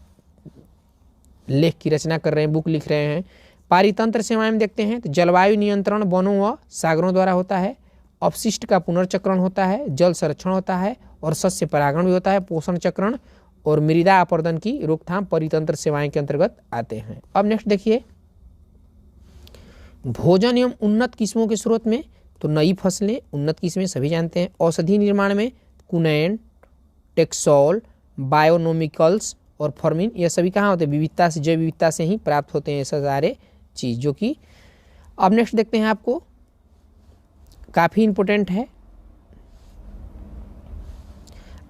लेख की रचना कर रहे हैं, बुक लिख रहे हैं। पारितंत्र सेवाएं में देखते हैं तो जलवायु नियंत्रण वनों व सागरों द्वारा होता है, अपशिष्ट का पुनर्चक्रण होता है, जल संरक्षण होता है और सस्य परागण भी होता है, पोषण चक्रण और मृदा अपरदन की रोकथाम परितंत्र सेवाएं के अंतर्गत आते हैं। अब नेक्स्ट देखिए भोजन एवं उन्नत किस्मों के स्रोत में, तो नई फसलें, उन्नत किस्में सभी जानते हैं, औषधि निर्माण में कुनैन, टेक्सोल, बायोनोमिकल्स और फॉर्मिन, यह सभी कहाँ होते हैं, विविधता से, जैव विविधता से ही प्राप्त होते हैं ऐसे सारे चीज़ जो कि। अब नेक्स्ट देखते हैं आपको काफ़ी इंपॉर्टेंट है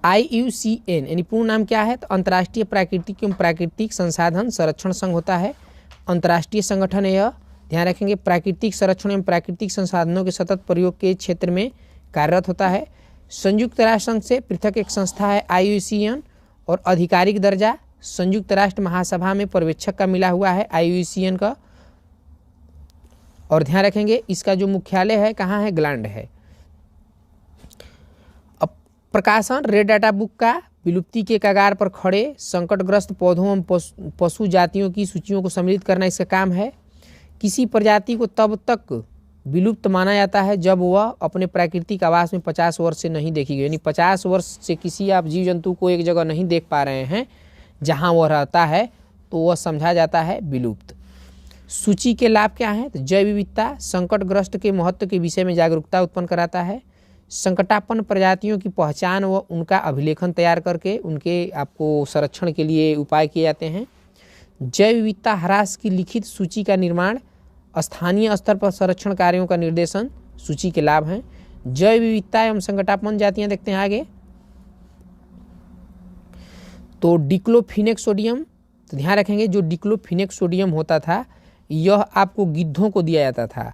IUCN, यानी पूर्ण नाम क्या है, तो अंतर्राष्ट्रीय प्राकृतिक एवं प्राकृतिक संसाधन संरक्षण संघ होता है, अंतर्राष्ट्रीय संगठन है यह, ध्यान रखेंगे प्राकृतिक संरक्षण एवं प्राकृतिक संसाधनों के सतत प्रयोग के क्षेत्र में कार्यरत होता है। संयुक्त राष्ट्र संघ से पृथक एक संस्था है IUCN और आधिकारिक दर्जा संयुक्त राष्ट्र महासभा में पर्यवेक्षक का मिला हुआ है IUCN का, और ध्यान रखेंगे इसका जो मुख्यालय है कहाँ है, ग्लैंड है। अब प्रकाशन रेड डाटा बुक का विलुप्ति के कगार पर खड़े संकटग्रस्त पौधों एवं पशु जातियों की सूचियों को सम्मिलित करना इसका काम है। किसी प्रजाति को तब तक विलुप्त माना जाता है जब वह अपने प्राकृतिक आवास में 50 वर्ष से नहीं देखी गई, यानी 50 वर्ष से किसी आप जीव जंतु को एक जगह नहीं देख पा रहे हैं जहां वह रहता है तो वह समझा जाता है विलुप्त। सूची के लाभ क्या हैं, तो जैव विविधता संकटग्रस्त के महत्व के विषय में जागरूकता उत्पन्न कराता है, संकटापन्न प्रजातियों की पहचान व उनका अभिलेखन तैयार करके उनके आपको संरक्षण के लिए उपाय किए जाते हैं। जैव विविधता ह्रास की लिखित सूची का निर्माण, स्थानीय स्तर पर संरक्षण कार्यों का निर्देशन सूची के लाभ हैं। जैव विविधता एवं संकटापन्न जातियां देखते हैं आगे, तो डिक्लोफिनेक सोडियम तो ध्यान रखेंगे जो डिक्लोफिनेक सोडियम होता था यह आपको गिद्धों को दिया जाता था,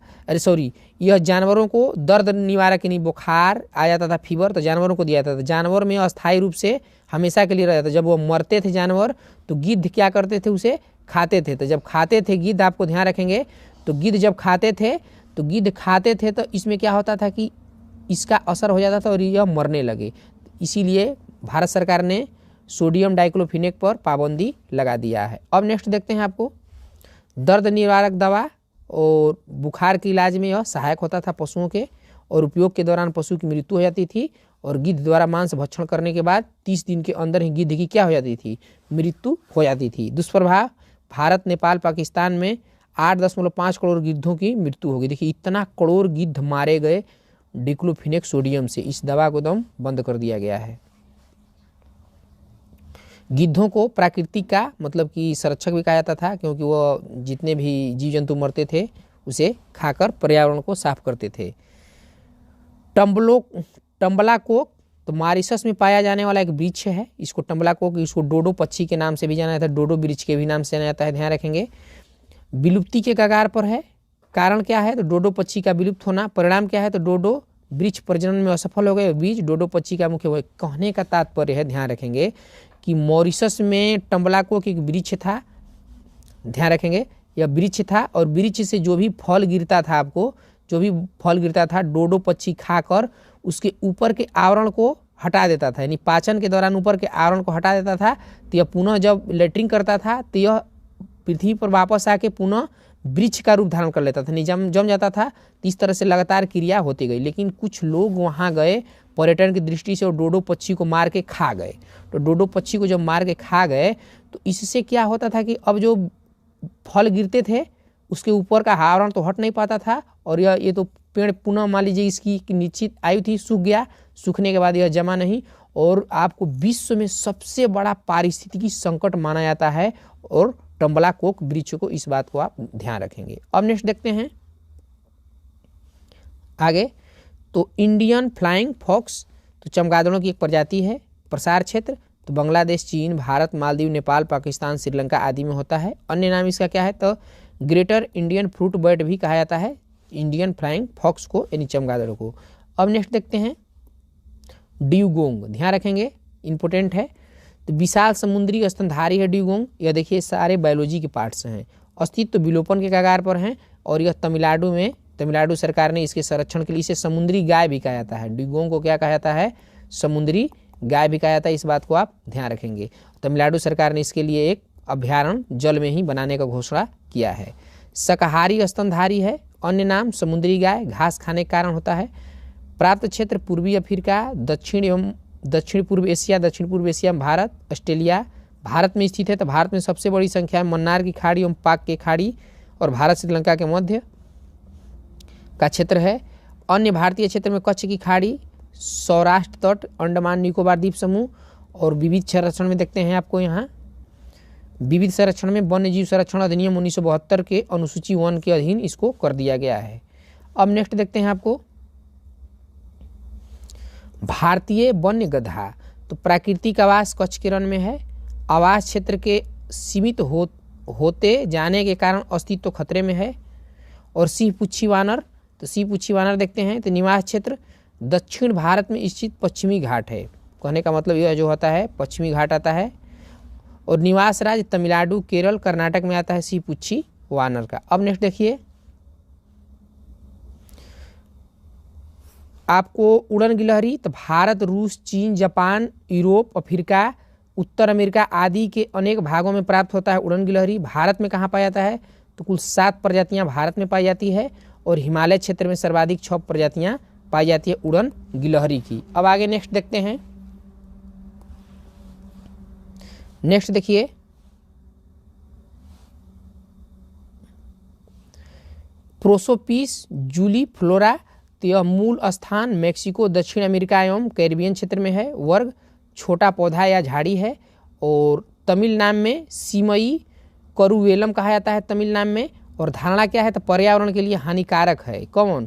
यह जानवरों को दर्द निवारक यानी बुखार आ जाता था, फीवर, तो जानवरों को दिया जाता था। जानवर में अस्थायी रूप से हमेशा के लिए रह जाता था। जब वो मरते थे जानवर तो गिद्ध क्या करते थे, उसे खाते थे। तो जब खाते थे गिद्ध, आपको ध्यान रखेंगे, तो गिद्ध जब खाते थे तो इसमें क्या होता था कि इसका असर हो जाता था और यह मरने लगे। इसीलिए भारत सरकार ने सोडियम डाइक्लोफिनेक पर पाबंदी लगा दिया है। अब नेक्स्ट देखते हैं, आपको दर्द निवारक दवा और बुखार के इलाज में यह सहायक होता था पशुओं के, और उपयोग के दौरान पशु की मृत्यु हो जाती थी, और गिद्ध द्वारा मांस भक्षण करने के बाद 30 दिन के अंदर ही गिद्ध की क्या हो जाती थी, मृत्यु हो जाती थी। दुष्प्रभाव, भारत, नेपाल, पाकिस्तान में 8.5 करोड़ गिद्धों की मृत्यु होगी। देखिए इतना करोड़ गिद्ध मारे गए डिक्लोफिनेक सोडियम से। इस दवा को दम बंद कर दिया गया है। गिद्धों को प्राकृतिक का मतलब कि संरक्षक भी कहा जाता था, क्योंकि वो जितने भी जीव जंतु मरते थे उसे खाकर पर्यावरण को साफ करते थे। टम्बलाकोक, तो मॉरिशस में पाया जाने वाला एक वृक्ष है। इसको टम्बलाकोक, इसको डोडो पक्षी के नाम से भी जाना जाता है, डोडो वृक्ष के भी नाम से जाना जाता है, ध्यान रखेंगे। विलुप्ति के कगार पर है। कारण क्या है, तो डोडो पक्षी का विलुप्त होना। परिणाम क्या है, तो डोडो वृक्ष प्रजनन में असफल हो गए। बीज डोडो पक्षी का मुख्य कहने का तात्पर्य है, ध्यान रखेंगे, कि मॉरिशस में टम्बलाकोक एक वृक्ष था, ध्यान रखेंगे, यह वृक्ष था, और वृक्ष से जो भी फल गिरता था, आपको जो भी फल गिरता था, डोडो पक्षी खाकर उसके ऊपर के आवरण को हटा देता था, यानी पाचन के दौरान ऊपर के आवरण को हटा देता था। तो यह पुनः जब लेटरिंग करता था तो यह पृथ्वी पर वापस आके पुनः वृक्ष का रूप धारण कर लेता था, नहीं जम जाता था। तो इस तरह से लगातार क्रिया होती गई। लेकिन कुछ लोग वहाँ गए पर्यटन की दृष्टि से और डोडो पक्षी को मार के खा गए। तो डोडो पक्षी को जब मार के खा गए तो इससे क्या होता था कि अब जो फल गिरते थे उसके ऊपर का आवरण तो हट नहीं पाता था, और ये तो पेड़ पुनः मान लीजिए इसकी निश्चित आयु थी, सूख गया। सूखने के बाद यह जमा नहीं, और आपको विश्व में सबसे बड़ा पारिस्थितिकी संकट माना जाता है, और टम्बलाकोक वृक्ष को, इस बात को आप ध्यान रखेंगे। अब नेक्स्ट देखते हैं आगे, तो इंडियन फ्लाइंग फॉक्स, तो चमगादड़ों की एक प्रजाति है। प्रसार क्षेत्र, तो बांग्लादेश, चीन, भारत, मालदीव, नेपाल, पाकिस्तान, श्रीलंका आदि में होता है। अन्य नाम इसका क्या है, तो ग्रेटर इंडियन फ्रूट बर्ड भी कहा जाता है इंडियन फ्लाइंग फॉक्स को, यानी चमगादड़ों को। अब नेक्स्ट देखते हैं ड्यूगोंग, ध्यान रखेंगे, इंपोर्टेंट है। तो विशाल समुद्री स्तनधारी है ड्यूगोंग। यह देखिए सारे बायोलॉजी के पार्ट्स हैं। अस्तित्व विलोपन के कगार पर हैं, और यह तमिलनाडु सरकार ने इसके संरक्षण के लिए इसे समुद्री गाय भी कहा जाता है। ड्यूगोंग को क्या कहा जाता है, समुद्री गाय भी कहा जाता है। इस बात को आप ध्यान रखेंगे। तमिलनाडु सरकार ने इसके लिए एक अभ्यारण्य जल में ही बनाने का घोषणा किया है। शाकाहारी स्तनधारी है। अन्य नाम समुद्री गाय, घास खाने के कारण होता है। प्राप्त क्षेत्र पूर्वी अफ्रीका, दक्षिण पूर्व एशिया, भारत, ऑस्ट्रेलिया। भारत में स्थित है, तो भारत में सबसे बड़ी संख्या में मन्नार की खाड़ी एवं पाक की खाड़ी, और भारत श्रीलंका के मध्य का क्षेत्र है। अन्य भारतीय क्षेत्र में कच्छ की खाड़ी, सौराष्ट्र तट, अंडमान निकोबार द्वीप समूह। और विविध संरक्षण में देखते हैं आपको यहाँ, विविध संरक्षण में वन्य जीव संरक्षण अधिनियम 1972 के अनुसूची 1 के अधीन इसको कर दिया गया है। अब नेक्स्ट देखते हैं आपको भारतीय वन्य गधा, तो प्राकृतिक आवास कच्छ के रण में है। आवास क्षेत्र के सीमित होते जाने के कारण अस्तित्व खतरे में है। और सिंह पुच्छी वानर, तो सिंह पुच्छी वानर देखते हैं, तो निवास क्षेत्र दक्षिण भारत में स्थित पश्चिमी घाट है। कहने का मतलब यह जो होता है पश्चिमी घाट आता है। और निवास राज्य तमिलनाडु, केरल, कर्नाटक में आता है सिंह पुच्छी वानर का। अब नेक्स्ट देखिए आपको उड़न गिलहरी, तो भारत, रूस, चीन, जापान, यूरोप, अफ्रीका, उत्तर अमेरिका आदि के अनेक भागों में प्राप्त होता है उड़न गिलहरी। भारत में कहाँ पाया जाता है, तो कुल 7 प्रजातियां भारत में पाई जाती है, और हिमालय क्षेत्र में सर्वाधिक 6 प्रजातियां पाई जाती है उड़न गिलहरी की। अब आगे नेक्स्ट देखते हैं, नेक्स्ट देखिए प्रोसोपिस जूलीफ्लोरा, तो यह मूल स्थान मेक्सिको, दक्षिण अमेरिका एवं कैरिबियन क्षेत्र में है। वर्ग छोटा पौधा या झाड़ी है। और तमिल नाम में सीमई करुवेलम कहा जाता है तमिल नाम में। और धारणा क्या है, तो पर्यावरण के लिए हानिकारक है। कौन,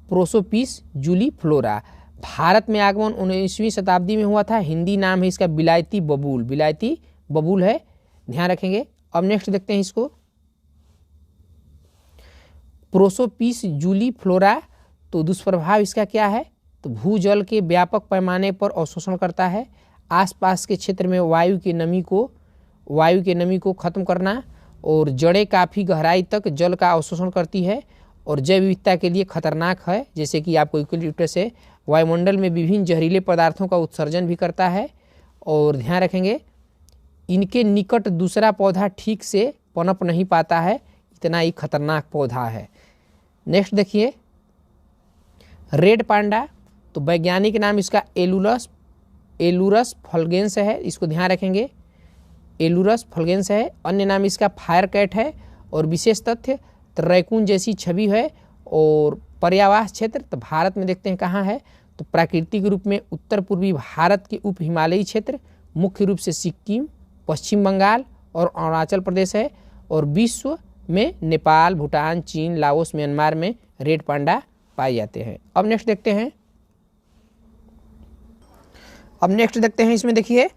प्रोसोपिस जूलीफ्लोरा। भारत में आगमन 19वीं शताब्दी में हुआ था। हिंदी नाम है इसका बिलायती बबूल, बिलायती बबूल है। ध्यान रखेंगे। अब नेक्स्ट देखते हैं इसको, प्रोसोपिस जूली फ्लोरा, तो दुष्प्रभाव इसका क्या है, तो भूजल के व्यापक पैमाने पर अवशोषण करता है, आसपास के क्षेत्र में वायु की नमी को खत्म करना, और जड़ें काफ़ी गहराई तक जल का अवशोषण करती है, और जैव विविधता के लिए खतरनाक है, जैसे कि आपको यूकेलिप्टस है, वायुमंडल में विभिन्न जहरीले पदार्थों का उत्सर्जन भी करता है। और ध्यान रखेंगे इनके निकट दूसरा पौधा ठीक से पनप नहीं पाता है, इतना ही खतरनाक पौधा है। नेक्स्ट देखिए रेड पांडा, तो वैज्ञानिक नाम इसका एलुरस फल्गेंस है, इसको ध्यान रखेंगे, एलुरस फल्गेंस है। अन्य नाम इसका फायर कैट है। और विशेष तथ्य, तो रैकून जैसी छवि है। और पर्यावास क्षेत्र, तो भारत में देखते हैं कहाँ है, तो प्राकृतिक रूप में उत्तर पूर्वी भारत के उप हिमालयी क्षेत्र, मुख्य रूप से सिक्किम, पश्चिम बंगाल और अरुणाचल प्रदेश है। और विश्व में नेपाल, भूटान, चीन, लाओस, म्यांमार में रेड पांडा पाए जाते हैं। अब नेक्स्ट देखते हैं इसमें देखिए,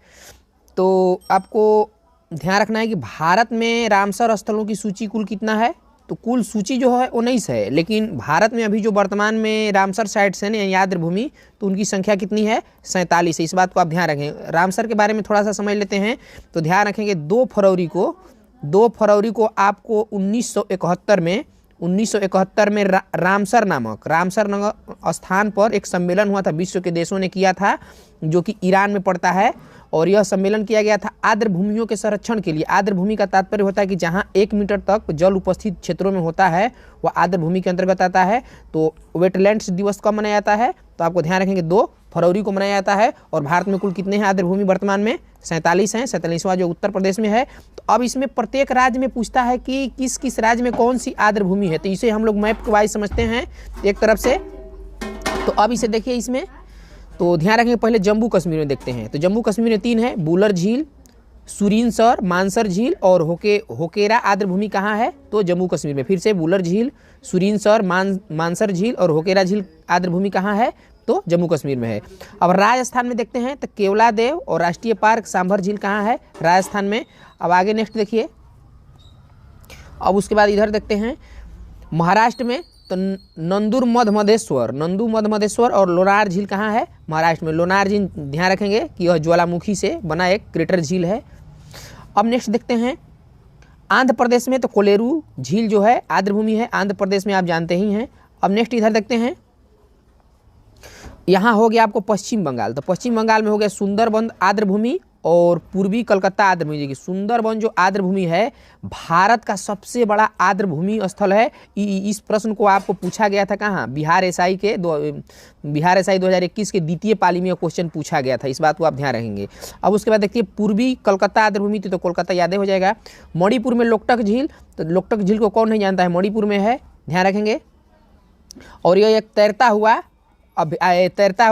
तो आपको ध्यान रखना है कि भारत में रामसर स्थलों की सूची कुल कितना है, तो कुल सूची जो है 19 है, लेकिन भारत में अभी जो वर्तमान में रामसर साइट्स हैं यानी आर्द्र भूमि, तो उनकी संख्या कितनी है, 47 है। इस बात को आप ध्यान रखें। रामसर के बारे में थोड़ा सा समझ लेते हैं, तो ध्यान रखेंगे 2 फरवरी को आपको 1971 में रामसर नामक स्थान पर एक सम्मेलन हुआ था, विश्व के देशों ने किया था, जो कि ईरान में पड़ता है। और यह सम्मेलन किया गया था आर्द्र भूमियों के संरक्षण के लिए। आर्द्र भूमि का तात्पर्य होता है कि जहां 1 मीटर तक जल उपस्थित क्षेत्रों में होता है वह आर्द्र भूमि के अंतर्गत आता है। तो वेटलैंड्स दिवस कब मनाया जाता है, तो आपको ध्यान रखेंगे 2 फरवरी को मनाया जाता है। और भारत में कुल कितने हैं आर्द्र भूमि वर्तमान में, 47 हैं। 47वां जो उत्तर प्रदेश में है। तो अब इसमें प्रत्येक राज्य में पूछता है कि किस किस राज्य में कौन सी आर्द्र भूमि है, तो इसे हम लोग मैप के वाइज समझते हैं एक तरफ से। तो अब इसे देखिए इसमें, तो ध्यान रखेंगे पहले जम्मू कश्मीर में देखते हैं। तो जम्मू कश्मीर में 3 है, बुलर झील, सुरीनसर, मानसर झील और होकेरा आर्द्र भूमि कहाँ है, तो जम्मू कश्मीर में। फिर से बुलर झील, सुरीनसर, मानसर झील और होकेरा झील आर्द्र भूमि कहाँ है, तो जम्मू कश्मीर में है। अब राजस्थान में देखते हैं, तो केवलादेव और राष्ट्रीय पार्क सांभर झील कहाँ है, राजस्थान में। अब आगे नेक्स्ट देखिए, अब उसके बाद इधर देखते हैं महाराष्ट्र में, तो नंदुर मधमदेश्वर और लोनार झील कहाँ है, महाराष्ट्र में। लोनार झील ध्यान रखेंगे कि यह ज्वालामुखी से बना एक क्रेटर झील है। अब नेक्स्ट देखते हैं आंध्र प्रदेश में, तो कोलेरू झील जो है आर्द्र भूमि है, आंध्र प्रदेश में आप जानते ही हैं। अब नेक्स्ट इधर देखते हैं, यहाँ हो गया आपको पश्चिम बंगाल, तो पश्चिम बंगाल में हो गया सुंदरबन आर्द्र भूमि और पूर्वी कलकत्ता आर्द्र भूमि। देखिए सुंदरबन जो आर्द्र भूमि है भारत का सबसे बड़ा आर्द्र भूमि स्थल है। इस प्रश्न को आपको पूछा गया था कहाँ, बिहार एसआई 2021 के द्वितीय पाली में क्वेश्चन पूछा गया था, इस बात को आप ध्यान रखेंगे। अब उसके बाद देखिए पूर्वी कलकत्ता आर्द्र भूमि थी, तो कोलकाता याद हो जाएगा। मणिपुर में लोकटक झील, तो लोकटक झील को कौन नहीं जानता है, मणिपुर में है, ध्यान रखेंगे। और यह एक तैरता हुआ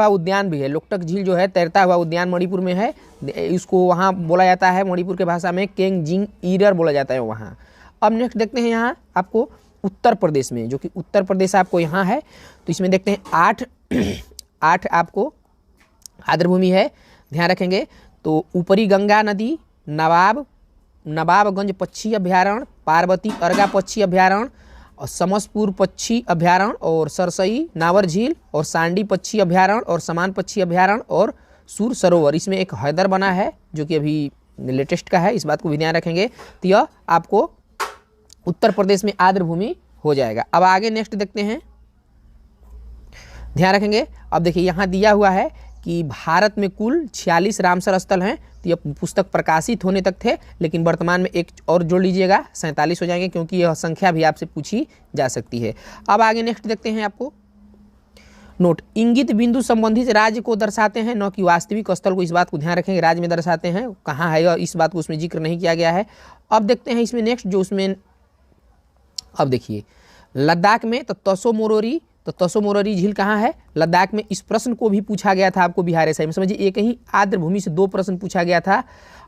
उद्यान भी है, लोकटक झील जो है तैरता हुआ उद्यान मणिपुर में है। इसको वहाँ बोला जाता है मणिपुर के भाषा में केंगजिंग ईरर बोला जाता है वहाँ। अब नेक्स्ट देखते हैं यहाँ आपको उत्तर प्रदेश में, जो कि उत्तर प्रदेश आपको यहाँ है, तो इसमें देखते हैं 8 आपको आर्द्र भूमि है, ध्यान रखेंगे। तो ऊपरी गंगा नदी, नवाबगंज पक्षी अभ्यारण्य, पार्वती अर्गा पक्षी अभ्यारण्य और समसपुर पक्षी अभ्यारण्य और सरसई नावर झील और सांडी पक्षी अभ्यारण्य और समान पक्षी अभ्यारण्य और सूर सरोवर। इसमें एक हैदर बना है जो कि अभी लेटेस्ट का है, इस बात को भी ध्यान रखेंगे। तो यह आपको उत्तर प्रदेश में आर्द्र भूमि हो जाएगा। अब आगे नेक्स्ट देखते हैं, ध्यान रखेंगे। अब देखिए यहाँ दिया हुआ है कि भारत में कुल 46 रामसर स्थल हैं। तो यह पुस्तक प्रकाशित होने तक थे, लेकिन वर्तमान में एक और जोड़ लीजिएगा, 47 हो जाएंगे, क्योंकि यह संख्या भी आपसे पूछी जा सकती है। अब आगे नेक्स्ट देखते हैं आपको नोट, इंगित बिंदु संबंधित राज्य को दर्शाते हैं, न कि वास्तविक स्थल को। इस बात को ध्यान रखेंगे, राज्य में दर्शाते हैं, कहाँ है इस बात को उसमें जिक्र नहीं किया गया है। अब देखते हैं इसमें नेक्स्ट जो उसमें, अब देखिए लद्दाख में तो तसो मोरोरी, तो तसो मोररी झील कहाँ है? लद्दाख में। इस प्रश्न को भी पूछा गया था आपको बिहार एसआई में, समझिए एक ही आर्द्र भूमि से 2 प्रश्न पूछा गया था।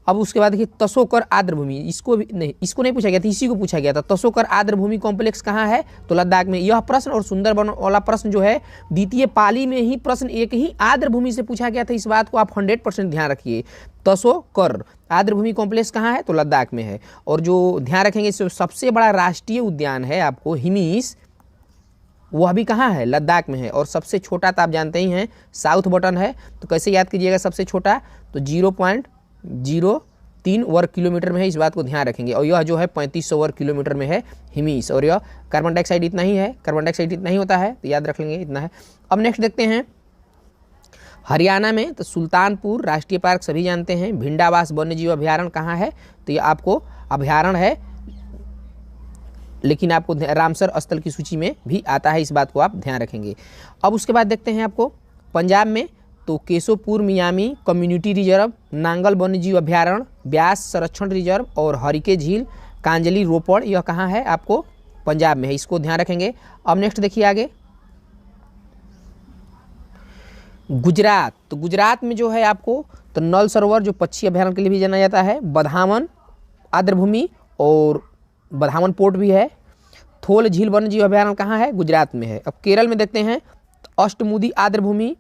अब उसके बाद देखिए तसोकर आर्द्र भूमि, इसको नहीं पूछा गया था, इसी को पूछा गया था। तसोकर आर्द्र भूमि कॉम्प्लेक्स कहाँ है? तो लद्दाख में। यह प्रश्न और सुंदरबन वाला प्रश्न जो है द्वितीय पाली में ही प्रश्न एक ही आर्द्र भूमि से पूछा गया था। इस बात को आप 100% ध्यान रखिए। तसोकर आर्द्र भूमि कॉम्प्लेक्स कहाँ है? तो लद्दाख में है। और जो ध्यान रखेंगे सबसे बड़ा राष्ट्रीय उद्यान है आपको हिमीस, वह भी कहाँ है? लद्दाख में है। और सबसे छोटा तो आप जानते ही हैं साउथ बटन है। तो कैसे याद कीजिएगा सबसे छोटा? तो 0.03 वर्ग किलोमीटर में है, इस बात को ध्यान रखेंगे। और यह जो है 3500 वर्ग किलोमीटर में है हिमीस। और यह कार्बन डाइऑक्साइड इतना ही है, कार्बन डाइऑक्साइड इतना ही होता है, तो याद रख लेंगे इतना है। अब नेक्स्ट देखते हैं हरियाणा में, तो सुल्तानपुर राष्ट्रीय पार्क सभी जानते हैं। भिंडावास वन्यजीव अभ्यारण्य कहाँ है? तो ये आपको अभ्यारण्य है, लेकिन आपको रामसर स्थल की सूची में भी आता है, इस बात को आप ध्यान रखेंगे। अब उसके बाद देखते हैं आपको पंजाब में, तो Keshopur Miami community reserve, Nangal वन्यजीव अभ्यारण्य, ब्यास संरक्षण रिजर्व और हरिके झील, कांजली रोपड़, यह कहाँ है? आपको पंजाब में है, इसको ध्यान रखेंगे। अब नेक्स्ट देखिए आगे गुजरात, तो गुजरात में जो है आपको तो नल सरोवर जो पक्षी अभ्यारण्य के लिए भी जाना जाता है, बधावन आर्द्र भूमि और बधावन पोर्ट भी है। थोल झील वन्यजीव अभ्यारण्य कहाँ है? गुजरात में है। अब केरल में देखते हैं अष्टमुदी आर्द्र भूमि,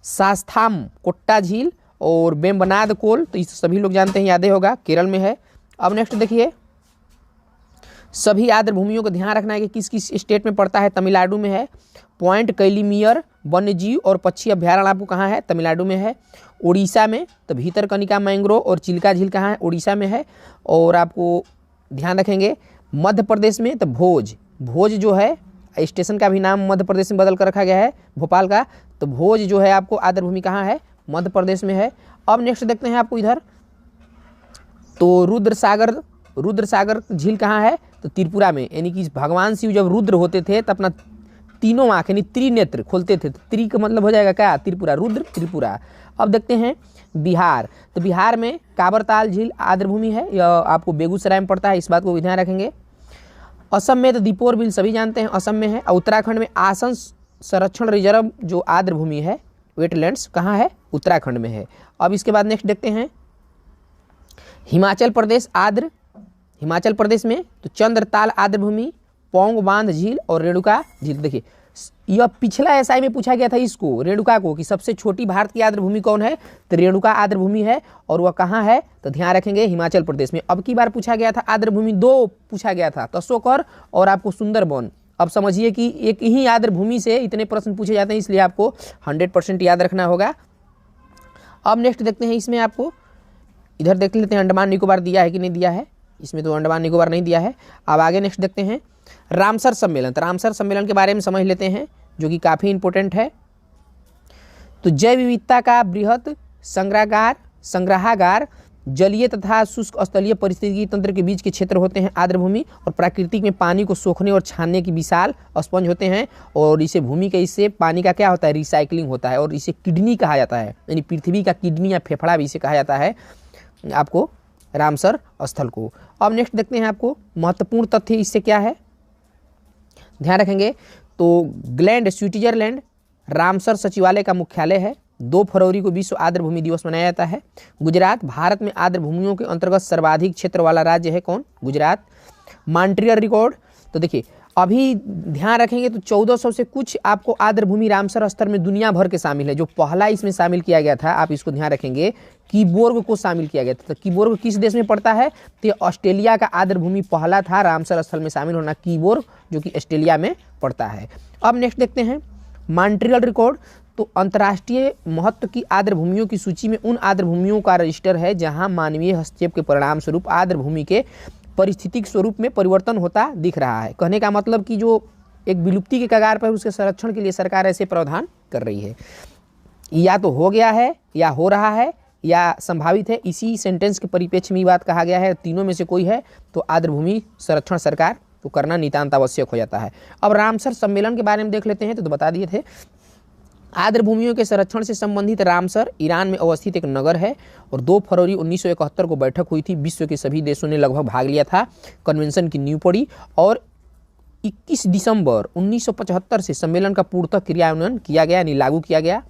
शास्ताम कोट्टा झील और बेम्बनाद कोल, तो इस सभी लोग जानते हैं, याद होगा, केरल में है। अब नेक्स्ट देखिए सभी आर्द्र भूमियों को ध्यान रखना है कि किस किस स्टेट में पड़ता है। तमिलनाडु में है। पॉइंट कैलीमियर वन्यजीव और पक्षी अभ्यारण्य आपको कहाँ है? तमिलनाडु में है। उड़ीसा में तो भीतरकनिका मैंग्रोव और चिल्का झील कहाँ है? उड़ीसा में है। और आपको ध्यान रखेंगे मध्य प्रदेश में तो भोज जो है स्टेशन का भी नाम मध्य प्रदेश में बदल कर रखा गया है भोपाल का, तो भोज जो है आपको आर्द्र भूमि कहाँ है? मध्य प्रदेश में है। अब नेक्स्ट देखते हैं आपको इधर, तो रुद्रसागर झील कहाँ है? तो त्रिपुरा में। यानी कि भगवान शिव जब रुद्र होते थे तो अपना तीनों आँख यानी त्रिनेत्र खोलते थे, तो त्रि का मतलब हो जाएगा क्या? त्रिपुरा, रुद्र त्रिपुरा। अब देखते हैं बिहार, तो बिहार में काबरताल झील आर्द्र भूमि है, यह आपको बेगूसराय में पड़ता है, इस बात को ध्यान रखेंगे। असम में तो दीपोर बिल सभी जानते हैं, असम में है। उत्तराखंड में आसन संरक्षण रिजर्व जो आर्द्र भूमि है वेटलैंड्स कहाँ है? उत्तराखंड में है। अब इसके बाद नेक्स्ट देखते हैं हिमाचल प्रदेश में तो चंद्रताल आर्द्र भूमि, पौंग बांध झील और रेणुका झील। देखिए यह पिछला एसआई में पूछा गया था इसको, रेणुका को, कि सबसे छोटी भारत की आर्द्र भूमि कौन है? तो रेणुका आर्द्र भूमि है। और वह कहाँ है? तो ध्यान रखेंगे हिमाचल प्रदेश में। अब की बार पूछा गया था आर्द्र भूमि 2 पूछा गया था, तसोकर और आपको सुंदरबन। अब समझिए कि एक ही आर्द्र भूमि से इतने प्रश्न पूछे जाते हैं, इसलिए आपको 100% याद रखना होगा। अब नेक्स्ट देखते हैं, इसमें आपको इधर देख लेते हैं अंडमान निकोबार दिया है कि नहीं दिया है, इसमें तो अंडमान निकोबार नहीं दिया है। अब आगे नेक्स्ट देखते हैं रामसर सम्मेलन, तो रामसर सम्मेलन के बारे में समझ लेते हैं जो कि काफ़ी इंपॉर्टेंट है। तो जैव विविधता का बृहद संग्रहागार जलीय तथा शुष्क स्थलीय परिस्थितिकी तंत्र के बीच के क्षेत्र होते हैं आर्द्र भूमि, और प्राकृतिक में पानी को सोखने और छानने की विशाल स्पंज होते हैं। और इसे भूमि के इससे पानी का क्या होता है? रिसाइकलिंग होता है, और इसे किडनी कहा जाता है, यानी पृथ्वी का किडनी या फेफड़ा भी इसे कहा जाता है आपको रामसर स्थल को। अब नेक्स्ट देखते हैं आपको महत्वपूर्ण तथ्य इससे क्या है, ध्यान रखेंगे। तो ग्लैंड स्विट्जरलैंड रामसर सचिवालय का मुख्यालय है। 2 फरवरी को विश्व आर्द्र भूमि दिवस मनाया जाता है। गुजरात भारत में आर्द्र भूमियों के अंतर्गत सर्वाधिक क्षेत्र वाला राज्य है, कौन? गुजरात। मॉन्ट्रियल रिकॉर्ड, तो देखिए अभी ध्यान रखेंगे तो 1400 से कुछ आपको आर्द्र भूमि रामसर स्तर में दुनिया भर के शामिल है। जो पहला इसमें शामिल किया गया था, आप इसको ध्यान रखेंगे, कीबोर्ग को शामिल किया गया था। तो कीबोर्ग किस देश में पड़ता है? तो ऑस्ट्रेलिया का आर्द्र भूमि पहला था रामसर स्थल में शामिल होना, कीबोर्ग, जो कि ऑस्ट्रेलिया में पड़ता है। अब नेक्स्ट देखते हैं मॉन्ट्रियल रिकॉर्ड, तो अंतर्राष्ट्रीय महत्व की आर्द्र भूमियों की सूची में उन आर्द्र भूमियों का रजिस्टर है जहां मानवीय हस्तक्षेप के परिणाम स्वरूप आर्द्र भूमि के पारिस्थितिक स्वरूप में परिवर्तन होता दिख रहा है। कहने का मतलब कि जो एक विलुप्ति के कगार पर, उसके संरक्षण के लिए सरकार ऐसे प्रावधान कर रही है। या तो हो गया है, या हो रहा है, या संभावित है। इसी सेंटेंस के परिप्रेक्ष्य में बात कहा गया है, तीनों में से कोई है तो आर्द्र भूमि संरक्षण सरकार को करना नितांत आवश्यक हो जाता है। अब रामसर सम्मेलन के बारे में देख लेते हैं, तो बता दिए थे। आर्द्र भूमियों के संरक्षण से संबंधित रामसर ईरान में अवस्थित एक नगर है, और 2 फरवरी 1971 को बैठक हुई थी। विश्व के सभी देशों ने लगभग भाग लिया था, कन्वेंशन की नींव पड़ी, और 21 दिसंबर 1975 से सम्मेलन का पूर्णतः क्रियान्वयन किया गया, यानी लागू किया गया।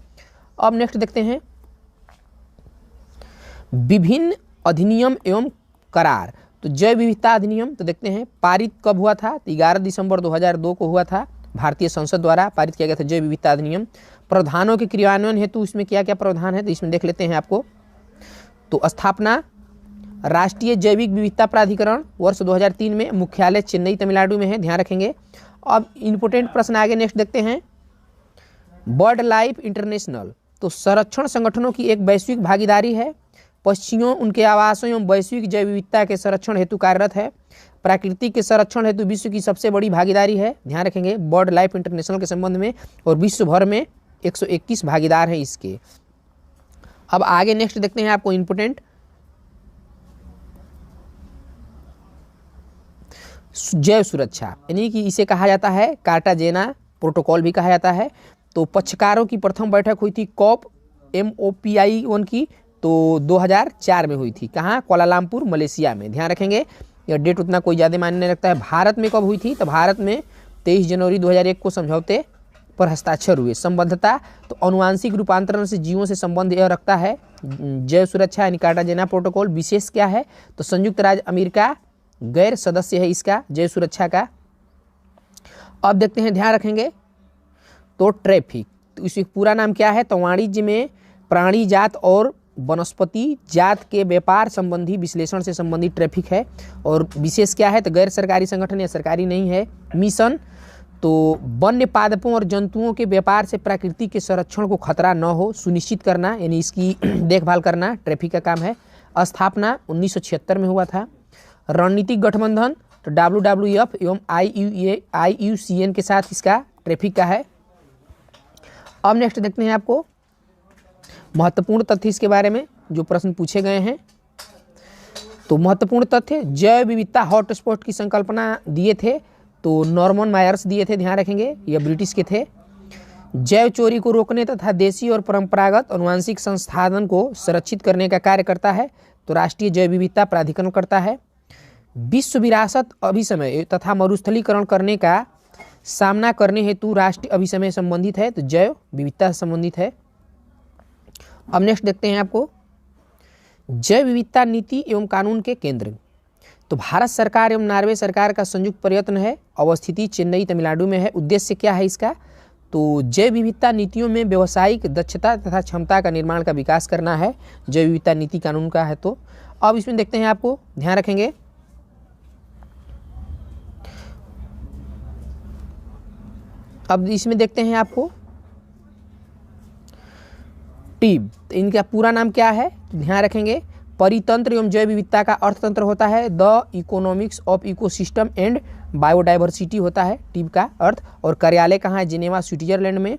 अब नेक्स्ट देखते हैं विभिन्न अधिनियम एवं करार। तो जैव विविधता अधिनियम तो देखते हैं पारित कब हुआ था, तो 11 दिसंबर 2002 को हुआ था, भारतीय संसद द्वारा पारित किया गया था जैव विविधता अधिनियम। प्रावधानों के क्रियान्वयन हेतु इसमें क्या क्या प्रावधान है, तो इसमें देख लेते हैं आपको। तो स्थापना राष्ट्रीय जैविक विविधता प्राधिकरण वर्ष 2003 में, मुख्यालय चेन्नई तमिलनाडु में है, ध्यान रखेंगे। अब इंपोर्टेंट प्रश्न आगे नेक्स्ट देखते हैं बर्ड लाइफ इंटरनेशनल। तो संरक्षण संगठनों की एक वैश्विक भागीदारी है, पक्षियों, उनके आवासों एवं वैश्विक जैव विविधता के संरक्षण हेतु कार्यरत है, प्राकृतिक के संरक्षण हेतु विश्व की सबसे बड़ी भागीदारी है, ध्यान रखेंगे बर्ड लाइफ इंटरनेशनल के संबंध में, और विश्व भर में 121 भागीदार हैं इसके। अब आगे नेक्स्ट देखते हैं आपको इंपोर्टेंट जैव सुरक्षा, यानी कि इसे कहा जाता है कार्टाजेना प्रोटोकॉल भी कहा जाता है। तो पक्षकारों की प्रथम बैठक हुई थी कॉप MOPI1 की, तो 2004 में हुई थी, कहाँ, कोलालमपुर मलेशिया में, ध्यान रखेंगे। यह डेट उतना कोई ज़्यादा मायने नहीं रखता है। भारत में कब हुई थी, तो भारत में 23 जनवरी 2001 को समझौते पर हस्ताक्षर हुए। संबद्धता तो अनुवांशिक रूपांतरण से जीवों से संबंध यह रखता है जैव सुरक्षा, यानी कार्टाजेना प्रोटोकॉल। विशेष क्या है, तो संयुक्त राज्य अमेरिका गैर सदस्य है इसका जैव सुरक्षा का। अब देखते हैं, ध्यान रखेंगे, तो ट्रैफिक, तो इसका पूरा नाम क्या है, तो वाणिज्य में प्राणी जात और वनस्पति जात के व्यापार संबंधी विश्लेषण से संबंधित ट्रैफिक है। और विशेष क्या है, तो गैर सरकारी संगठन या सरकारी नहीं है। मिशन तो वन्य पादपों और जंतुओं के व्यापार से प्रकृति के संरक्षण को खतरा न हो सुनिश्चित करना, यानी इसकी देखभाल करना ट्रैफिक का काम है। स्थापना 1976 में हुआ था। रणनीतिक गठबंधन तो WWF एवं IUCN के साथ इसका ट्रैफिक का है। अब नेक्स्ट देखते हैं आपको महत्वपूर्ण तथ्य इसके बारे में जो प्रश्न पूछे गए हैं। तो महत्वपूर्ण तथ्य, जैव विविधता हॉटस्पॉट की संकल्पना दिए थे तो नॉर्मन मायर्स दिए थे, ध्यान रखेंगे, ये ब्रिटिश के थे। जैव चोरी को रोकने तथा देशी और परंपरागत अनुवांशिक संसाधन को संरक्षित करने का कार्य करता है तो राष्ट्रीय जैव विविधता प्राधिकरण करता है। विश्व विरासत अभिसमय तथा मरुस्थलीकरण करने का सामना करने हेतु राष्ट्रीय अभिसमय संबंधित है, तो जैव विविधता से संबंधित है। अब नेक्स्ट देखते हैं आपको जैव विविधता नीति एवं कानून के केंद्र। तो भारत सरकार एवं नॉर्वे सरकार का संयुक्त प्रयत्न है, अवस्थिति चेन्नई तमिलनाडु में है। उद्देश्य क्या है इसका, तो जैव विविधता नीतियों में व्यावसायिक दक्षता तथा क्षमता का निर्माण का विकास करना है, जैव विविधता नीति कानून का है। तो अब इसमें देखते हैं आपको, ध्यान रखेंगे, अब इसमें देखते हैं आपको टीब, तो इनका पूरा नाम क्या है, ध्यान रखेंगे, परितंत्र एवं जैव विविधता का अर्थतंत्र होता है, the economics of ecosystem and biodiversity होता है टीब का अर्थ। और कार्यालय कहाँ है, जिनेवा स्विट्जरलैंड में।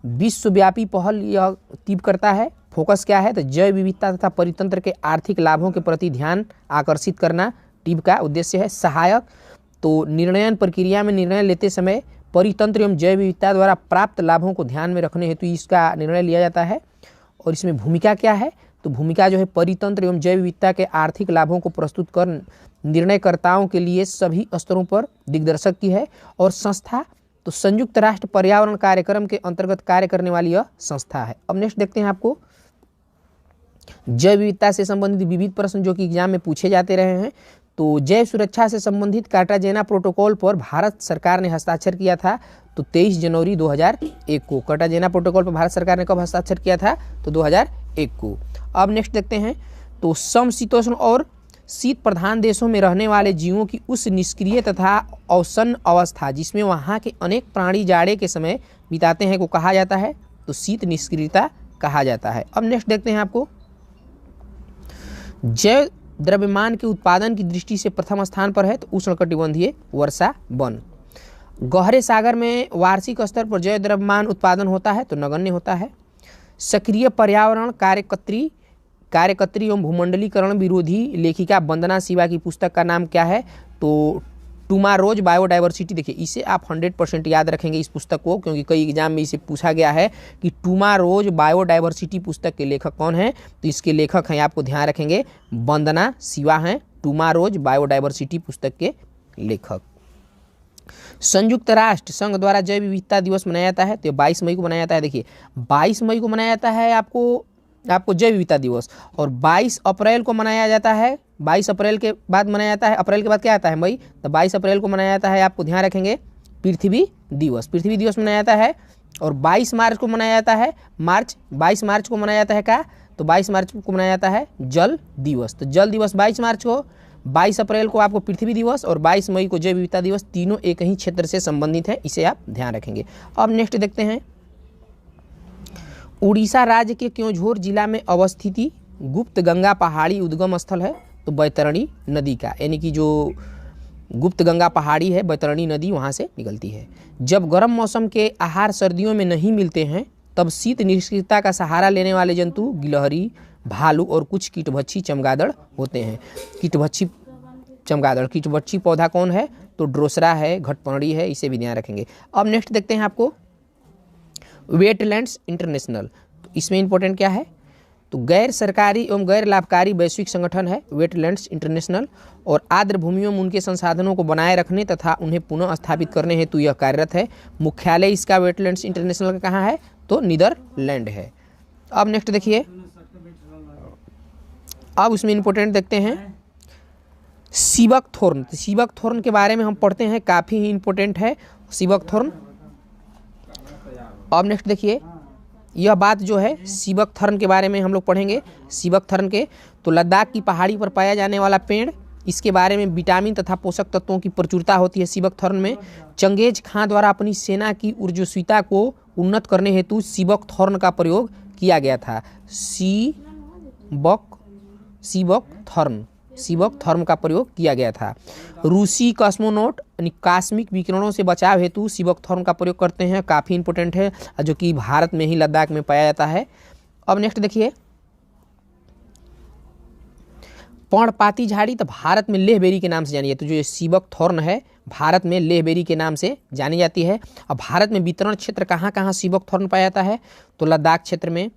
विश्वव्यापी पहल यह टीब करता है। फोकस क्या है, तो जैव विविधता तथा परितंत्र के आर्थिक लाभों के प्रति ध्यान आकर्षित करना टीब का उद्देश्य है। सहायक तो निर्णयन प्रक्रिया में निर्णय लेते समय परितंत्र एवं जैव विविधता द्वारा प्राप्त लाभों को ध्यान में रखने हेतु इसका निर्णय लिया जाता है। और इसमें भूमिका क्या है, तो भूमिका जो है परितंत्र एवं जैव विविधता के आर्थिक लाभों को प्रस्तुत कर निर्णयकर्ताओं के लिए सभी स्तरों पर दिग्दर्शक की है। और संस्था तो संयुक्त राष्ट्र पर्यावरण कार्यक्रम के अंतर्गत कार्य करने वाली यह संस्था है। अब नेक्स्ट देखते हैं आपको जैव विविधता से संबंधित विविध प्रश्न जो कि एग्जाम में पूछे जाते रहे हैं। तो जैव सुरक्षा से संबंधित कार्टाजेना प्रोटोकॉल पर भारत सरकार ने हस्ताक्षर किया था तो 23 जनवरी 2001 को। कार्टाजेना प्रोटोकॉल पर भारत सरकार ने कब हस्ताक्षर किया था, तो 2001 को। अब नेक्स्ट देखते हैं, तो समशीतोष्ण और शीत प्रधान देशों में रहने वाले जीवों की उस निष्क्रिय तथा अवसन्न अवस्था जिसमें वहाँ के अनेक प्राणी जाड़े के समय बिताते हैं को कहा जाता है, तो शीत निष्क्रियता कहा जाता है। अब नेक्स्ट देखते हैं आपको जैव द्रव्यमान के उत्पादन की दृष्टि से प्रथम स्थान पर है तो उष्णकटिबंधीय वर्षा वन। गहरे सागर में वार्षिक स्तर पर जैव द्रव्यमान उत्पादन होता है तो नगण्य होता है। सक्रिय पर्यावरण कार्यकत्री एवं भूमंडलीकरण विरोधी लेखिका वंदना शिवा की पुस्तक का नाम क्या है, तो टुमारोज बायोडाइवर्सिटी। देखिए इसे आप 100% याद रखेंगे इस पुस्तक को, क्योंकि कई एग्जाम में इसे पूछा गया है कि टुमारोज बायोडाइवर्सिटी पुस्तक के लेखक कौन है, तो इसके लेखक हैं, आपको ध्यान रखेंगे, वंदना शिवा हैं, टुमारोज बायोडाइवर्सिटी पुस्तक के लेखक। संयुक्त राष्ट्र संघ द्वारा जैव विविधता दिवस मनाया जाता है, तो 22 मई को मनाया जाता है। देखिए 22 मई को मनाया जाता है आपको जैव विविधता दिवस, और 22 अप्रैल को मनाया जाता है। 22 अप्रैल के बाद मनाया जाता है, अप्रैल के बाद क्या आता है मई, तो 22 अप्रैल को मनाया जाता है, आपको ध्यान रखेंगे, पृथ्वी दिवस मनाया जाता है। और 22 मार्च को मनाया जाता है, 22 मार्च को मनाया जाता है क्या, तो 22 मार्च को मनाया जाता है जल दिवस। तो जल दिवस 22 मार्च को, 22 अप्रैल को आपको पृथ्वी दिवस, और 22 मई को जैव विविधता दिवस। तीनों एक ही क्षेत्र से संबंधित है, इसे आप ध्यान रखेंगे। अब नेक्स्ट देखते हैं, उड़ीसा राज्य के क्योंझोर जिला में अवस्थित गुप्त गंगा पहाड़ी उद्गम स्थल है, तो बैतरणी नदी का, यानी कि जो गुप्त गंगा पहाड़ी है, बैतरणी नदी वहाँ से निकलती है। जब गर्म मौसम के आहार सर्दियों में नहीं मिलते हैं, तब शीत निष्क्रियता का सहारा लेने वाले जंतु गिलहरी, भालू और कुछ कीटभक्षी चमगादड़ होते हैं। कीटभक्षी पौधा कौन है, तो ड्रोसरा है, घटपर्णी है, इसे भी ध्यान रखेंगे। अब नेक्स्ट देखते हैं आपको वेटलैंड्स इंटरनेशनल, तो इसमें इंपॉर्टेंट क्या है, तो गैर सरकारी एवं गैर लाभकारी वैश्विक संगठन है वेटलैंड्स इंटरनेशनल, और आर्द्र भूमियों में उनके संसाधनों को बनाए रखने तथा उन्हें पुनः स्थापित करने हेतु यह कार्यरत है। मुख्यालय इसका वेटलैंड्स इंटरनेशनल का कहाँ है, तो नीदरलैंड है। अब नेक्स्ट देखिए, अब उसमें इंपॉर्टेंट देखते हैं सीबकथोर्न। तो सीबकथोर्न के बारे में हम पढ़ते हैं, काफ़ी ही इंपॉर्टेंट है सीबकथोर्न। अब नेक्स्ट देखिए, यह बात जो है सीबकथोर्न के बारे में हम लोग पढ़ेंगे। सीबकथोर्न के, तो लद्दाख की पहाड़ी पर पाया जाने वाला पेड़, इसके बारे में विटामिन तथा पोषक तत्वों की प्रचुरता होती है सीबकथोर्न में। चंगेज खां द्वारा अपनी सेना की ऊर्जस्विता को उन्नत करने हेतु सीबकथोर्न का प्रयोग किया गया था। सीबकथोर्न का प्रयोग किया गया था। रूसी कॉस्मोनॉट यानी कॉस्मिक विकिरणों से बचाव हेतु सीबकथोर्न का प्रयोग करते हैं, काफ़ी इंपॉर्टेंट है, जो कि भारत में ही लद्दाख में पाया जाता है। अब नेक्स्ट देखिए, पर्णपाती झाड़ी, तो भारत में लेहबेरी के नाम से जानी जाती है। तो जो सीबकथोर्न है भारत में लेहबेरी के नाम से जानी जाती है। अब भारत में वितरण क्षेत्र कहाँ कहाँ सीबकथोर्न पाया जाता है, तो लद्दाख क्षेत्र में,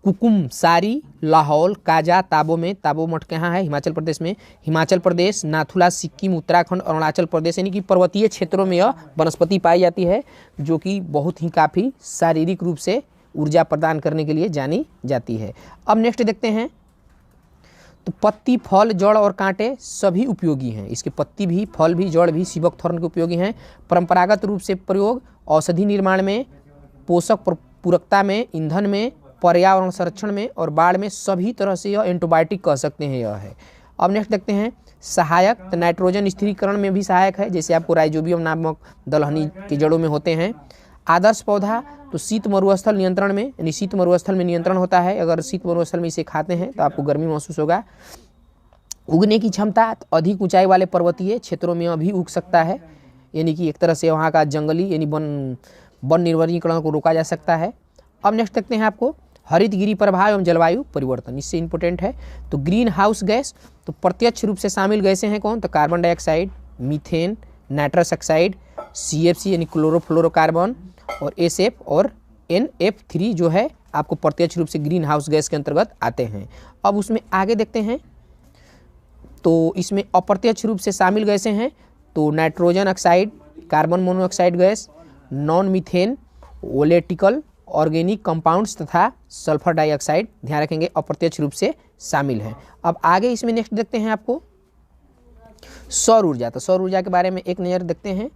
कुकुम, सारी, लाहौल, काजा, ताबो में, ताबो मठ कहाँ है, हिमाचल प्रदेश में, हिमाचल प्रदेश, नाथुला, सिक्किम, उत्तराखंड, अरुणाचल प्रदेश, यानी कि पर्वतीय क्षेत्रों में यह वनस्पति पाई जाती है, जो कि बहुत ही काफ़ी शारीरिक रूप से ऊर्जा प्रदान करने के लिए जानी जाती है। अब नेक्स्ट देखते हैं, तो पत्ती, फल, जड़ और कांटे सभी उपयोगी हैं। इसके पत्ती भी, फल भी, जड़ भी सीबकथोर्न के उपयोगी हैं। परंपरागत रूप से प्रयोग औषधि निर्माण में, पोषक पूरकता में, ईंधन में, पर्यावरण संरक्षण में और बाढ़ में, सभी तरह से यह एंटीबायोटिक कह सकते हैं यह है। अब नेक्स्ट देखते हैं सहायक, तो नाइट्रोजन स्थिरीकरण में भी सहायक है, जैसे आपको राइजोबियम नामक दलहनी की जड़ों में होते हैं। आदर्श पौधा, तो शीत मरुस्थल नियंत्रण में, यानी शीत मरुस्थल में नियंत्रण होता है, अगर शीत मरुस्थल में इसे खाते हैं तो आपको गर्मी महसूस होगा। उगने की क्षमता, तो अधिक ऊंचाई वाले पर्वतीय क्षेत्रों में भी उग सकता है, यानी कि एक तरह से वहाँ का जंगली यानी वन निर्वनीकरण को रोका जा सकता है। अब नेक्स्ट देखते हैं आपको हरित गिरी प्रभाव एवं जलवायु परिवर्तन, इससे इंपॉर्टेंट है। तो ग्रीन हाउस गैस, तो प्रत्यक्ष रूप से शामिल गैसें हैं कौन, तो carbon dioxide, methane, nitrous oxide, CFC यानी क्लोरोफ्लोरोकार्बन, और SF और NF3 जो है आपको प्रत्यक्ष रूप से ग्रीन हाउस गैस के अंतर्गत आते हैं। अब उसमें आगे देखते हैं, तो इसमें अप्रत्यक्ष रूप से शामिल गैसें हैं, तो nitrogen oxide, carbon monoxide gas, non methane, volatile organic compounds तथा सल्फर डाइऑक्साइड, ध्यान रखेंगे अप्रत्यक्ष रूप से शामिल हैं। अब आगे इसमें नेक्स्ट देखते हैं आपको सौर ऊर्जा। तो सौर ऊर्जा के बारे में एक नज़र देखते हैं।